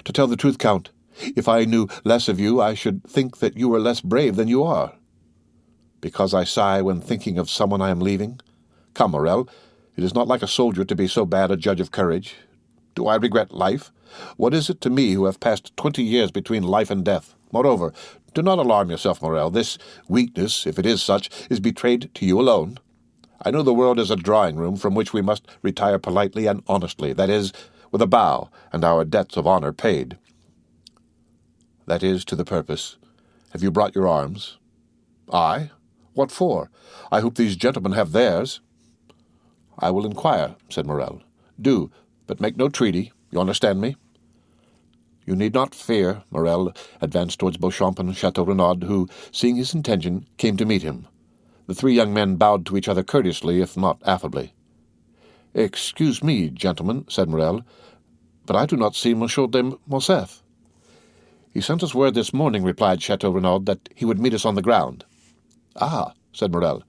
"To tell the truth, Count, If I knew less of you, I should think that you were less brave than you are. Because I sigh when thinking of someone I am leaving? Come, Morel, it is not like a soldier to be so bad a judge of courage. Do I regret life? What is it to me who have passed 20 years between life and death? Moreover, do not alarm yourself, Morel. This weakness, if it is such, is betrayed to you alone. I know the world is a drawing-room from which we must retire politely and honestly, that is, with a bow and our debts of honor paid. That is to the purpose. Have you brought your arms? I? What for? I hope these gentlemen have theirs. I will inquire, said Morel. Do, but make no treaty. You understand me? You need not fear. Morel advanced towards Beauchamp and Chateau Renaud, who, seeing his intention, came to meet him. The three young men bowed to each other courteously, if not affably. Excuse me, gentlemen, said Morel, but I do not see Monsieur de Morcerf. He sent us word this morning, replied Chateau Renaud, that he would meet us on the ground. Ah, said Morel.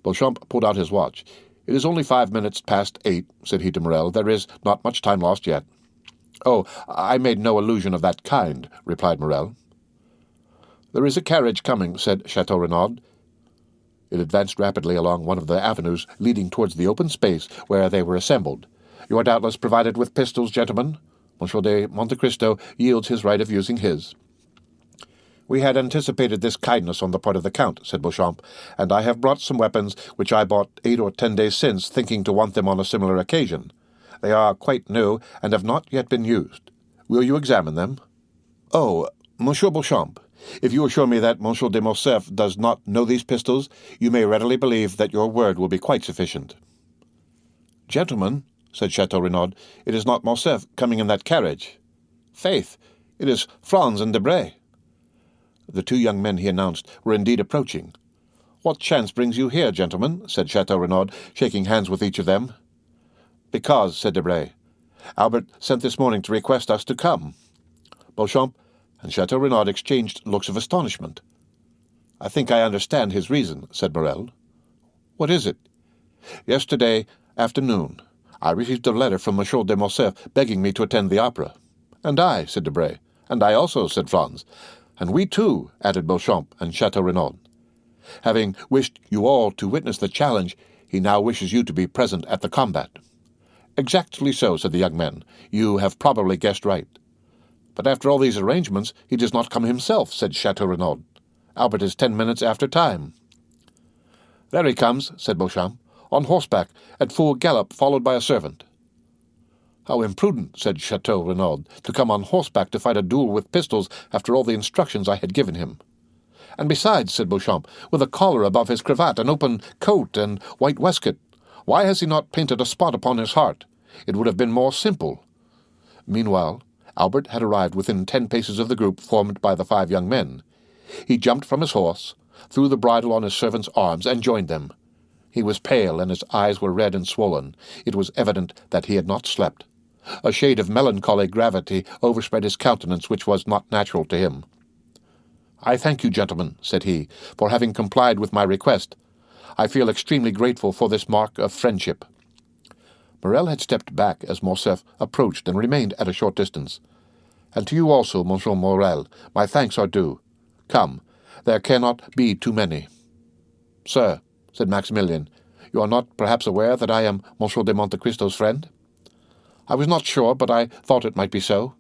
Beauchamp pulled out his watch. It is only 5 minutes past 8, said he to Morel. There is not much time lost yet. Oh, I made no allusion of that kind, replied Morel. There is a carriage coming, said Chateau Renaud. It advanced rapidly along one of the avenues leading towards the open space where they were assembled. You are doubtless provided with pistols, gentlemen. Monsieur de Monte Cristo yields his right of using his. We had anticipated this kindness on the part of the Count, said Beauchamp, and I have brought some weapons which I bought 8 or 10 days since, thinking to want them on a similar occasion. They are quite new, and have not yet been used. Will you examine them? Oh, Monsieur Beauchamp, if you assure me that Monsieur de Morcerf does not know these pistols, you may readily believe that your word will be quite sufficient. Gentlemen, said Chateau Renaud, it is not Morcerf coming in that carriage. Faith, it is Franz and Debray. The two young men, he announced, were indeed approaching. What chance brings you here, gentlemen? Said Chateau Renaud, shaking hands with each of them. Because, said Debray, Albert sent this morning to request us to come. Beauchamp and Chateau Renaud exchanged looks of astonishment. I think I understand his reason, said Morel. What is it? Yesterday afternoon, I received a letter from Monsieur de Morcerf begging me to attend the opera. And I, said Debray. And I also, said Franz. And we too, added Beauchamp and Chateau Renaud. Having wished you all to witness the challenge, he now wishes you to be present at the combat. Exactly so, said the young men. You have probably guessed right. But after all these arrangements, he does not come himself, said Chateau Renaud. Albert is 10 minutes after time. There he comes, said Beauchamp, on horseback, at full gallop, followed by a servant. How imprudent, said Chateau Renaud, to come on horseback to fight a duel with pistols after all the instructions I had given him. And besides, said Beauchamp, with a collar above his cravat, an open coat, and white waistcoat, why has he not painted a spot upon his heart? It would have been more simple. Meanwhile, Albert had arrived within 10 paces of the group formed by the 5 young men. He jumped from his horse, threw the bridle on his servant's arms, and joined them. He was pale, and his eyes were red and swollen. It was evident that he had not slept. A shade of melancholy gravity overspread his countenance, which was not natural to him. I thank you, gentlemen, said he, for having complied with my request. I feel extremely grateful for this mark of friendship. Morel had stepped back as Morcerf approached and remained at a short distance. And to you also, Monsieur Morel, my thanks are due. Come, there cannot be too many. Sir, said Maximilian, you are not perhaps aware that I am Monsieur de Monte Cristo's friend? I was not sure, but I thought it might be so.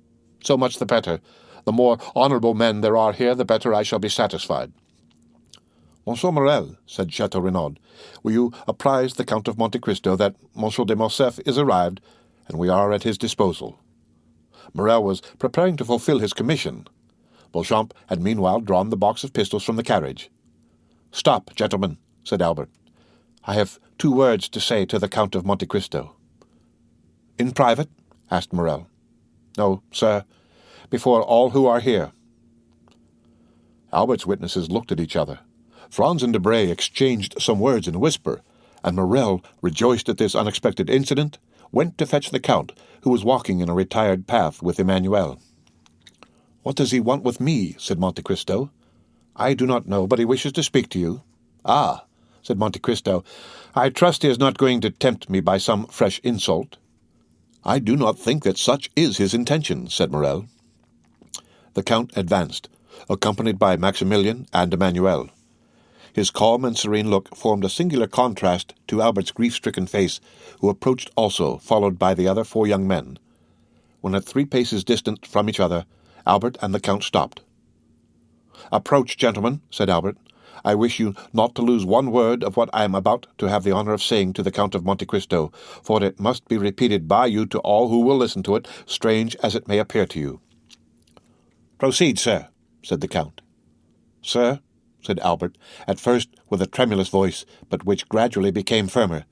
So much the better. The more honourable men there are here, the better I shall be satisfied. Monsieur Morel, said Chateau Renaud, will you apprise the Count of Monte Cristo that Monsieur de Morcerf is arrived, and we are at his disposal. Morel was preparing to fulfill his commission. Beauchamp had meanwhile drawn the box of pistols from the carriage. Stop, gentlemen, said Albert. I have 2 words to say to the Count of Monte Cristo. In private? Asked Morel. No, sir, before all who are here. Albert's witnesses looked at each other. Franz and Debray exchanged some words in a whisper, and Morel, rejoiced at this unexpected incident, went to fetch the Count, who was walking in a retired path with Emmanuel. What does he want with me? Said Monte Cristo. I do not know, but he wishes to speak to you. Ah, said Monte Cristo, I trust he is not going to tempt me by some fresh insult. I do not think that such is his intention, said Morel. The Count advanced, accompanied by Maximilian and Emmanuel. His calm and serene look formed a singular contrast to Albert's grief-stricken face, who approached also, followed by the other 4 young men. When at 3 paces distant from each other, Albert and the Count stopped. "Approach, gentlemen," said Albert. "I wish you not to lose one word of what I am about to have the honor of saying to the Count of Monte Cristo, for it must be repeated by you to all who will listen to it, strange as it may appear to you." "Proceed, sir," said the Count. "Sir," said Albert, at first with a tremulous voice, but which gradually became firmer,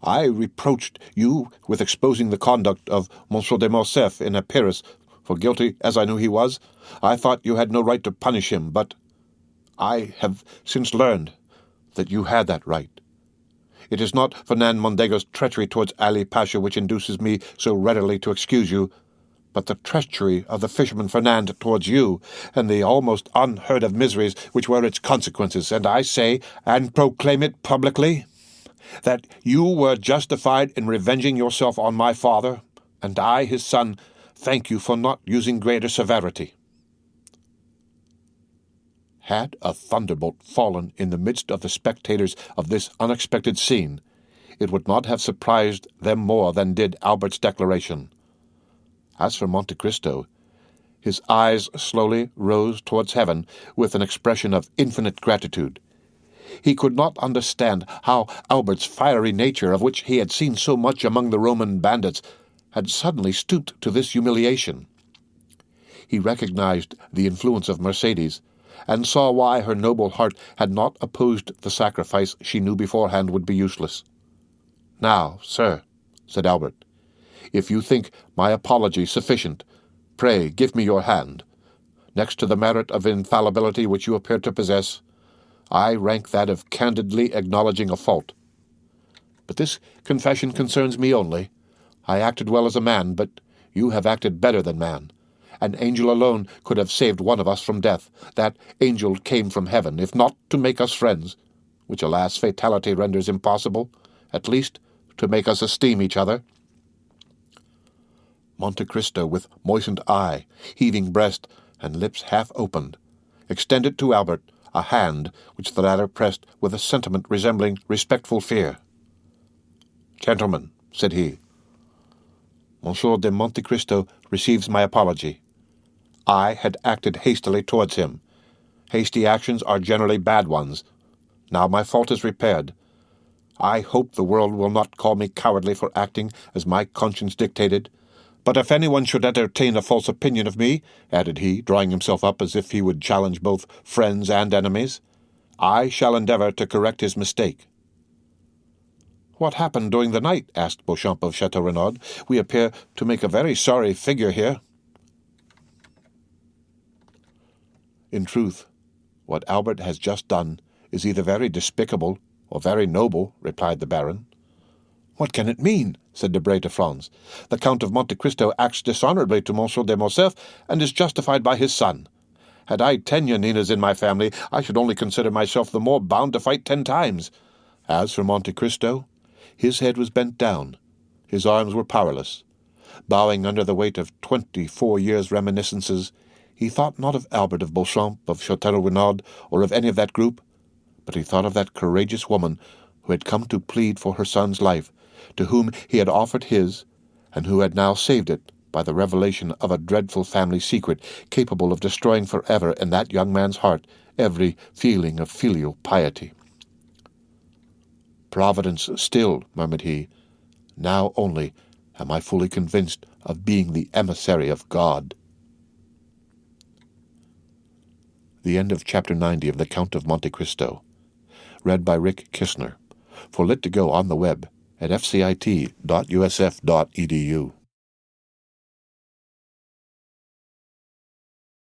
"I reproached you with exposing the conduct of Monsieur de Morcerf in Paris, for guilty as I knew he was. I thought you had no right to punish him, but I have since learned that you had that right. It is not Fernand Mondego's treachery towards Ali Pasha which induces me so readily to excuse you, but the treachery of the fisherman Fernand towards you, and the almost unheard-of miseries which were its consequences, and I say, and proclaim it publicly, that you were justified in revenging yourself on my father, and I, his son, thank you for not using greater severity." Had a thunderbolt fallen in the midst of the spectators of this unexpected scene, it would not have surprised them more than did Albert's declaration. As for Monte Cristo, his eyes slowly rose towards heaven with an expression of infinite gratitude. He could not understand how Albert's fiery nature, of which he had seen so much among the Roman bandits, had suddenly stooped to this humiliation. He recognized the influence of Mercedes, and saw why her noble heart had not opposed the sacrifice she knew beforehand would be useless. "Now, sir," said Albert, "if you think my apology sufficient, pray give me your hand. Next to the merit of infallibility which you appear to possess, I rank that of candidly acknowledging a fault. But this confession concerns me only. I acted well as a man, but you have acted better than man. An angel alone could have saved one of us from death. That angel came from heaven, if not to make us friends, which, alas, fatality renders impossible, at least to make us esteem each other." Monte Cristo, with moistened eye, heaving breast, and lips half opened, extended to Albert a hand which the latter pressed with a sentiment resembling respectful fear. "Gentlemen," said he, "Monsieur de Monte Cristo receives my apology. I had acted hastily towards him. Hasty actions are generally bad ones. Now my fault is repaired. I hope the world will not call me cowardly for acting as my conscience dictated. But if anyone should entertain a false opinion of me," added he, drawing himself up as if he would challenge both friends and enemies, "I shall endeavor to correct his mistake." "What happened during the night?" asked Beauchamp of Chateau Renaud. "We appear to make a very sorry figure here." "In truth, what Albert has just done is either very despicable or very noble," replied the Baron. "What can it mean?" said Debray to Franz. "The Count of Monte Cristo acts dishonorably to Monsieur de Morcerf, and is justified by his son. Had I 10 Yanninas in my family, I should only consider myself the more bound to fight 10 times. As for Monte Cristo, his head was bent down, his arms were powerless. Bowing under the weight of 24 years' reminiscences, he thought not of Albert of Beauchamp, of Chateau Renaud, or of any of that group, but he thought of that courageous woman who had come to plead for her son's life, to whom he had offered his, and who had now saved it by the revelation of a dreadful family secret capable of destroying forever in that young man's heart every feeling of filial piety. "Providence still," murmured he. "Now only am I fully convinced of being the emissary of God." The end of Chapter 90 of The Count of Monte Cristo. Read by Rick Kistner. For Lit to Go on the web at fcit.usf.edu.